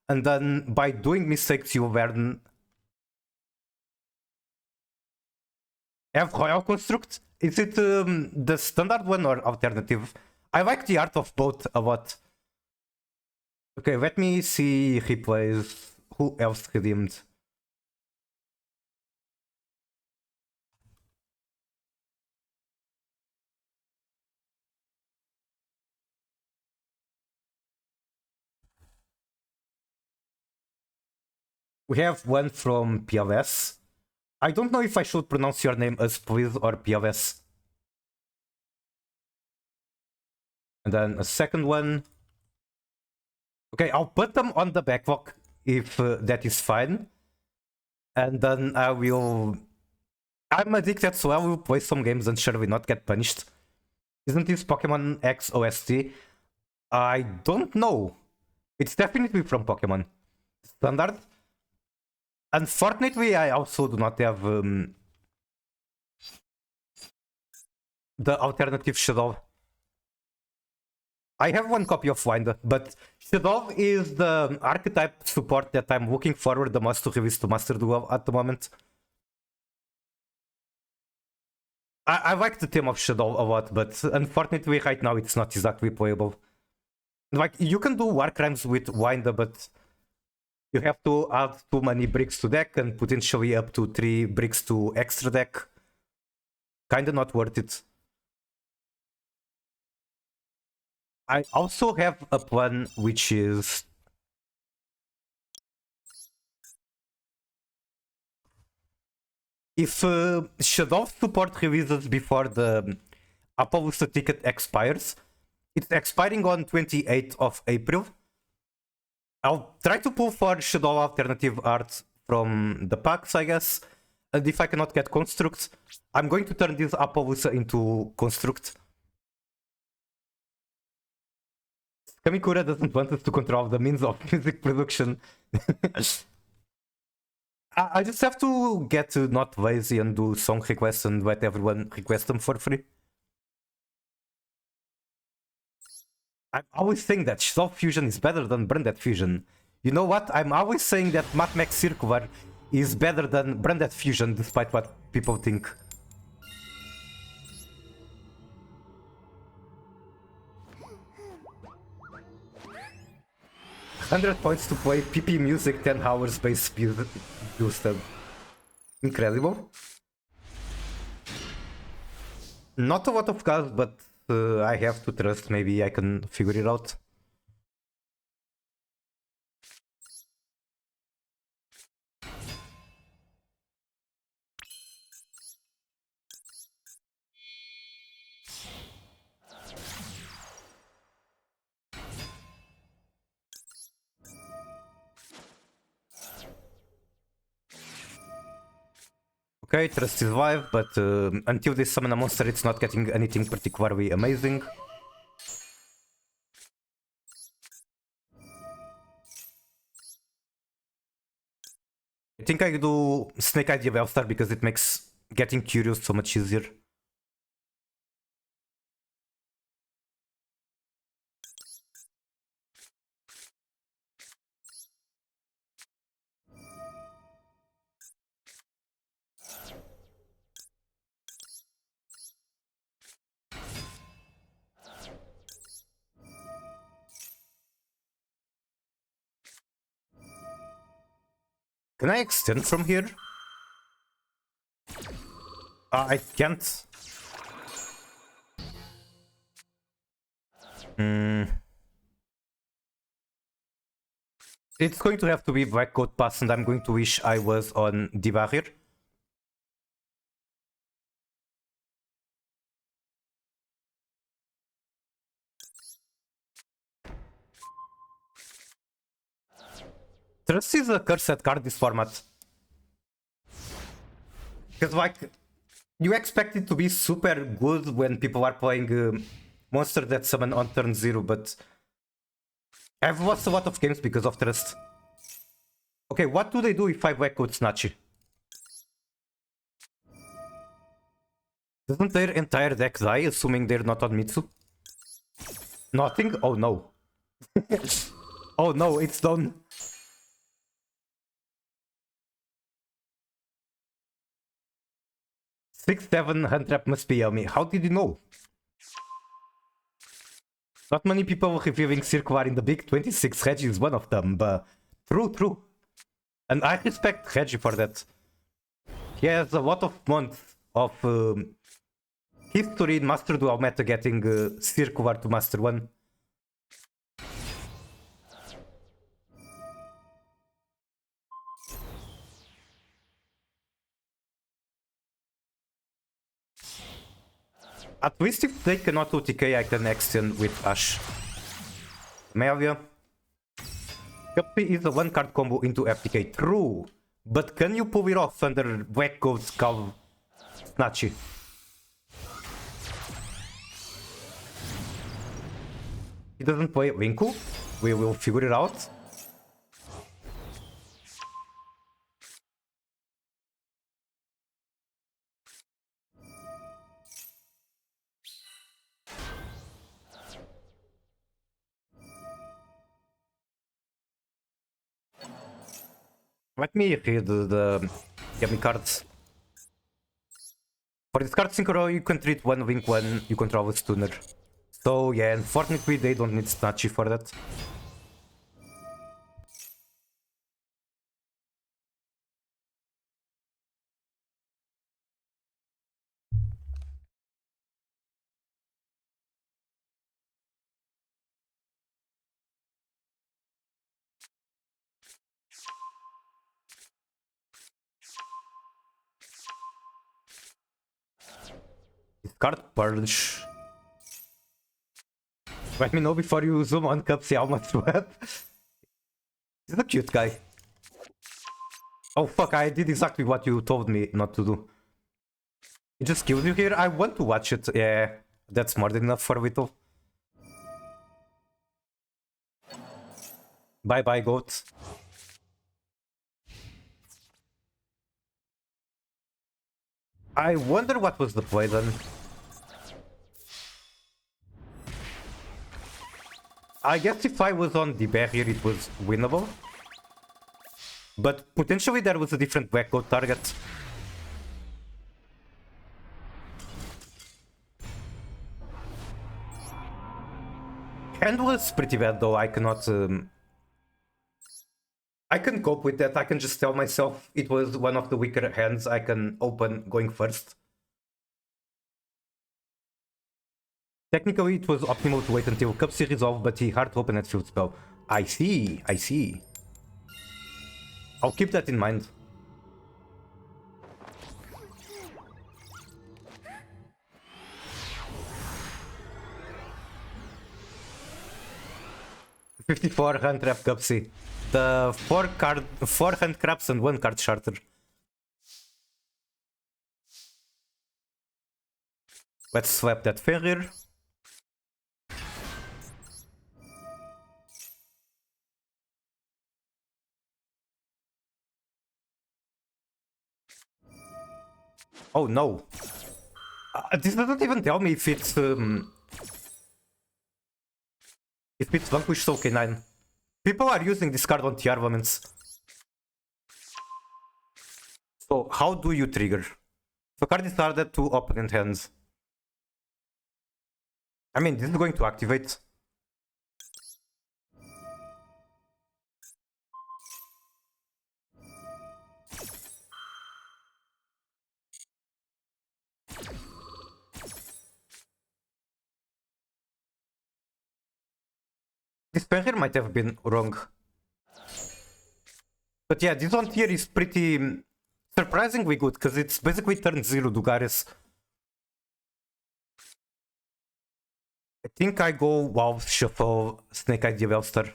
and then by doing mistakes, you learn. Have Royal Construct? Is it the standard one or alternative? I like the art of both a lot. Okay, let me see replays. Who else redeemed? We have one from PLS. I don't know if I should pronounce your name as please or PLS. And then a second one. Okay, I'll put them on the backlog if that is fine. And then I will... I'm addicted, so I will play some games and surely not get punished. Isn't this Pokemon X OST? I don't know. It's definitely from Pokemon Standard. Unfortunately, I also do not have the alternative Shadow. I have one copy of Wind, but Shadow is the archetype support that I'm looking forward the most to release to Master Duel at the moment. I like the theme of Shadow a lot, but unfortunately right now it's not exactly playable. Like, you can do war crimes with Wind, but you have to add too many bricks to deck and potentially up to 3 bricks to extra deck. Kinda not worth it. I also have a plan which is... If Shadow support releases before the Appaloosa ticket expires, it's expiring on 28th of April. I'll try to pull for Shadow alternative art from the packs, I guess. And if I cannot get Construct, I'm going to turn this Appaloosa into Construct. Kamikura doesn't want us to control the means of music production. I just have to get not lazy and do song requests and let everyone request them for free. I'm always saying that Shadow Fusion is better than Branded Fusion. You know what? I'm always saying that Mad Max Circular is better than Branded Fusion, despite what people think. 100 points to play PP music, 10 hours base boosted. Incredible. Not a lot of cards, but I have to trust. Maybe I can figure it out. Okay, trust is live, but until they summon a monster, it's not getting anything particularly amazing. I think I do Snake Eye Bellstar because it makes getting curious so much easier. Can I extend from here? I can't. It's going to have to be Black Coat Pass, and I'm going to wish I was on the barrier. Trust is a cursed card this format. Because, like, you expect it to be super good when people are playing monsters that summon on turn 0, but I've lost a lot of games because of Trust. Okay, what do they do if I Black Coat Snatchy? Doesn't their entire deck die, assuming they're not on Mitsu? Nothing? Oh no. Oh no, it's done. Six, 7 hand trap must be yummy. How did you know? Not many people reviewing Circular in the big 26. Reggie is one of them, but true. And I respect Reggie for that. He has a lot of months of history in Master Duel meta getting Circular to Master 1. At least if they cannot OTK, I can extend with Ash. Melia. Guppy is a one card combo into FTK. True. But can you pull it off under Black Coat Skull Snatchy? He doesn't play Linku. We will figure it out. Let me read the yummy cards. For this card synchro, you can treat one Link when you control a stunner. So yeah, unfortunately they don't need Snatchy for that. Card Purge. Let me know before you zoom on Cup, see how much you have. He's a cute guy. Oh fuck, I did exactly what you told me not to do. He just killed you here? I want to watch it. Yeah, that's more than enough for Whittle. Bye bye, goat. I wonder what was the play then. I guess if I was on the barrier it was winnable. But potentially there was a different Black Coat target. Hand was pretty bad though, I cannot I can cope with that. I can just tell myself it was one of the weaker hands I can open going first. Technically, it was optimal to wait until Cup C resolve, but he hard to open at field spell. I see, I see. I'll keep that in mind. $54 hand trap Cup C. The four hand crabs and one card charter. Let's slap that Fenrir. Oh no. This doesn't even tell me if it's Vanquish Soul K9. People are using this card on Tearlaments. So how do you trigger? The card is started to opponent hands. I mean, this is going to activate. This Fenrir might have been wrong. But yeah, this one here is pretty surprisingly good, because it's basically turn 0 Dugares. I think I go Wow Shuffle Snake Eye Diabellstar.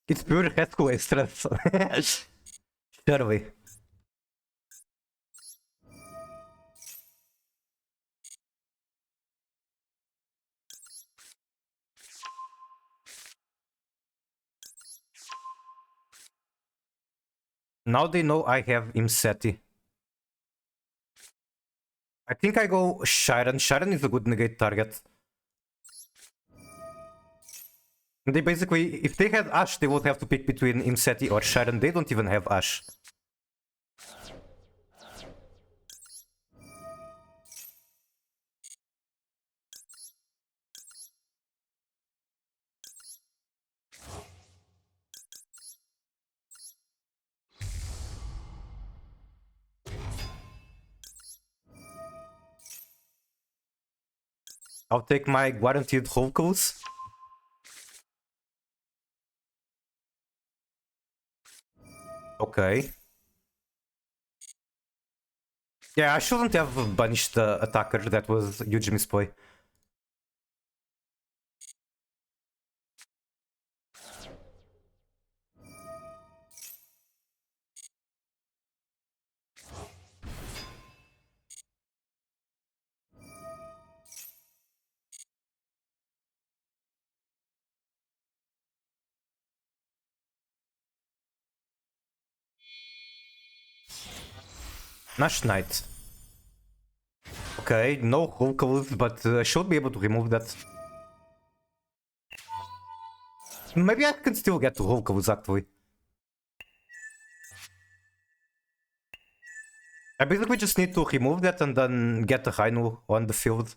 It's pure Hesco stress. Surely. Now they know I have Imseti. I think I go Shiren. Shiren is a good negate target. They basically, if they had Ash, they would have to pick between Imseti or Shiren. They don't even have Ash. I'll take my guaranteed Hulkles. Okay. Yeah, I shouldn't have banished the attacker. That was a huge misplay. Nash Knight. Okay, no Hulkles, but I should be able to remove that. Maybe I can still get to Hulkles actually. I basically just need to remove that and then get the Rhino on the field.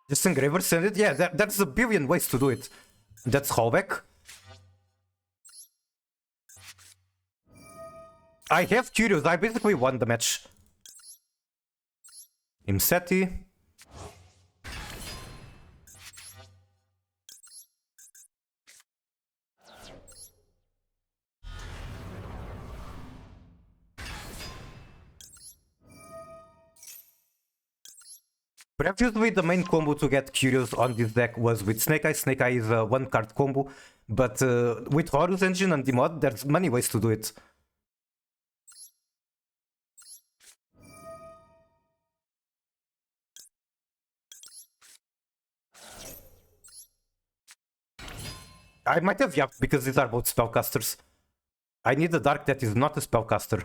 Just engraver, send it? Yeah, that's a billion ways to do it. That's Hallback. I have Curious, I basically won the match. Imseti. Previously, the main combo to get Curious on this deck was with Snake Eye. Snake Eye is a one card combo, but with Horus Engine and Demod, there's many ways to do it. I might have yapped because these are both spellcasters. I need a Dark that is not a spellcaster.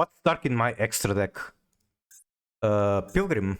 What's dark in my extra deck? Pilgrim.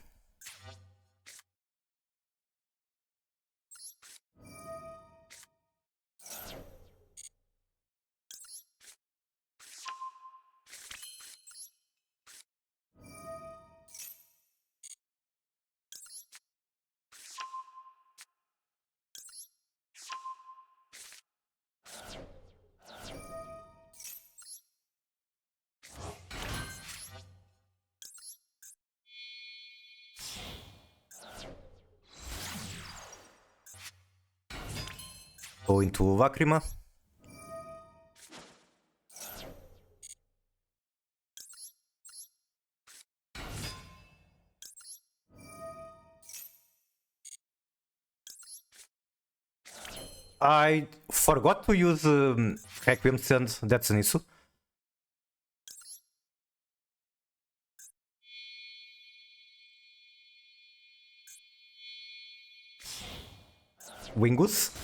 Go into Lacrima. I forgot to use Requiem Send, that's an issue. Wingus.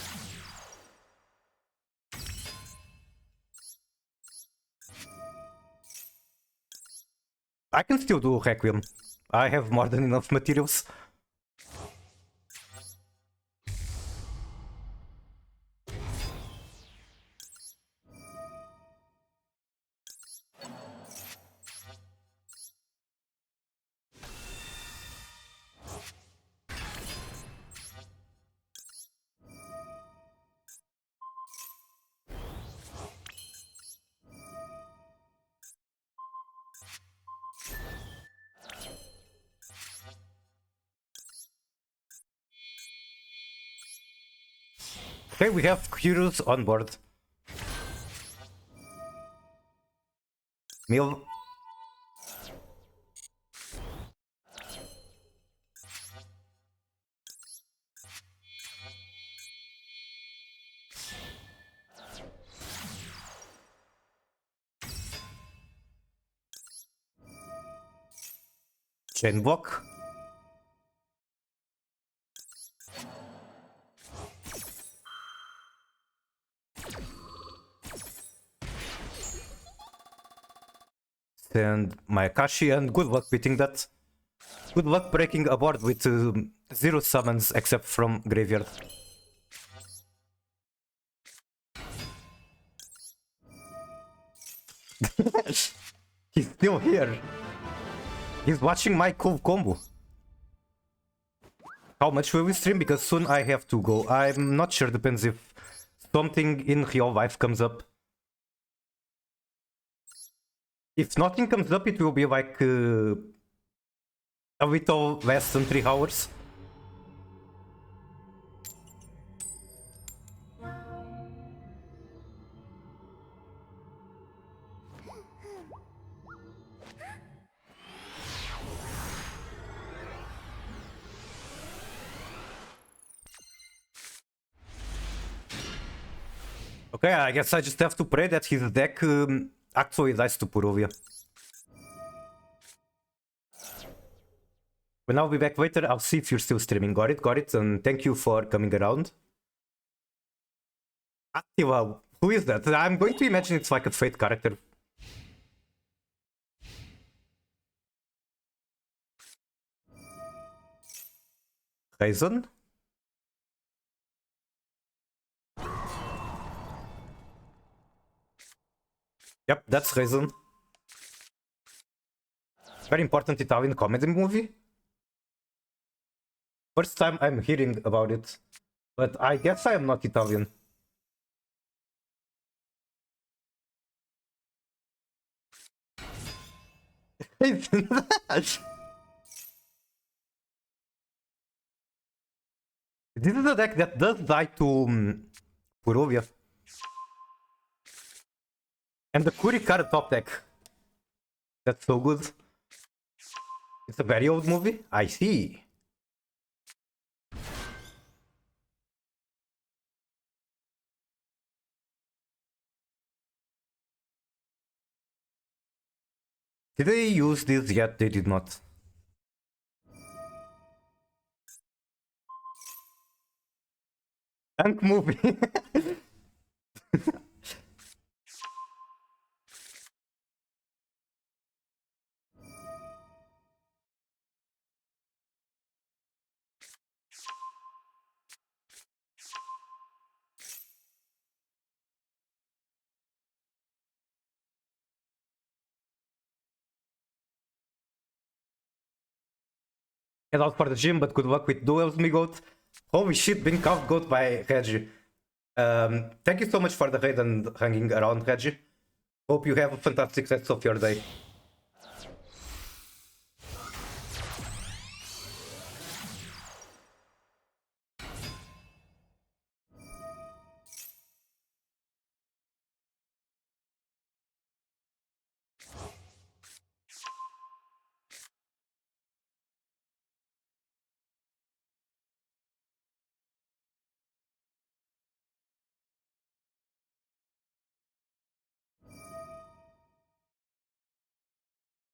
I can still do Requiem. I have more than enough materials. Okay, we have Curious on board. Mill. Chain block. Send my Akashi and good luck beating that. Good luck breaking a board with 0 summons except from graveyard. He's still here. He's watching my cool combo. How much will we stream? Because soon I have to go. I'm not sure, depends if something in real life comes up. If nothing comes up, it will be like a little less than 3 hours. Okay, I guess I just have to pray that his deck actually dies to Purovia. But I'll be back later. I'll see if you're still streaming. Got it, and thank you for coming around. Attila, who is that? I'm going to imagine it's like a Fate character. Raizen? Yep, that's Raizen. Very important Italian comedy movie. First time I'm hearing about it. But I guess I am not Italian. This is a deck that does die to Purovia. And the Kurikara top deck. That's so good. It's a very old movie? I see. Did they use this yet? They did not. Tank movie. Head out for the gym, but good luck with duels, me goat. Holy shit, being caught goat by Reggie. Thank you so much for the raid and hanging around, Reggie. Hope you have a fantastic rest of your day.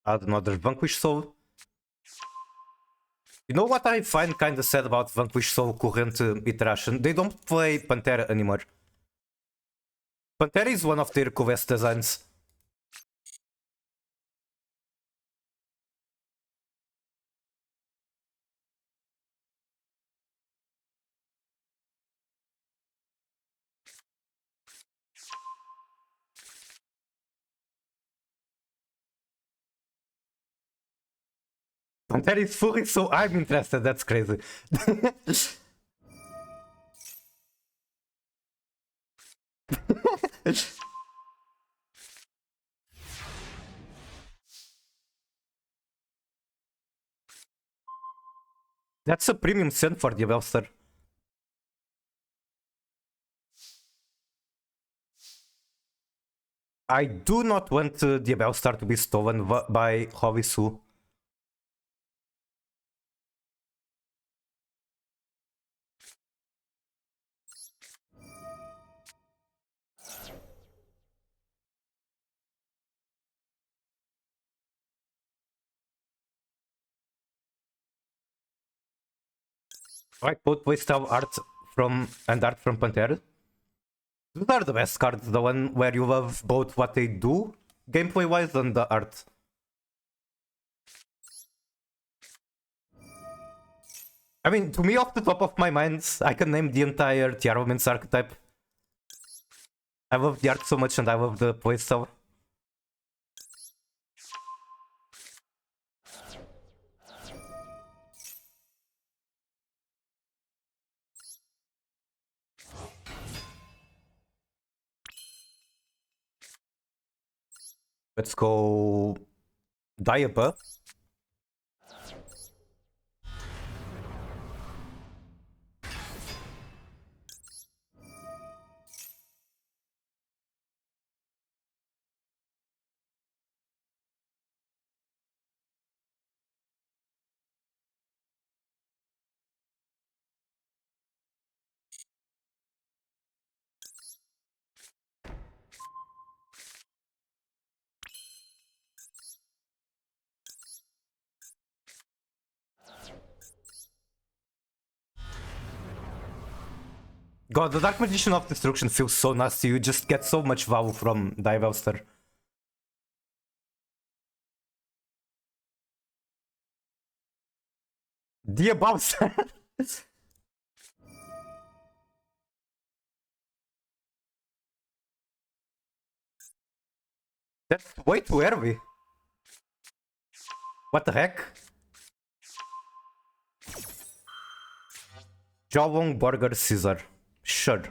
Add another Vanquish Soul. You know what I find kinda sad about Vanquish Soul current iteration? They don't play Pantera anymore. Pantera is one of their coolest designs. Pantera is fully, so I'm interested, that's crazy. That's a premium scent for the Belster. I do not want the Bellstar to be stolen by Hovisu. Like both playstyle art from and art from Pantera. Those are the best cards, the one where you love both what they do, gameplay wise, and the art. I mean, to me, off the top of my mind, I can name the entire Tearlaments archetype. I love the art so much and I love the playstyle. Let's go Diaper. God, the Dark Magician of Destruction feels so nasty. You just get so much value from Divelster. The Bowser. That's way too early. What the heck? Jawlong Burger Caesar. Sure.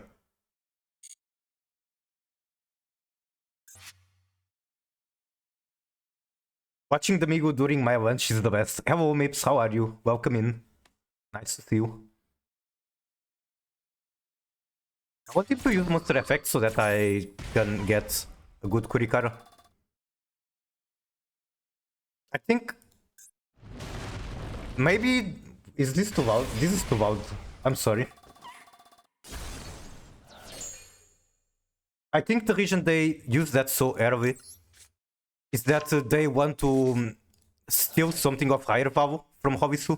Watching the Migu during my lunch is the best. Hello Mips, how are you? Welcome in. Nice to see you. I wanted to use Monster Effect so that I can get a good Kurikara. I think... Maybe... Is this too loud? This is too loud. I'm sorry. I think the reason they use that so early is that they want to steal something of higher value from Hovisu.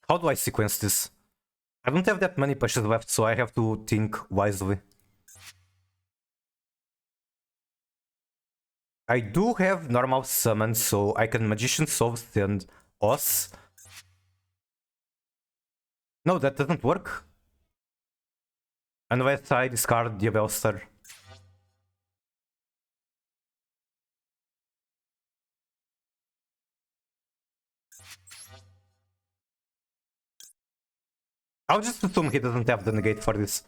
How do I sequence this? I don't have that many pushes left, so I have to think wisely. I do have normal summon, so I can Magician Souls and Os. No, that doesn't work. Unless I discard the Bellstar. I'll just assume he doesn't have the negate for this.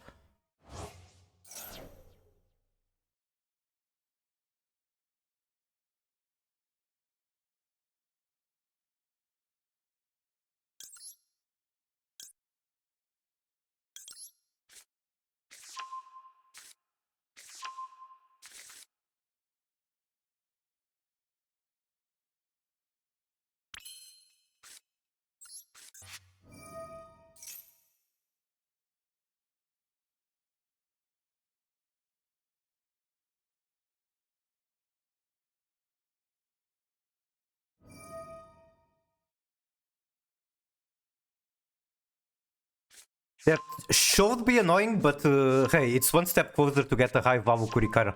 That should be annoying, but hey, it's one step closer to get a high value Kurikara.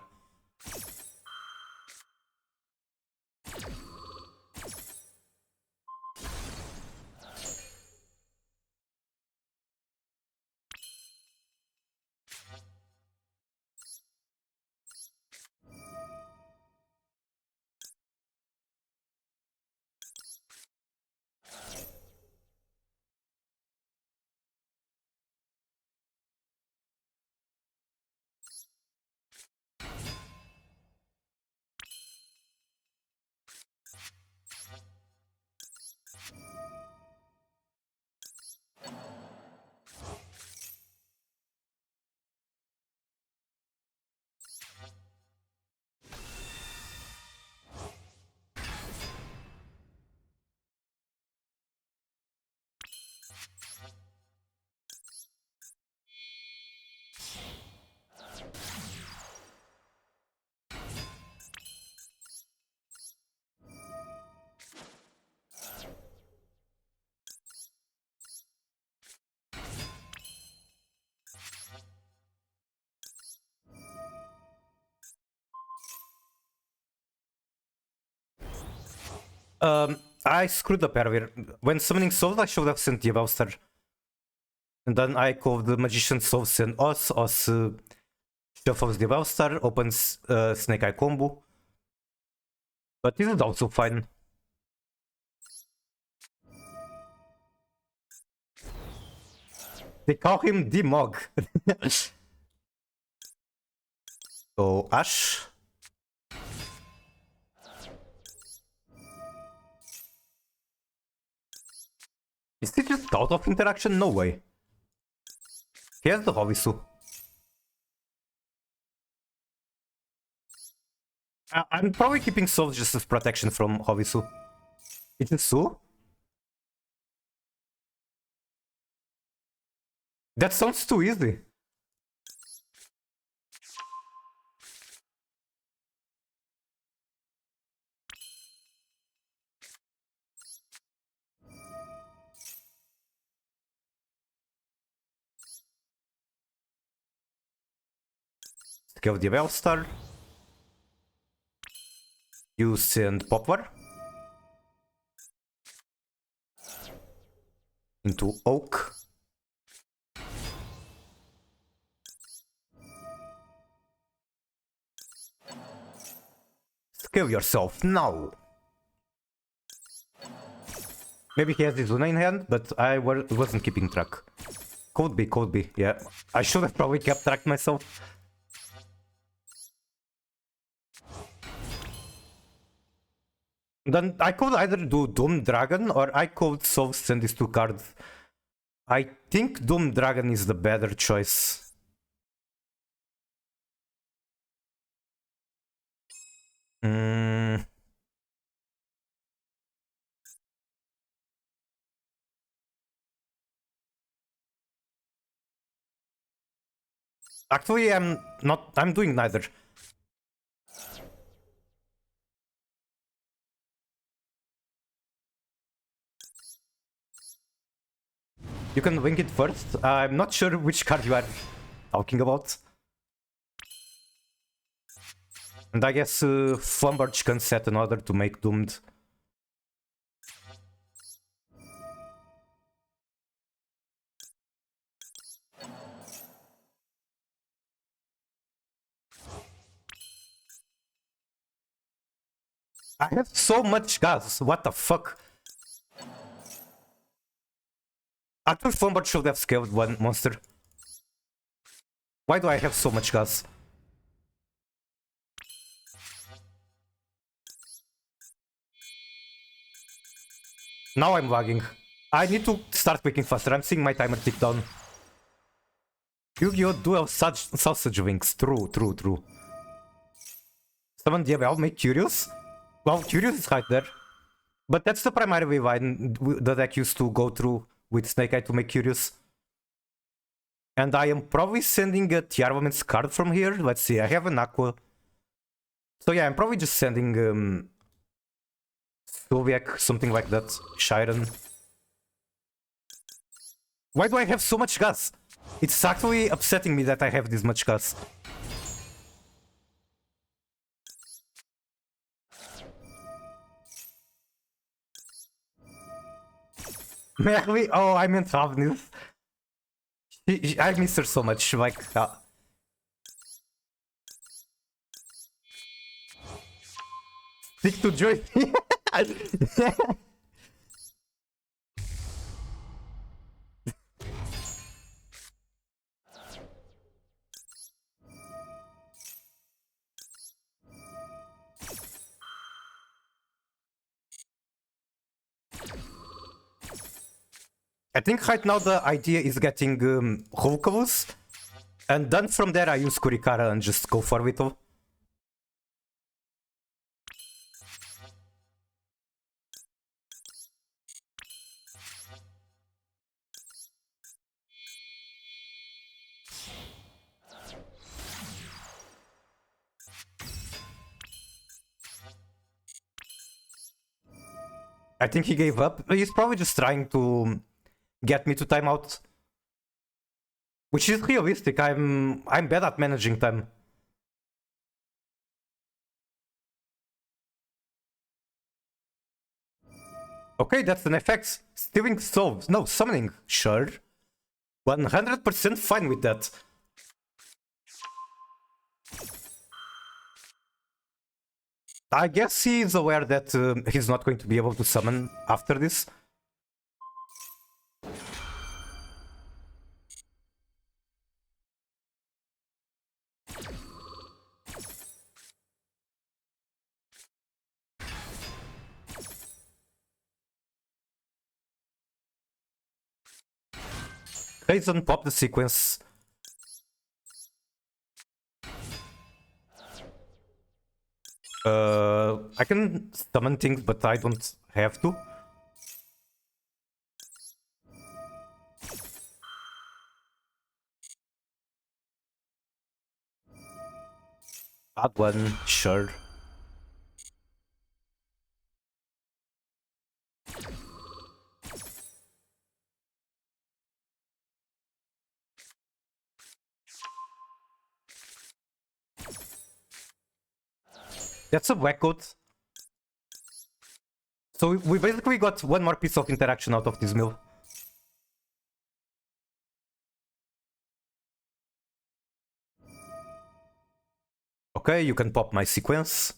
I screwed up earlier. When summoning souls, I should have sent the Bellstar. And then I called the Magician Souls and Os. Os shuffles the Bellstar, opens Snake Eye combo. But this is also fine. They call him the Mog. So, Ash. Is he just out of interaction? No way. He has the Hobbisu. I'm probably keeping souls just as protection from Hobbisu. Is it Su? That sounds too easy. Scale the Bellstar. You send Poplar into Oak. Scale yourself now. Maybe he has his Luna in hand, but I wasn't keeping track. Could be, yeah. I should have probably kept track myself. Then I could either do Doom Dragon or I could Soul send these two cards. I think Doom Dragon is the better choice. Actually, I'm doing neither. You can wing it first. I'm not sure which card you are talking about. And I guess Flumberge can set an order to make Doomed. I have so much gas, what the fuck? I thought Flumberge should have scaled one monster. Why do I have so much gas? Now I'm lagging. I need to start clicking faster. I'm seeing my timer tick down. Yu-Gi-Oh! Dual sausage wings. True, true, true. Summon Diablo, make Curious. Well, Curious is right there. But that's the primary line the deck used to go through with Snake Eye to make Curious. And I am probably sending a Tearlaments card from here. Let's see, I have an Aqua. So yeah, I'm probably just sending Sylviac, something like that. Shiren. Why do I have so much gas? It's actually upsetting me that I have this much gas. Merly? Oh, I meant Ravnis. I miss her so much, like... Stick to Joy. I think right now the idea is getting Hulkavus, and then from there I use Kurikara and just go for Whittle. I think he gave up. He's probably just trying to get me to timeout. Which is realistic. I'm bad at managing time. Okay, that's an effect. Stealing souls. No, summoning. Sure. 100% fine with that. I guess he's aware that he's not going to be able to summon after this. Raisin pop the sequence. I can summon things, but I don't have to. Add one, sure. That's a black coat. So we basically got one more piece of interaction out of this mill. Okay, you can pop my sequence.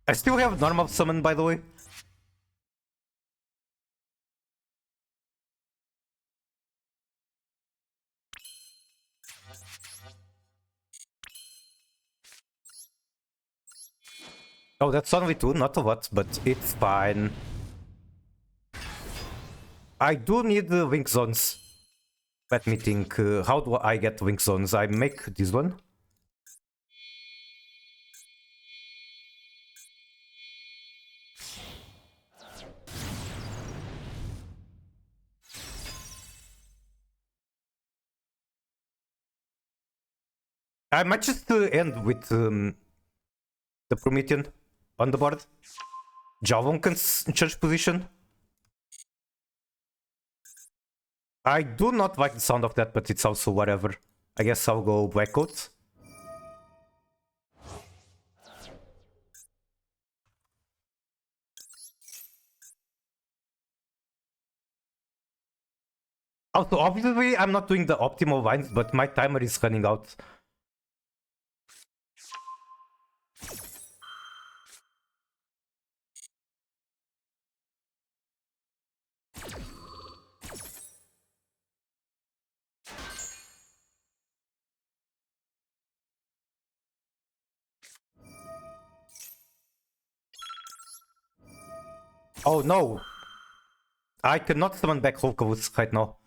I still have normal summon, by the way. Oh, that's only two, not a lot, but it's fine. I do need wing zones. Let me think. How do I get wing zones? I make this one. I might just end with the Promethean on the board. Javon can change position. I do not like the sound of that, but it's also whatever. I guess I'll go Black Coat. Also, obviously, I'm not doing the optimal lines, but my timer is running out. Oh no! I cannot summon back Hulkavus right now.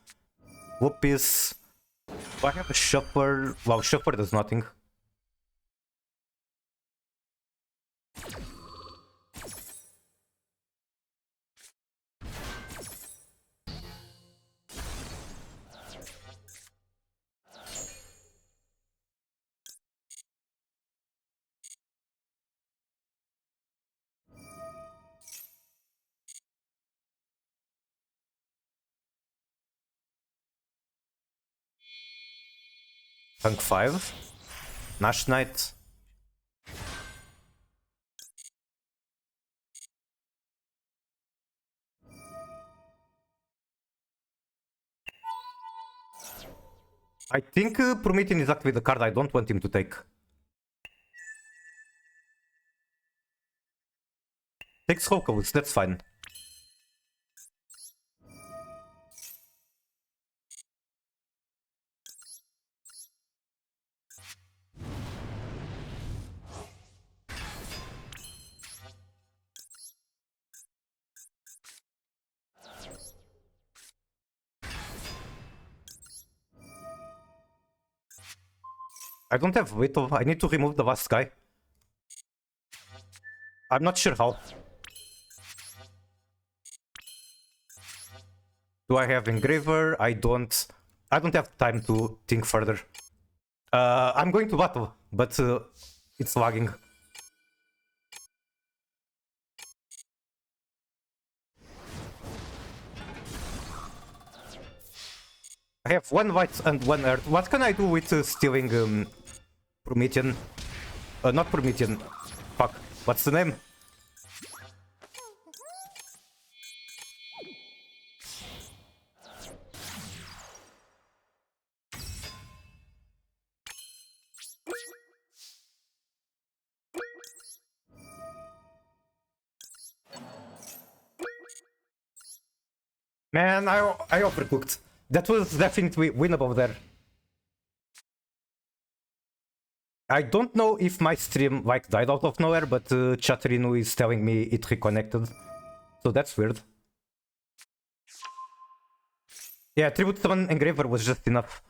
Whoopis. Do I have a Shuffler? Wow, Shuffler does nothing. Tank 5. Nash Knight. I think Promethean is actually the card I don't want him to take. Takes Hulkavus, that's fine. I don't have Veto. I need to remove the last guy. I'm not sure how. Do I have Engraver? I don't have time to think further. I'm going to battle, but it's lagging. I have one white and one earth. What can I do with stealing Promethean? Not Promethean. Fuck. What's the name? Man, I overcooked. That was definitely winnable there. I don't know if my stream like died out of nowhere, but Chatrinu is telling me it reconnected. So that's weird. Yeah, Tribute Summon Engraver was just enough.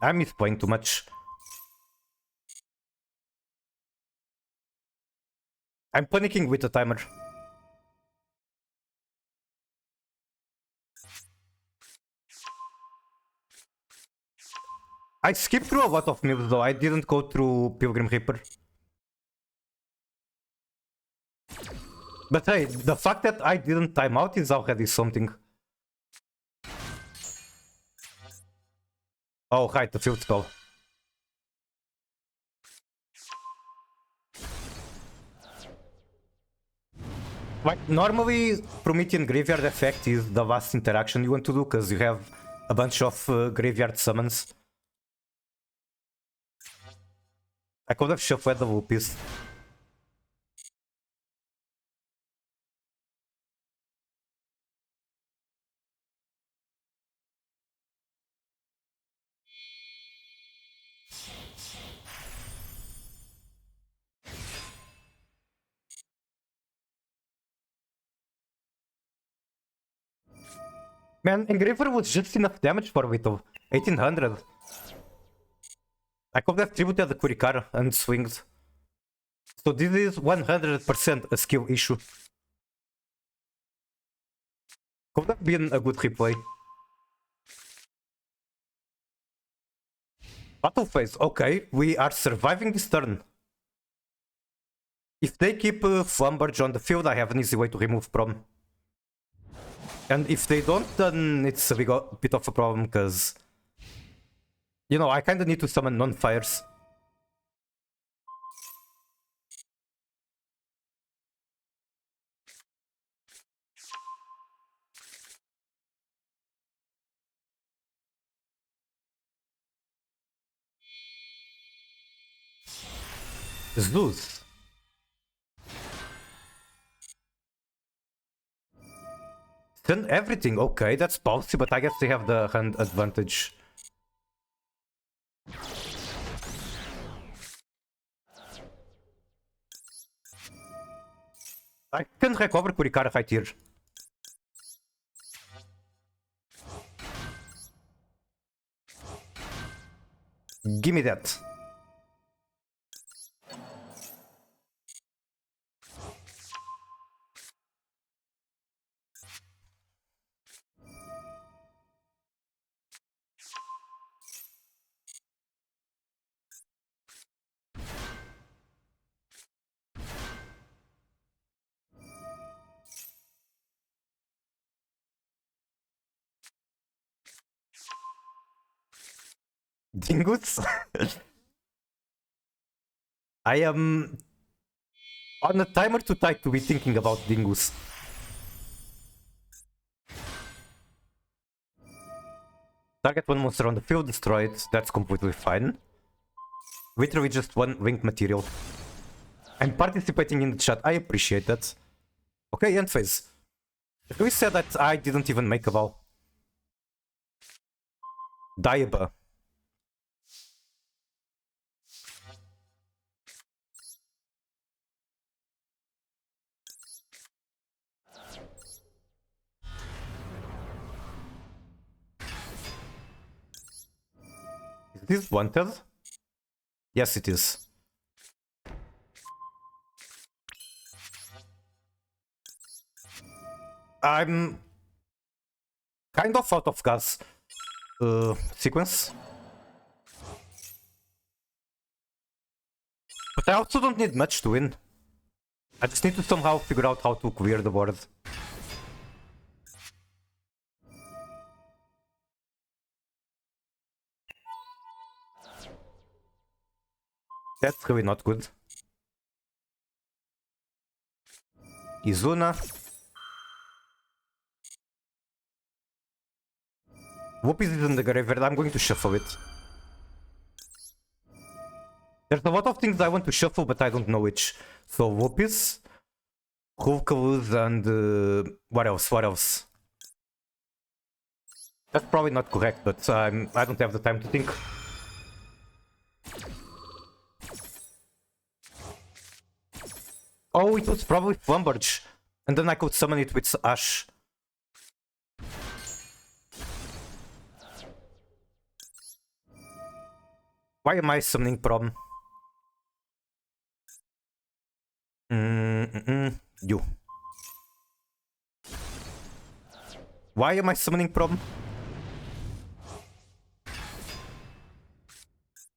I miss playing too much. I'm panicking with the timer. I skipped through a lot of moves though, I didn't go through Pilgrim Reaper. But hey, the fact that I didn't time out is already something. Oh, right, the field spell. Like, normally, Promethean Graveyard effect is the last interaction you want to do, because you have a bunch of graveyard summons. I could have shuffled the Whoopies. Man, Engraver was just enough damage for Vito. 1800. I could have tributed the Kurikara and swinged. So this is 100% a skill issue. Could have been a good replay. Battle phase. Okay, we are surviving this turn. If they keep Flumberge on the field, I have an easy way to remove Prom. And if they don't, then it's a bit of a problem, because... You know, I kinda need to summon non-fires. Zeus. Send everything, okay, that's bouncy, but I guess they have the hand advantage. I can recover Kurikara right here. Give me that. Dingus? I am on a timer too tight to be thinking about Dingus. Target one monster on the field, destroy it. That's completely fine. Literally just one winged material. I'm participating in the chat. I appreciate that. Okay, end phase. We said that I didn't even make a vow. Diaba. Is this wanted? Yes, it is. I'm kind of out of gas sequence. But I also don't need much to win. I just need to somehow figure out how to clear the board. That's really not good. Izuna. Whoopies is in the graveyard. I'm going to shuffle it. There's a lot of things I want to shuffle, but I don't know which. So Whoopies, Hulkaluz, and what else? What else? That's probably not correct, but I don't have the time to think. Oh, it was probably Flumberge. And then I could summon it with Ash. Why am I summoning Prom? You. Why am I summoning Prom?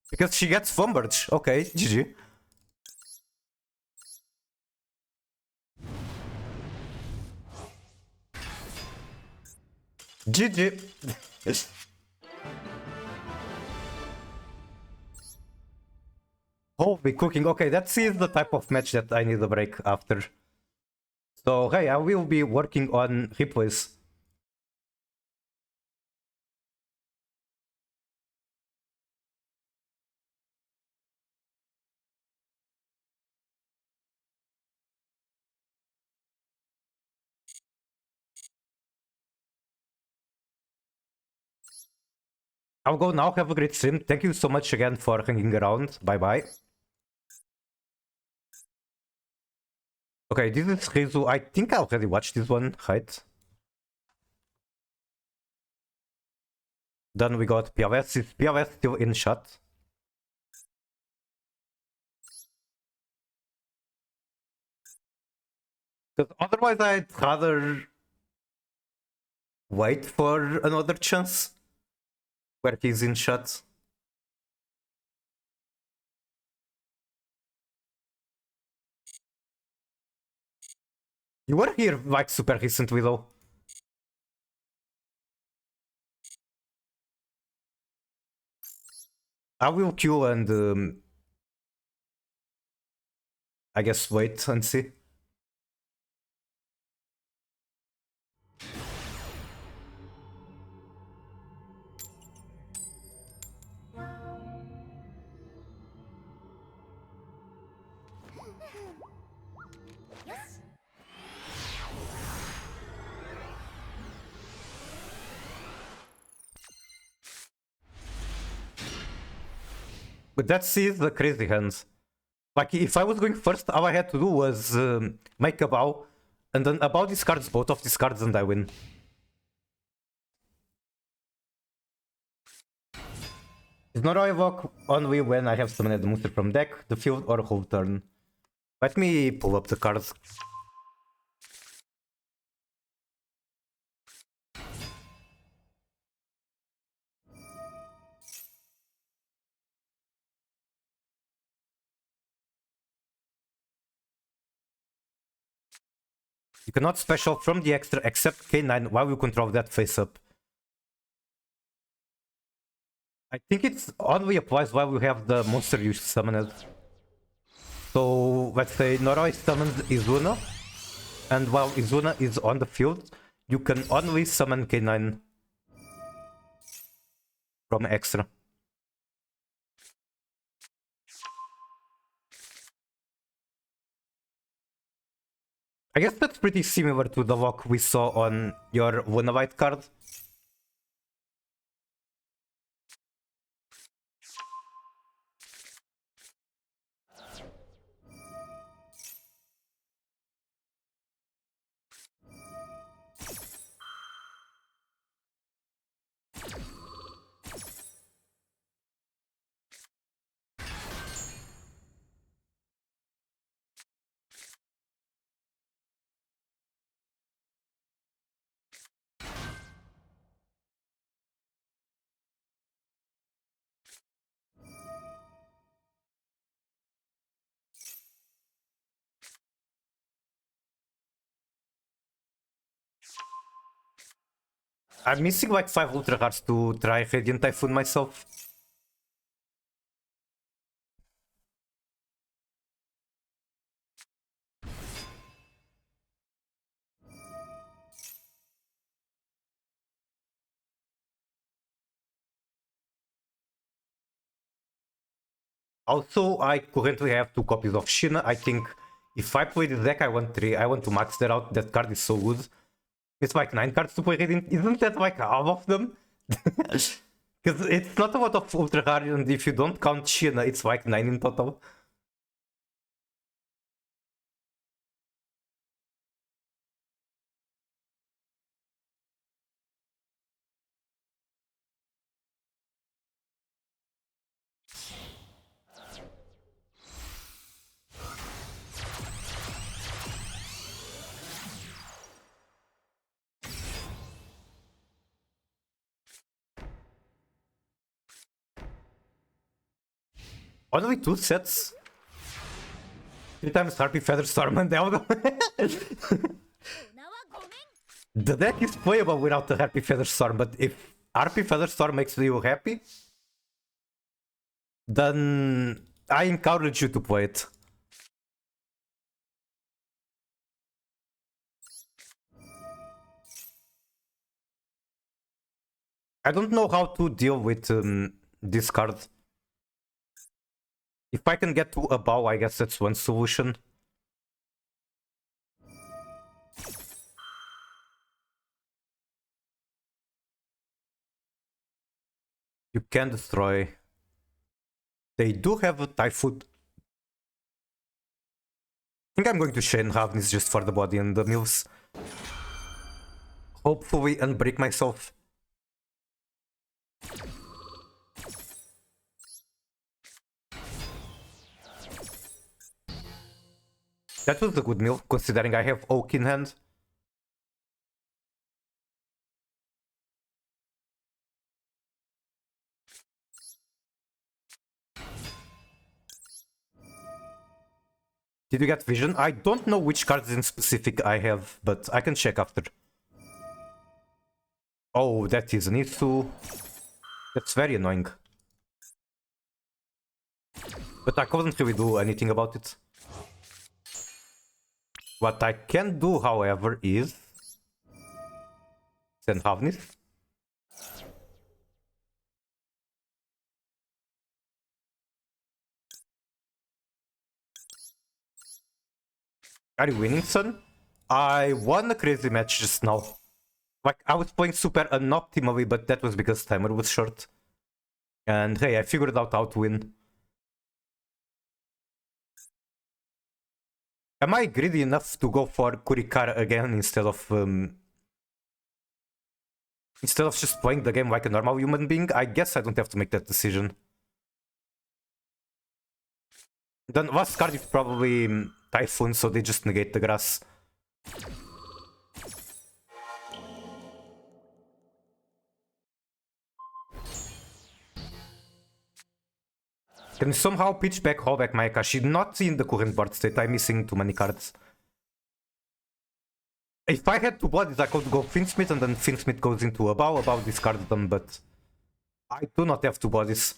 Because she gets Flumberge. Okay, GG. GG. Holy cooking. Okay, that is the type of match that I need a break after. So, hey, I will be working on replays. I'll go now. Have a great stream. Thank you so much again for hanging around. Bye-bye. Okay, this is Rizu. I think I already watched this one, right? Then we got POS. Is POS still in shot? Because otherwise I'd rather wait for another chance where he's in shot. You were here like super recently though. I will queue and I guess wait and see. But that's the crazy hands. Like, if I was going first, all I had to do was make a bow, and then a bow discards both of these cards and I win. It's not I walk only when I have summoned the monster from deck, the field, or whole turn. Let me pull up the cards. You cannot special from the extra except K9 while you control that face up. I think it only applies while you have the monster you summoned. So let's say Noroi summons Izuna, and while Izuna is on the field, you can only summon K9 from extra. I guess that's pretty similar to the lock we saw on your Wunavite card. I'm missing like 5 Ultra Cards to try Radiant Typhoon myself. Also, I currently have 2 copies of Shina. I think if I play this deck, I want 3. I want to max that out. That card is so good. It's like 9 cards to play Radiant. Isn't that like half of them? Because it's not a lot of Ultra Rare, and if you don't count Shina, it's like 9 in total. Only 2 sets? 3 times Harpy Feather Storm and Elder. The deck is playable without the Harpy Feather Storm, but if Harpy Feather Storm makes you happy, then I encourage you to play it. I don't know how to deal with this card. If I can get to a bow, I guess that's one solution. You can destroy. They do have a Typhoon. I think I'm going to Shane Ravnis just for the body and the mills. Hopefully unbreak myself. That was a good mill, considering I have Oak in hand. Did you get vision? I don't know which cards in specific I have, but I can check after. Oh, that is an issue. That's very annoying. But I couldn't really do anything about it. What I can do, however, is send Havnis. Are you winning, son? I won a crazy match just now. Like, I was playing super unoptimally, but that was because timer was short. And hey, I figured out how to win. Am I greedy enough to go for Kurikara again instead of just playing the game like a normal human being? I guess I don't have to make that decision. The last card is probably Typhoon, so they just negate the grass. Can somehow pitch back Hallback my Akashi? Not in the current board state, I'm missing too many cards. If I had two bodies, I could go Finsmith and then Finsmith goes into a bow, discard them, but I do not have two bodies.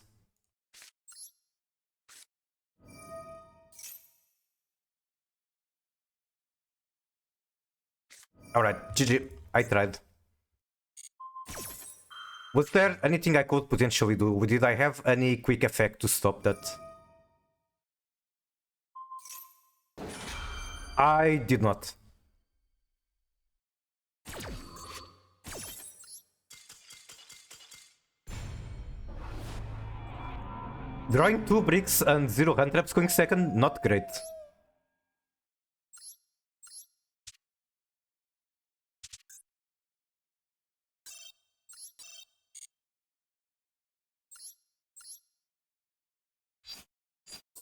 Alright, GG. I tried. Was there anything I could potentially do? Did I have any quick effect to stop that? I did not. Drawing 2 bricks and 0 hand traps going second, not great.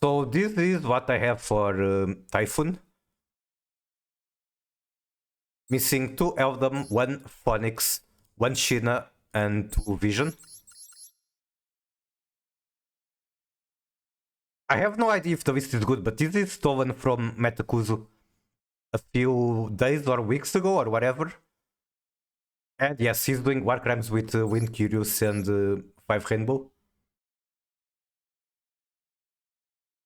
So this is what I have for Typhoon. Missing 2 Eldom, 1 Phoenix, 1 Shina, and 2 Vision. I have no idea if the list is good, but this is stolen from Metakuzu a few days or weeks ago or whatever. And yes, he's doing War Crimes with Wind Curious and 5 Rainbow.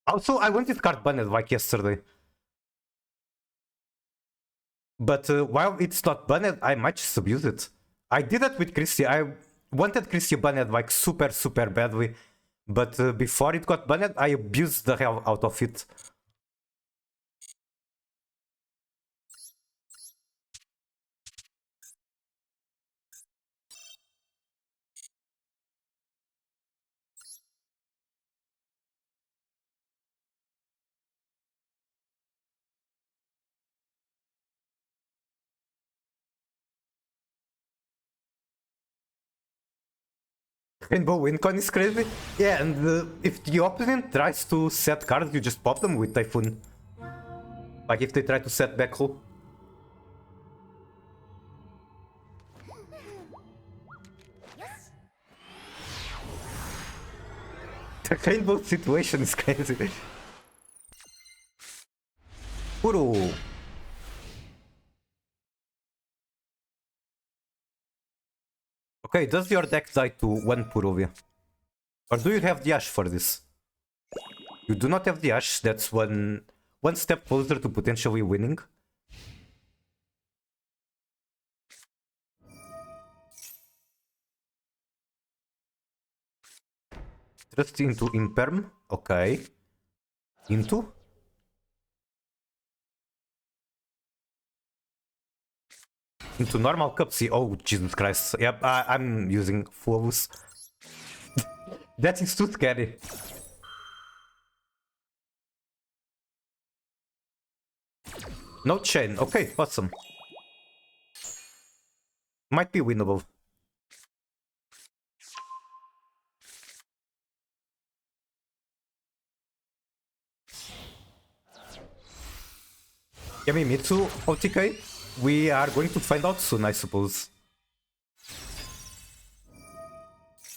Also, I wanted card banned like yesterday. But while it's not banned, I might just abuse it. I did that with Christie. I wanted Christie banned like super badly. But before it got banned, I abused the hell out of it. Rainbow Wincon is crazy. Yeah, and if the opponent tries to set cards, you just pop them with Typhoon. Like if they try to set back low. The Rainbow situation is crazy. Puro. Okay, does your deck die to 1 Purovia? Or do you have the Ash for this? You do not have the Ash, that's one step closer to potentially winning. Just into Imperm, okay. Into? Into normal cup C. Oh, Jesus Christ. Yep, I'm using Flawless. That is too scary. No chain. Okay, awesome. Might be winnable. Yamimitsu, OTK. We are going to find out soon, I suppose.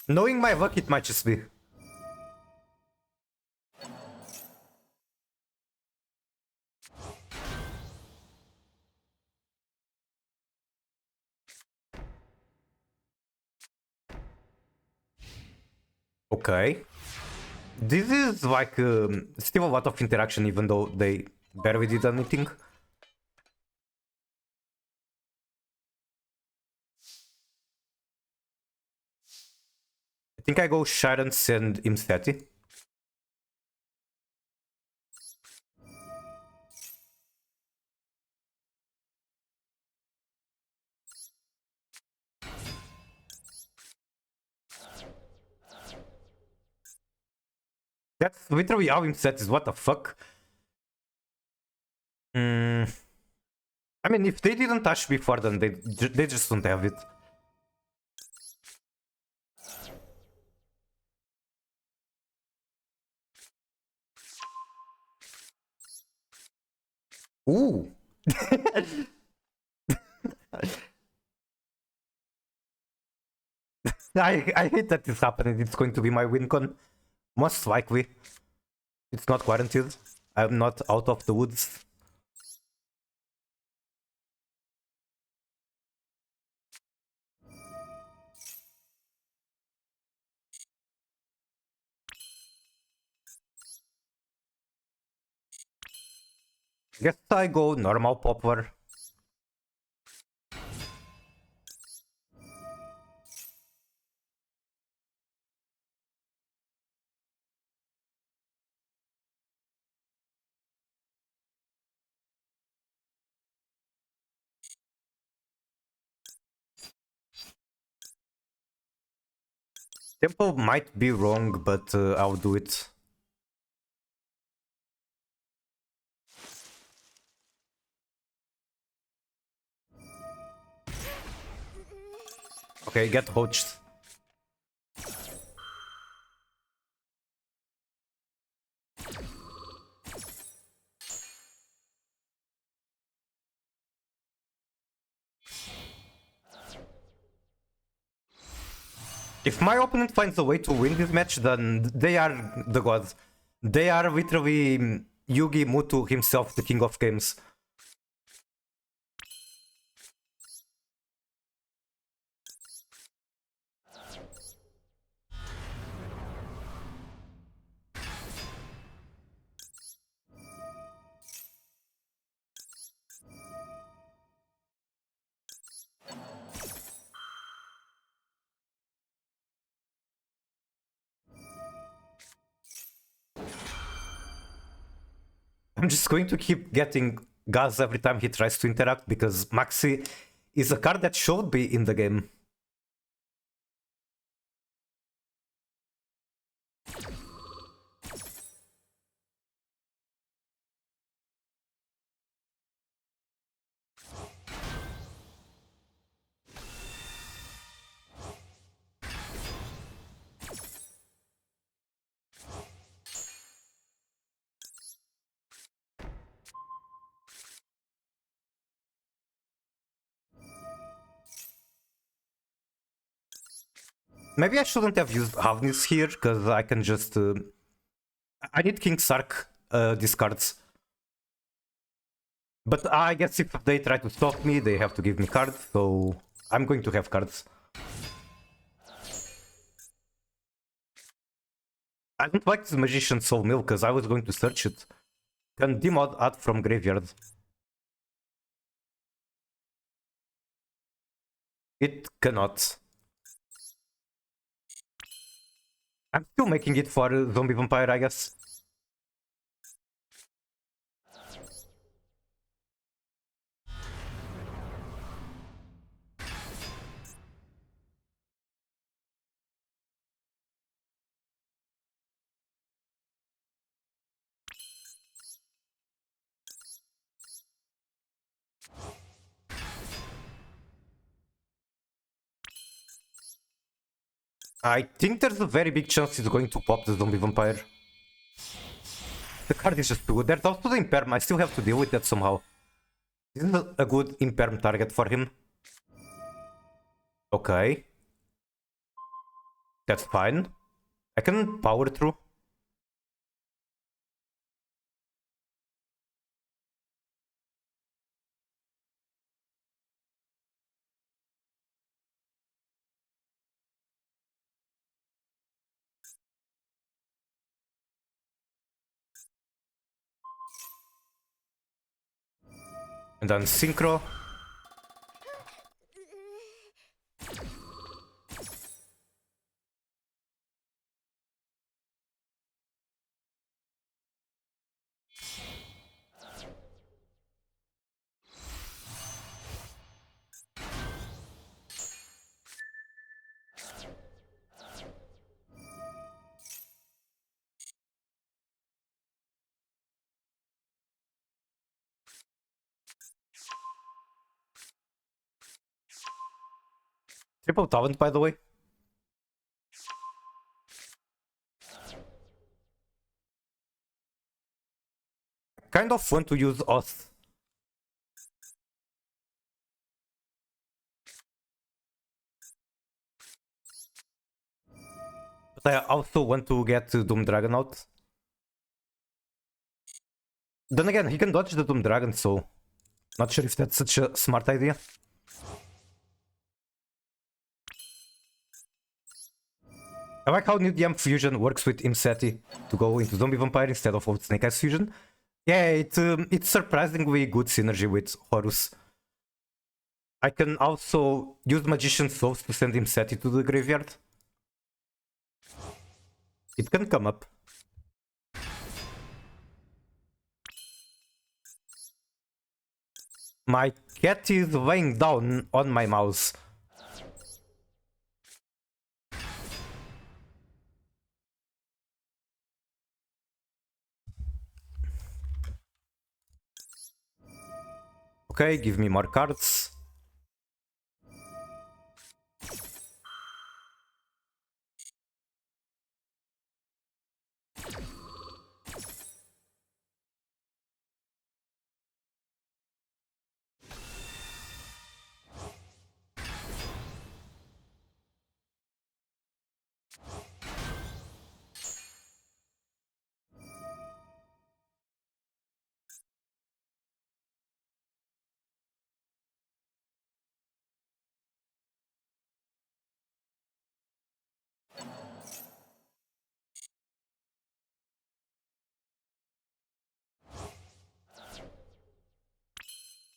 Knowing my luck, it might just be. Okay. This is like still a lot of interaction even though they barely did anything. I think I go Shirens and Imseti. That's literally how Imset is, what the fuck? I mean, if they didn't touch before, then they just don't have it. Ooh. I hate that this happening. It's going to be my win con. Most likely. It's not guaranteed. I'm not out of the woods. Guess I go normal poplar. Tempo might be wrong, but I'll do it. Okay, get poached. If my opponent finds a way to win this match, then they are the gods. They are literally Yugi Muto himself, the king of games. I'm just going to keep getting gas every time he tries to interact because Maxi is a card that should be in the game. Maybe I shouldn't have used Havnis here because I can just... I need King Sark discards. But I guess if they try to stop me, they have to give me cards, so I'm going to have cards. I don't like this Magician Soul Mill because I was going to search it. Can demod add from graveyard? It cannot. I'm still making it for Zombie Vampire, I guess. I think there's a very big chance he's going to pop the Zombie Vampire. The card is just too good. There's also the Imperm. I still have to deal with that somehow. This is a good Imperm target for him. Okay. That's fine. I can power through. And then synchro. Triple talent, by the way. Kind of want to use Oath. But I also want to get Doom Dragon out. Then again, he can dodge the Doom Dragon, so not sure if that's such a smart idea. I like how New DM Fusion works with Imseti to go into Zombie Vampire instead of Old Snake Eyes Fusion. Yeah, it's surprisingly good synergy with Horus. I can also use Magician's Souls to send Imseti to the graveyard. It can come up. My cat is laying down on my mouse. Okay, give me more cards.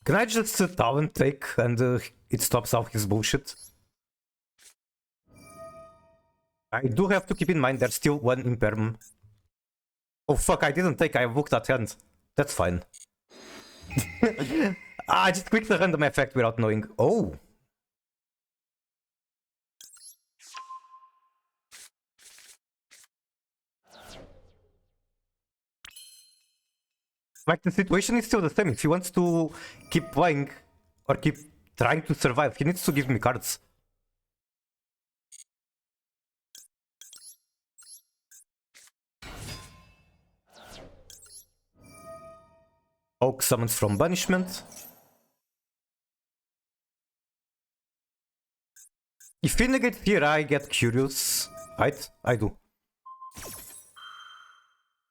Can I just talent take and it stops all his bullshit? I do have to keep in mind there's still one Imperm. Oh fuck, I didn't take, I looked at hand. That's fine. I just clicked the random effect without knowing. Oh! Like, the situation is still the same. If he wants to keep playing or keep trying to survive, he needs to give me cards. Oak summons from banishment. If he negates here, I get curious. Right? I do.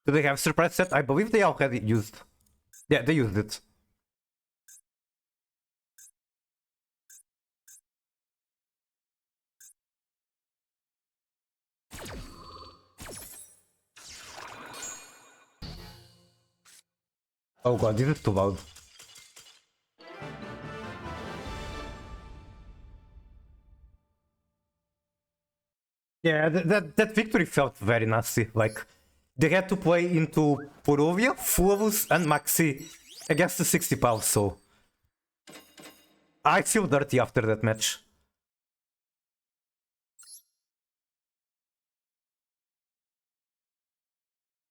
Do they have surprise set? I believe they already used. Yeah, they used it. Oh god, this is too loud. Yeah, that victory felt very nasty. Like, they had to play into Porovia, Fulvus, and Maxi against the 60 pals, so I feel dirty after that match.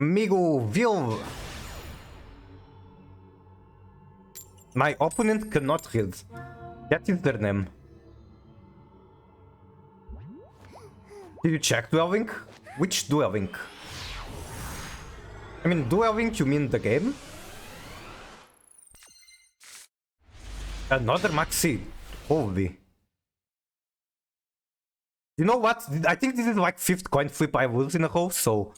Migo will. My opponent cannot read. That is their name. Did you check Duel Link? Which Duel Link? I mean, Duel Link, you mean the game? Another Maxi. Holy. You know what? I think this is like 5th coin flip I lose in a row, so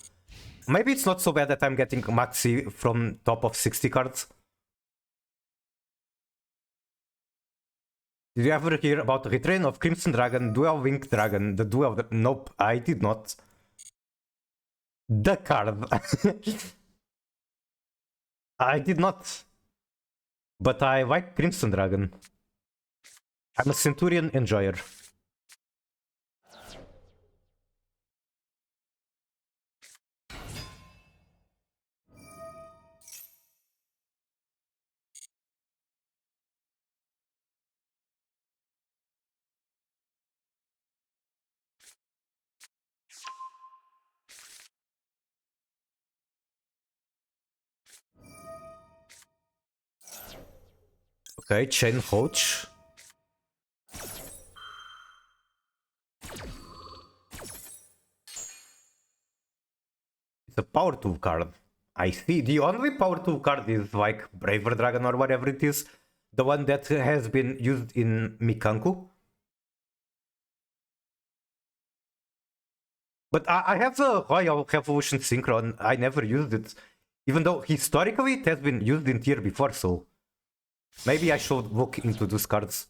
maybe it's not so bad that I'm getting Maxi from top of 60 cards. Did you ever hear about the retrain of Crimson Dragon, Dual Wing Dragon, the Dual... Nope, I did not. The card. I did not. But I like Crimson Dragon. I'm a Centurion enjoyer. Okay, Chain Coach. It's a power 2 card. I see. The only power 2 card is like Braver Dragon or whatever it is. The one that has been used in Mikanku. But I have the Royal Revolution Synchron. I never used it. Even though historically it has been used in tier before, so maybe I should look into those cards.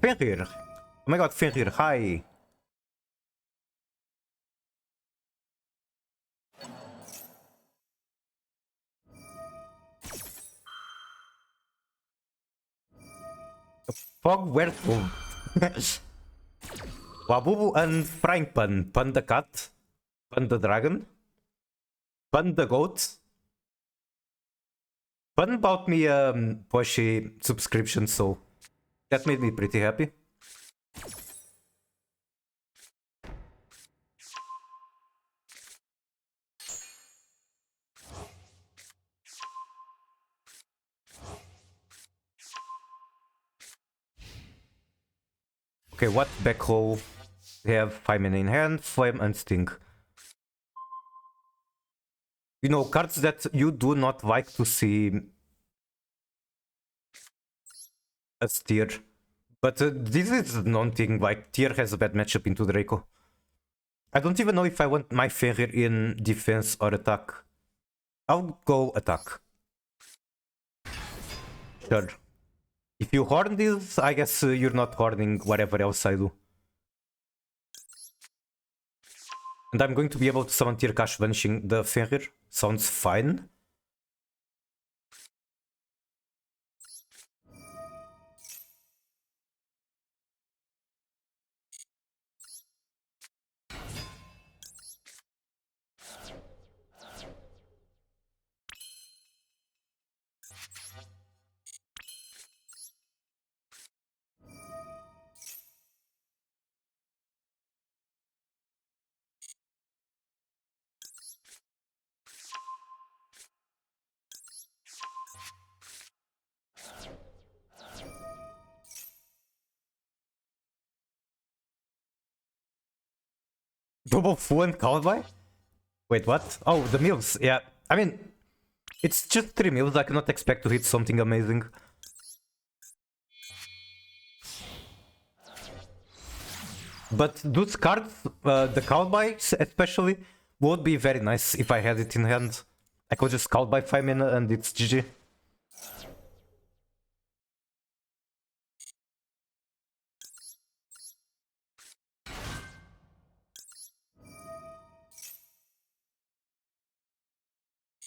Fenrir. Oh my god, Fenrir, hi. Fog Werewolf. Wabubu and Frying Pan. Pan the cat. Pan the dragon. Pan the goat. Pan bought me a Porsche subscription, so that made me pretty happy. Okay, what backrow? They have 5 mana in hand, Flame and Sting. You know, cards that you do not like to see as tier. But this is non-thing, like tier has a bad matchup into Draco. I don't even know if I want my Fenrir in defense or attack. I'll go attack. Sure. If you horn this, I guess you're not horning whatever else I do. And I'm going to be able to summon Tier Cash Vanishing the Fenrir. Sounds fine. Double Fu and Cowboy? Wait, what? Oh, the mills. Yeah. I mean, it's just 3 mills. I cannot expect to hit something amazing. But those cards, the Cowboys especially, would be very nice if I had it in hand. I could just Cowboy 5 mana and it's GG.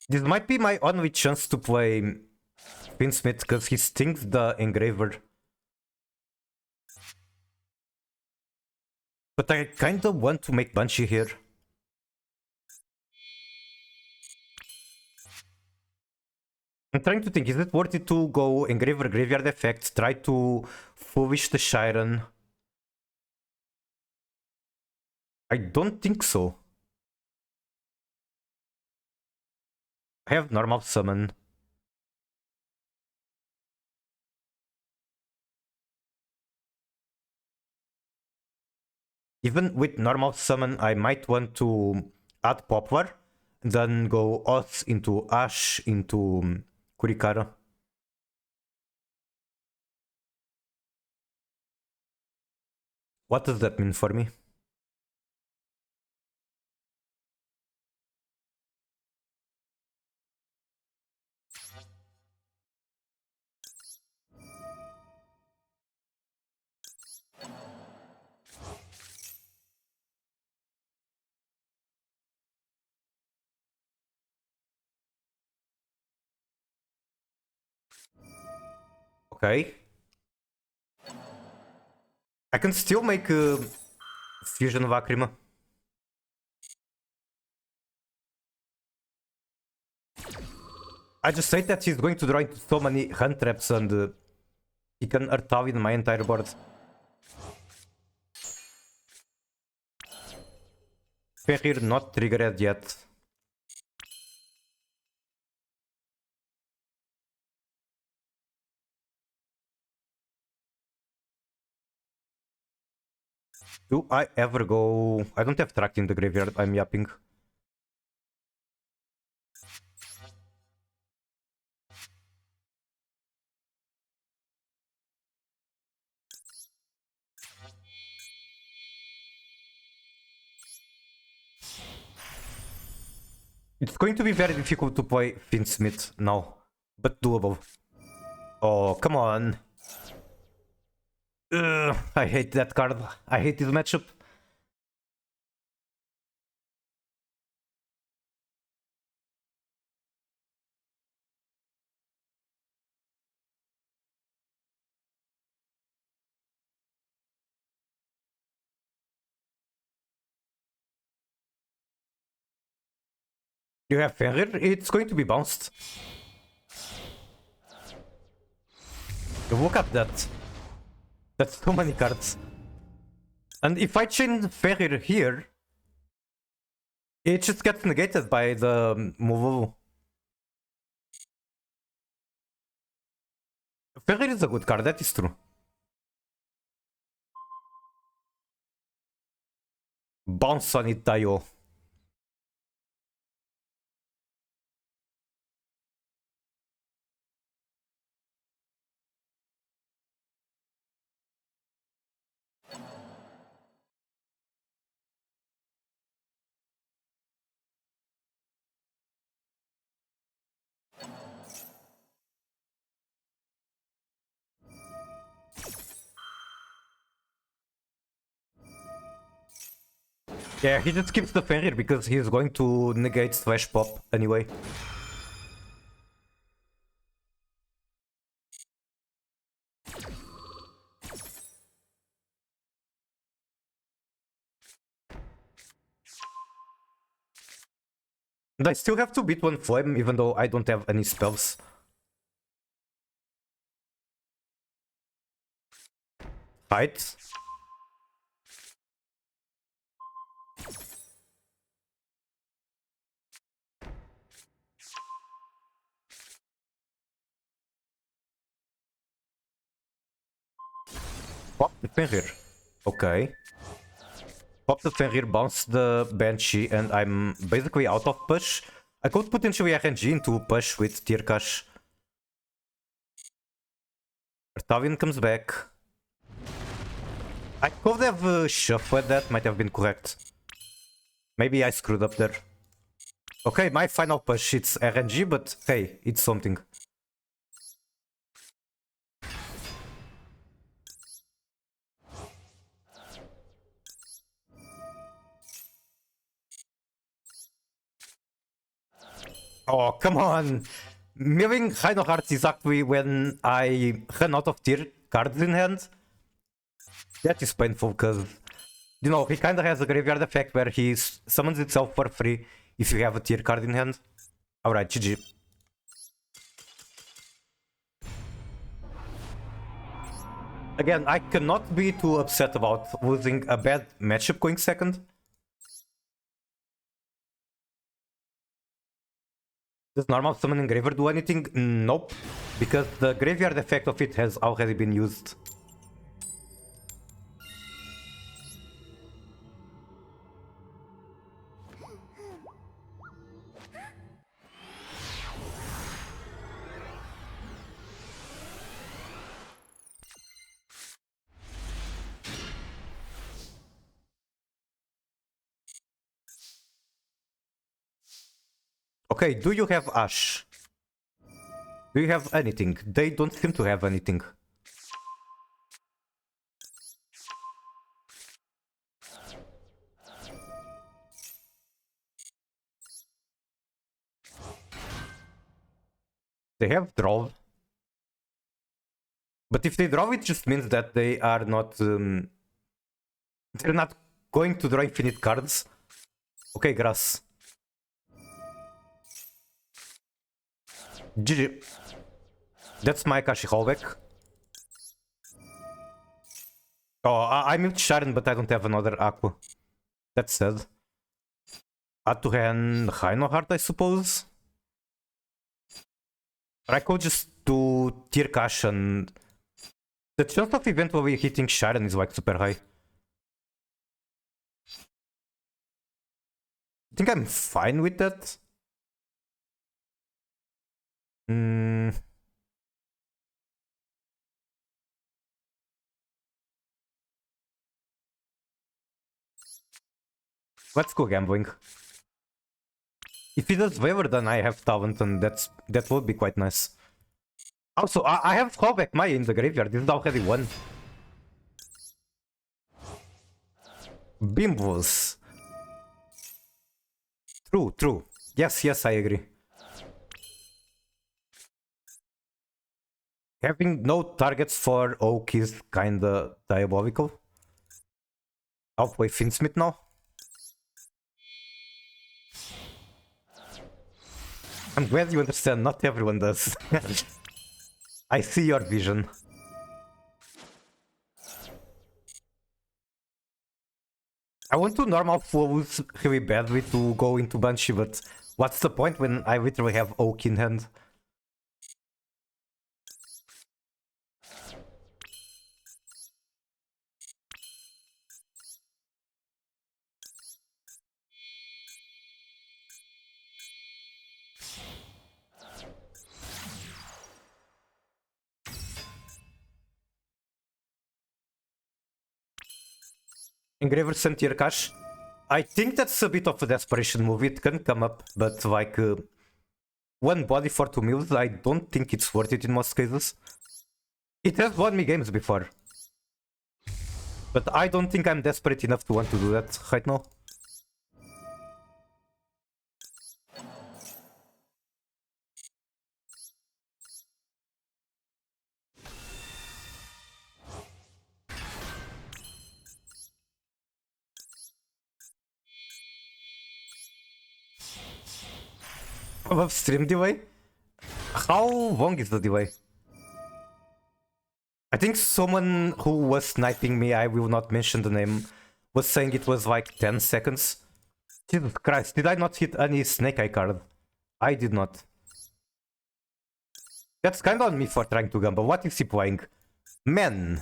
This might be my only chance to play Pinsmith because he stinks the Engraver. But I kinda want to make Banshee here. I'm trying to think, is it worth it to go Engraver Graveyard Effect, try to Foolish the Shiren? I don't think so. I have normal summon. Even with normal summon, I might want to add Poplar, then go Oath into Ash into Kurikara. What does that mean for me? Okay. I can still make Fusion Lacrima. I just hate that he's going to draw into so many hand traps and he can Artalian my entire board. Fenrir not triggered yet. Do I ever go... I don't have tracked in the graveyard, I'm yapping. It's going to be very difficult to play Finsmith now, but doable. Oh, come on. Ugh, I hate that card. I hate this matchup. You have Fenrir, it's going to be bounced. Look at that. That's so many cards. And if I chain Fenrir here, it just gets negated by the move. Fenrir is a good card, that is true. Bounce on it, Tayo. Yeah, he just skips the Fenrir because he's going to negate Slash Pop anyway. And I still have to beat one Flame even though I don't have any spells. Fight. Pop the Fenrir. Okay. Pop the Fenrir, bounce the Banshee, and I'm basically out of push. I could potentially RNG into push with Tirkash. Artavian comes back. I could have shuffled that, might have been correct. Maybe I screwed up there. Okay, my final push, it's RNG, but hey, it's something. Oh, come on! Milling Rhinoheart exactly when I run out of tier cards in hand. That is painful, because, you know, he kinda has a graveyard effect where he summons itself for free if you have a tier card in hand. Alright, GG. Again, I cannot be too upset about losing a bad matchup going second. Does normal summon engraver do anything? Nope. Because the graveyard effect of it has already been used. Okay, do you have Ash? Do you have anything? They don't seem to have anything. They have Draw. But if they draw, it just means that they are not... they're not going to draw infinite cards. Okay, grass. GG. That's my Akashi Hallback. Oh, I moved Sharon, but I don't have another Aqua. That's sad. Atuhan Rhinoheart, I suppose. Or I could just do Tearcash and... the chance of eventually hitting Sharon is like super high. I think I'm fine with that. Let's go gambling. If he does Waver, then I have Talent, and that would be quite nice. Also, I have Callback Maya in the graveyard. This is already one. Bimbos. True, true. Yes, I agree. Having no targets for Oak is kinda diabolical. I'll play Finsmith now. I'm glad you understand, not everyone does. I see your vision. I want to normal flows really badly to go into Banshee, but what's the point when I literally have Oak in hand? Engraver Sentier Cash. I think that's a bit of a desperation move. It can come up, but like one body for 2 mils, I don't think it's worth it in most cases. It has won me games before. But I don't think I'm desperate enough to want to do that right now. Above stream delay? How long is the delay? I think someone who was sniping me, I will not mention the name, was saying it was like 10 seconds. Jesus Christ, did I not hit any Snake Eye card? I did not. That's kind of on me for trying to gamble. What is he playing? Men.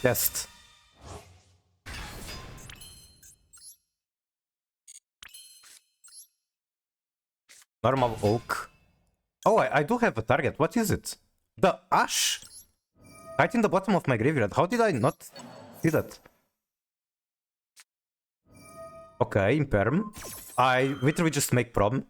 Test. Normal oak. Oh, I do have a target. What is it? The ash? Right in the bottom of my graveyard. How did I not see that? Okay, imperm. I literally just make prom.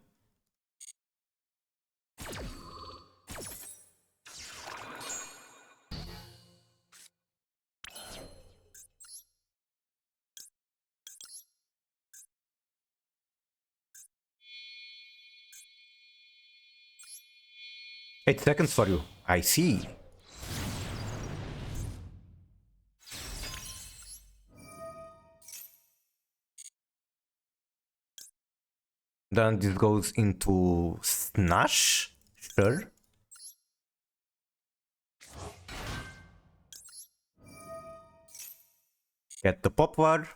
Eight seconds for you. I see. Then this goes into Snash. Sure. Get the Poplar.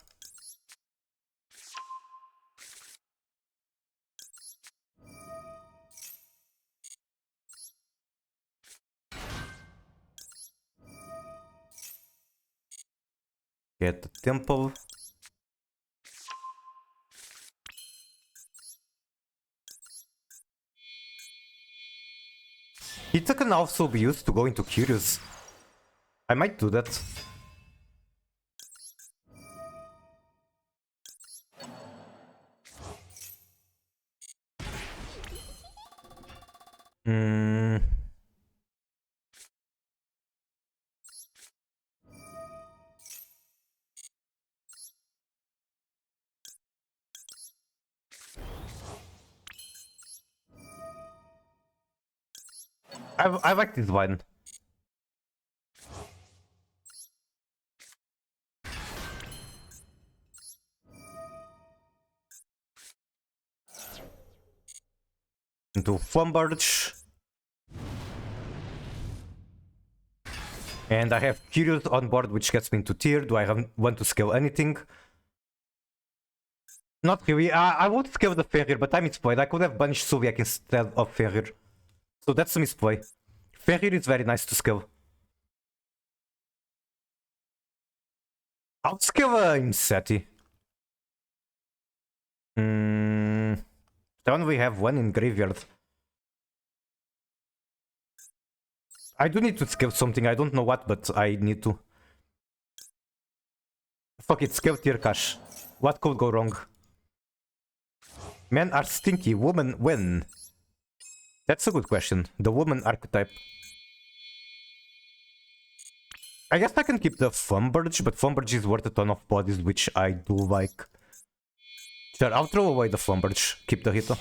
Get the Temple. It can also be used to go into Curious. I might do that. I like this one. Into Flumbarge. And I have Curious on board, which gets me into tier. Do I want to scale anything? Not really. I would scale the Fenrir, but I misplayed. I could have banished Suliak instead of Fenrir. So that's a misplay. Fenrir is very nice to scale. I'll scale Imseti. Don't we have one in graveyard? I do need to scale something. I don't know what, but I need to. Fuck it, scale tier cash. What could go wrong? Men are stinky, women win. That's a good question. The woman archetype. I guess I can keep the Flumbarge, but Flumbarge is worth a ton of bodies, which I do like. Sure, I'll throw away the Flumbarge. Keep the Hito.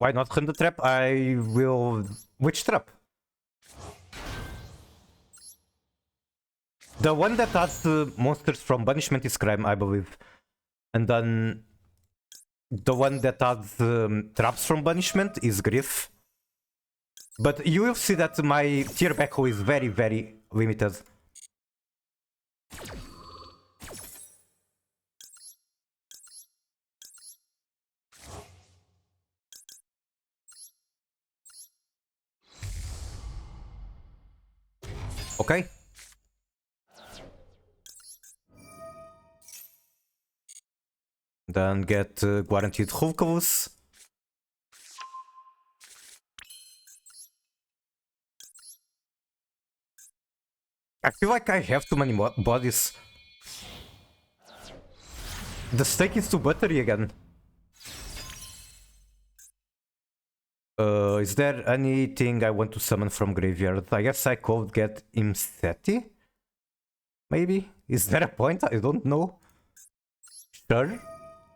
Why not run the trap? I will... Which trap? The one that adds monsters from banishment is crime, I believe. And then... The one that adds traps from banishment is grief. But you will see that my tier backhoe is very, very limited. Okay. Then get guaranteed Hulkavus. I feel like I have too many bodies. The steak is too buttery again. Is there anything I want to summon from graveyard? I guess I could get Imseti? Maybe? Is there a point? I don't know. Sure.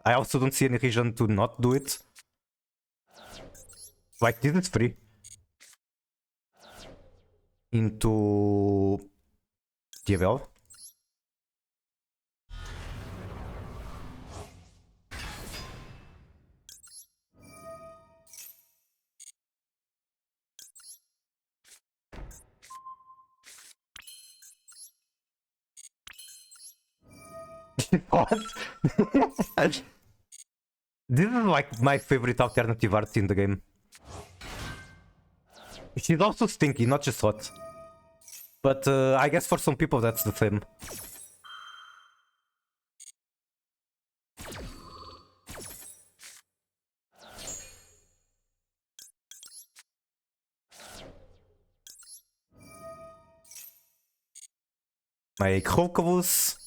I also don't see any reason to not do it. Like, this is free. Into... DVL. What? This is like my favorite alternative art in the game. She's also stinky, not just hot. But I guess for some people that's the same. My Krokovus.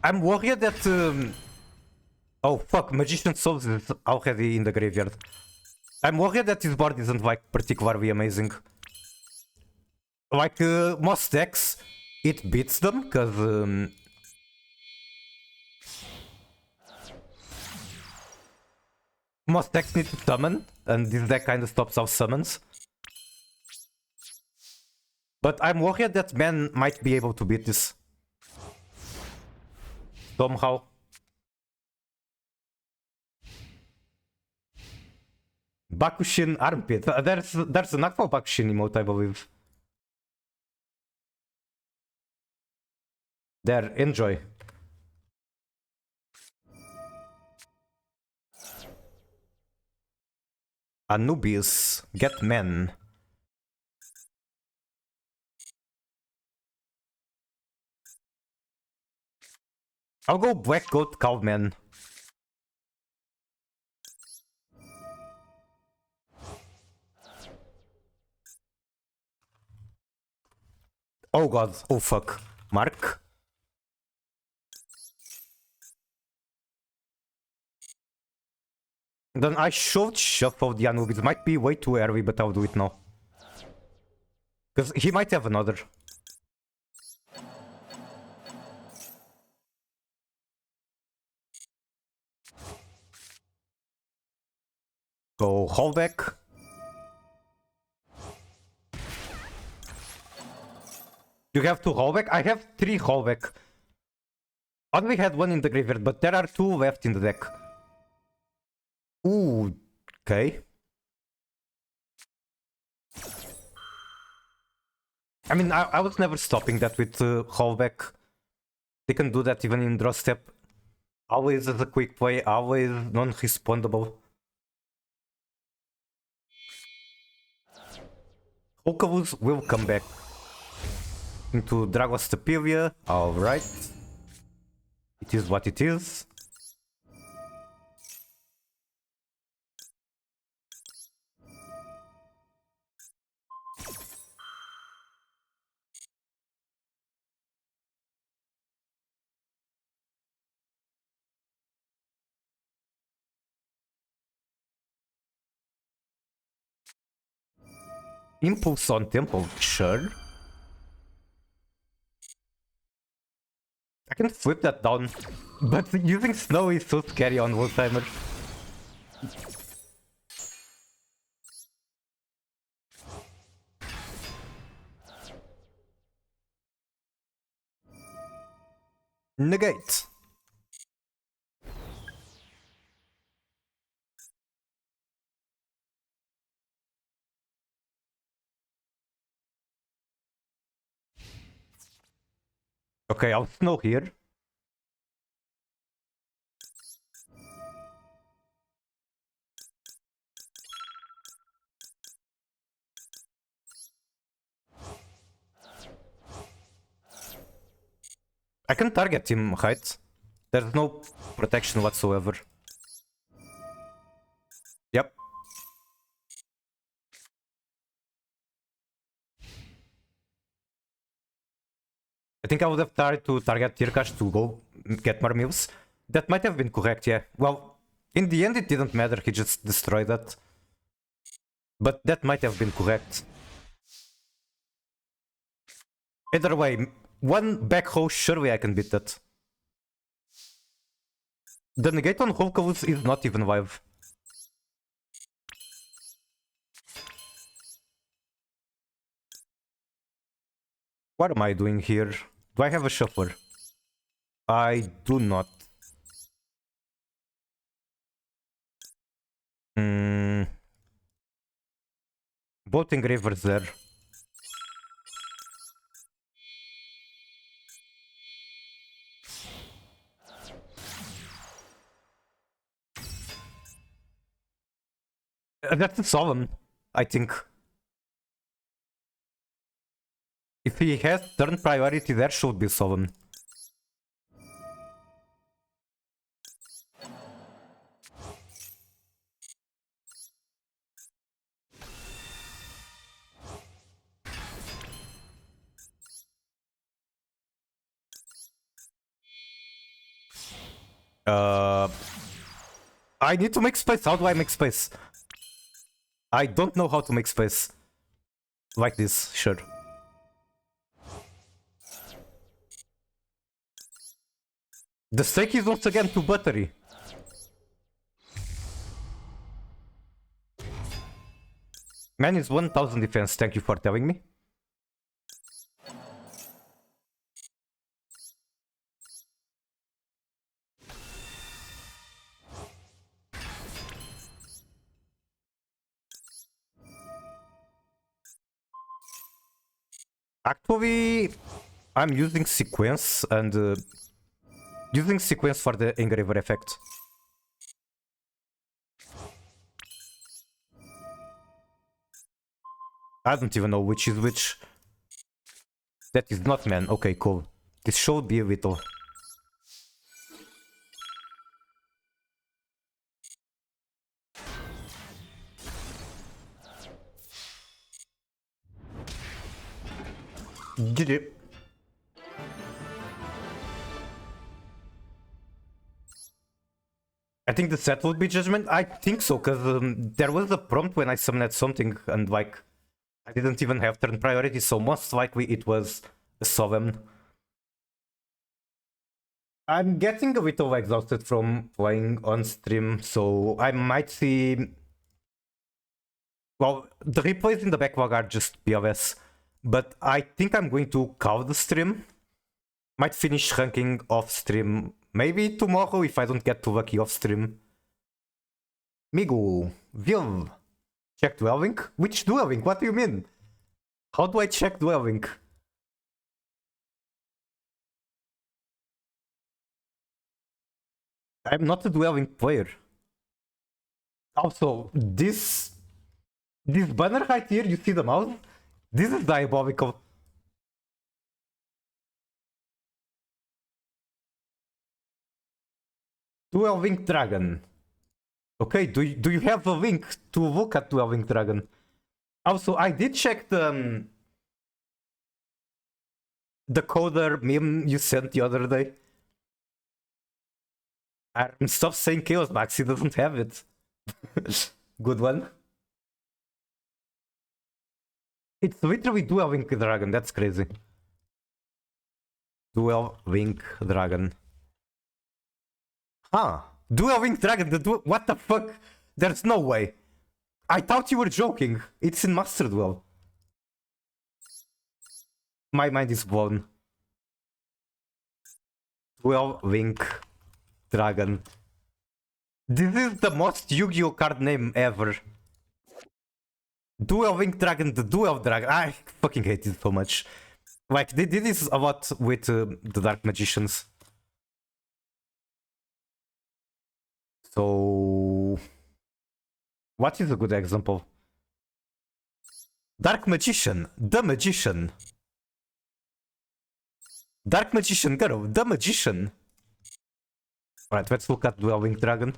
I'm worried that... Oh fuck, Magician Souls is already in the graveyard. I'm worried that his board isn't like particularly amazing. Like most decks, it beats them because most decks need to summon, and this deck kind of stops off summons. But I'm worried that man might be able to beat this. Somehow. Bakushin Armpit. There's an actual Bakushin emote, I believe. There, enjoy. Anubis, get men. I'll go Black Goat Cowman. Oh god, oh fuck. Mark? Then I should shuffle the Anubis. Might be way too early, but I'll do it now. Because he might have another. Go Hallback. You have 2 Hallback? I have 3 Hallback. I only had 1 in the graveyard, but there are 2 left in the deck. Ooh, okay. I mean, I was never stopping that with Hallback. They can do that even in draw step. Always as a quick play, always non-respondable. Okavus will come back into Dragostapelia. Alright. It is what it is. Impulse on Temple, sure. I can flip that down, but using Snow is so scary on Wolfheimer. Negate. Okay, I'll Snow here. I can target him, right? There's no protection whatsoever. Yep. I think I would have tried to target Tirkash to go get more mills. That might have been correct, yeah. Well, in the end it didn't matter, he just destroyed that. But that might have been correct. Either way, one back row, surely I can beat that. The negate on Holkavus is not even live. What am I doing here? Do I have a shuffler? I do not. Both engravers there. That's a solemn, I think. If he has turn priority, there should be solemn. I need to make space. How do I make space? I don't know how to make space. Like this, sure. The stake is once again too buttery. Man is 1000 defense, thank you for telling me. Actually, I'm using sequence and using sequence for the engraver effect. I don't even know which is which. That is not man. Okay, cool. This should be a little. GG. I think the set would be Judgment. I think so, because there was a prompt when I summoned something, and like I didn't even have turn priority, so most likely it was a Sovereign. I'm getting a little exhausted from playing on stream, so I might see... Well, the replays in the backlog are just POS, but I think I'm going to call the stream. Might finish ranking off stream, maybe tomorrow if I don't get too lucky off stream. Migu, Vil, check duel link? Which duel link? What do you mean? How do I check duel link? I'm not a duel link player. Also, this banner right here, you see the mouse? This is diabolical. Duel Link Dragon. Okay, do you have a link to look at Duel Link Dragon? Also, I did check the coder meme you sent the other day. Stop saying Chaos Max, he doesn't have it. Good one. It's literally Duel Link Dragon, that's crazy. Duel Link Dragon. Huh. Duel Link Dragon, what the fuck? There's no way. I thought you were joking. It's in Master Duel. My mind is blown. Duel Link Dragon. This is the most Yu-Gi-Oh card name ever. Duel Link Dragon, the Duel Dragon. I fucking hate it so much. Like, they did this a lot with the Dark Magicians. So... What is a good example? Dark Magician, the Magician. Dark Magician Girl, the Magician. Alright, let's look at Duel Link Dragon.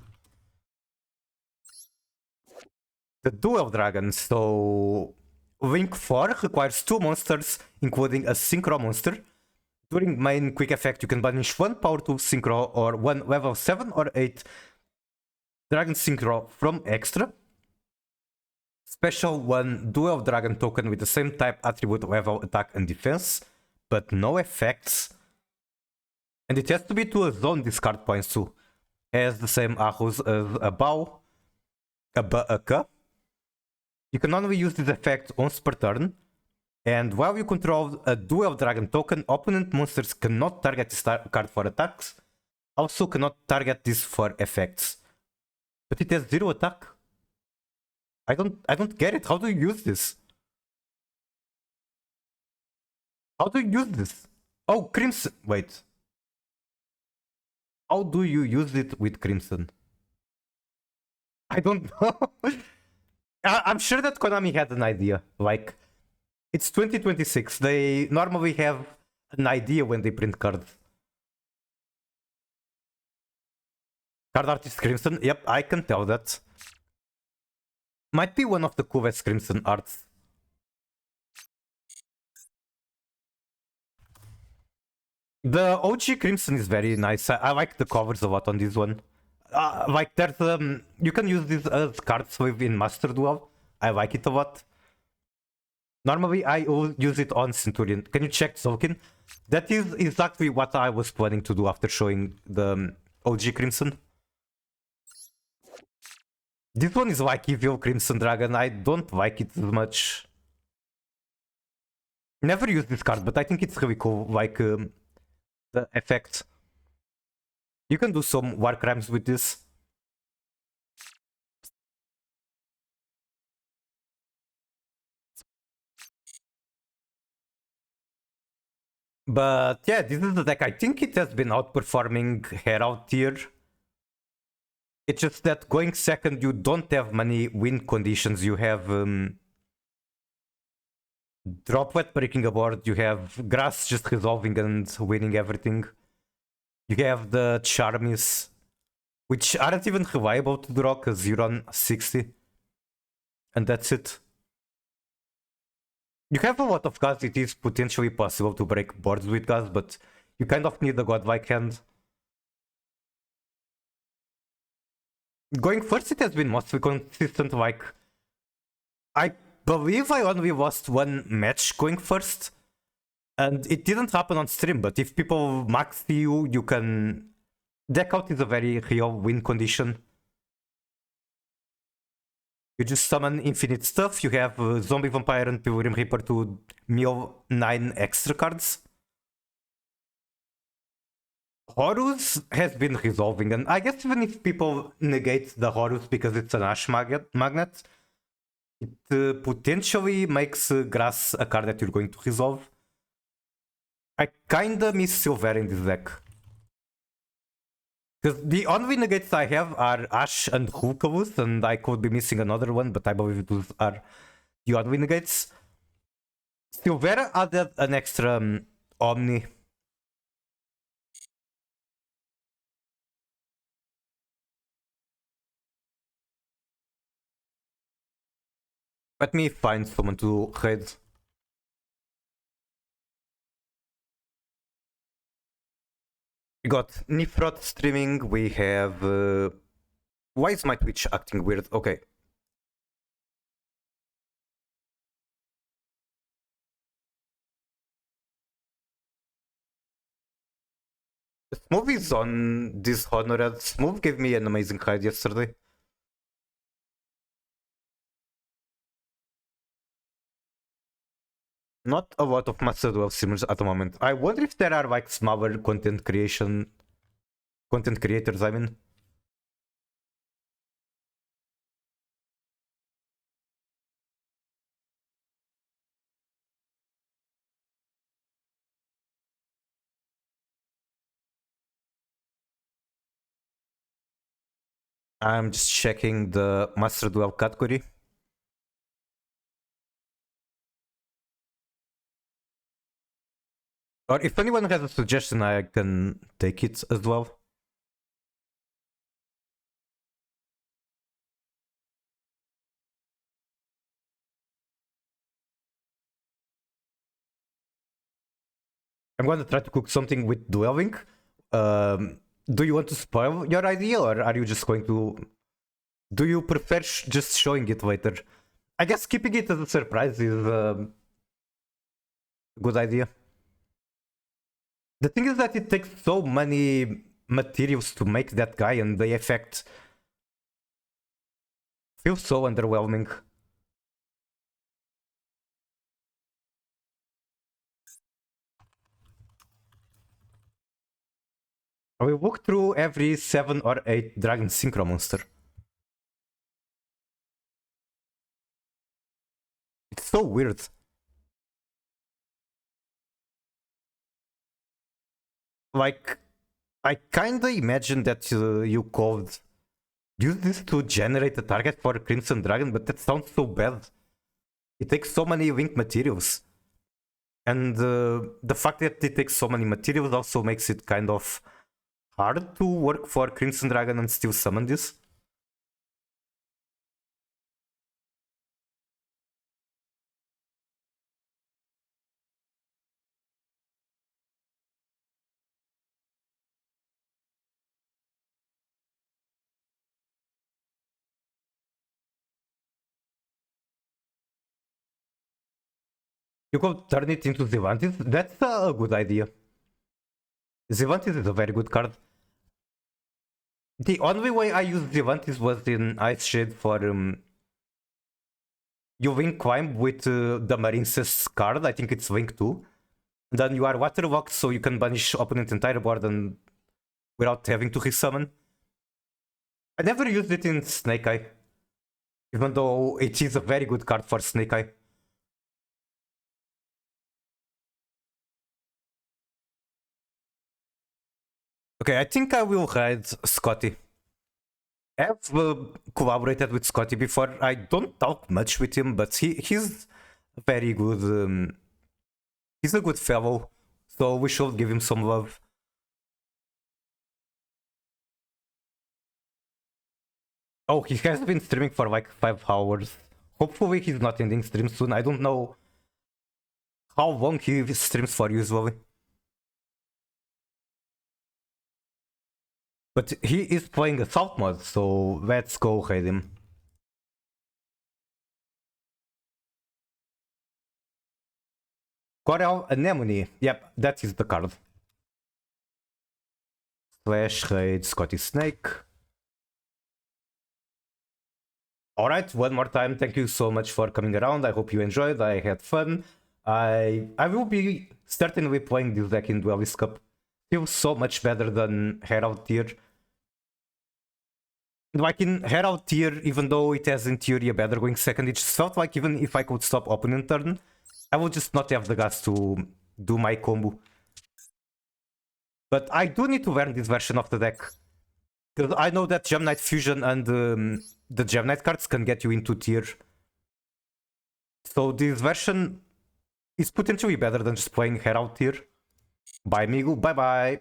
The Duel Dragon, so... Link 4 requires 2 monsters, including a Synchro monster. During main quick effect, you can banish 1 Power 2 Synchro or 1 level 7 or 8 Dragon Synchro from extra. Special 1 Duel Dragon token with the same type, attribute, level, attack and defense, but no effects. And it has to be to a zone discard points too. Has the same arrows as a bow, a K. You can only use this effect once per turn. And while you control a Duel Dragon token, opponent monsters cannot target this card for attacks. Also cannot target this for effects. But it has 0 attack. I don't get it. How do you use this? How do you use this? Oh, Crimson. Wait. How do you use it with Crimson? I don't know. I'm sure that Konami had an idea. Like, it's 2026. They normally have an idea when they print cards. Card artist Crimson? Yep, I can tell that. Might be one of the coolest Crimson arts. The OG Crimson is very nice. I like the covers a lot on this one. Like there's you can use this as card save in Master Duel. I like it a lot. Normally I will use it on Centurion. Can you check Zolkin? That is exactly what I was planning to do after showing the OG Crimson. This one is like Evil Crimson Dragon. I don't like it as much. Never used this card, but I think it's really cool. Like the effect. You can do some war crimes with this. But yeah, this is the deck. I think it has been outperforming Herald tier. It's just that going second, you don't have many win conditions. You have Droplet breaking a board. You have Grass just resolving and winning everything. You have the Charmis, which aren't even reliable to draw because you run 60. And that's it. You have a lot of gas, it is potentially possible to break boards with gas, but you kind of need a godlike hand. Going first, it has been mostly consistent, like... I believe I only lost one match going first, and it didn't happen on stream, but if people max you, you can... Deck out is a very real win condition. You just summon infinite stuff, you have Zombie Vampire and Pilgrim Reaper to mill 9 extra cards. Horus has been resolving, and I guess even if people negate the Horus because it's an Ash magnet, it potentially makes Grass a card that you're going to resolve. I kinda miss Silver in this deck. Because the only negates I have are Ash and Hulkavus, and I could be missing another one, but I believe those are the only negates. Silvera added an extra Omni. Let me find someone to raid. We got Nifrot streaming, we have... Why is my Twitch acting weird? Okay. Smooth is on Dishonored. Smooth gave me an amazing raid yesterday. Not a lot of Master Duel streamers at the moment. I wonder if there are like smaller content creators, I mean. I'm just checking the Master Duel category. Or if anyone has a suggestion, I can take it as well. I'm going to try to cook something with Dueling. Do you want to spoil your idea, or are you just going to... Do you prefer just showing it later? I guess keeping it as a surprise is a good idea. The thing is that it takes so many materials to make that guy, and the effect feels so underwhelming. I will walk through every 7 or 8 Dragon Synchro monster. It's so weird. Like, I kinda imagine that you could use this to generate a target for Crimson Dragon, but that sounds so bad. It takes so many link materials. And the fact that it takes so many materials also makes it kind of hard to work for Crimson Dragon and still summon this. You could turn it into Zivantis. That's a good idea. Zivantis is a very good card. The only way I used Zivantis was in Ice Shade for you link climb with the Marincess card. I think it's link 2. Then you are waterlocked, so you can banish opponent entire board and without having to resummon. I never used it in Snake Eye, even though it is a very good card for Snake Eye. Okay, I think I will ride Scotty. I've collaborated with Scotty before. I don't talk much with him, but he's very good. He's a good fellow, so we should give him some love. Oh, he has been streaming for like 5 hours. Hopefully he's not ending stream soon. I don't know how long he streams for usually. But he is playing Assault mod, so let's go raid him. Coral Anemone. Yep, that is the card. Slash raid Scotty Snake. Alright, one more time, thank you so much for coming around. I hope you enjoyed, I had fun. I will be certainly playing this deck in Duelist Cup. Feels so much better than Herald Tier. Like in Herald Tier, even though it has in theory a better going second, it just felt like even if I could stop opponent turn, I would just not have the guts to do my combo. But I do need to learn this version of the deck. Because I know that Gem Knight Fusion and the Gem Knight cards can get you into tier. So this version is potentially better than just playing Herald Tier. Bye, Migu. Bye bye.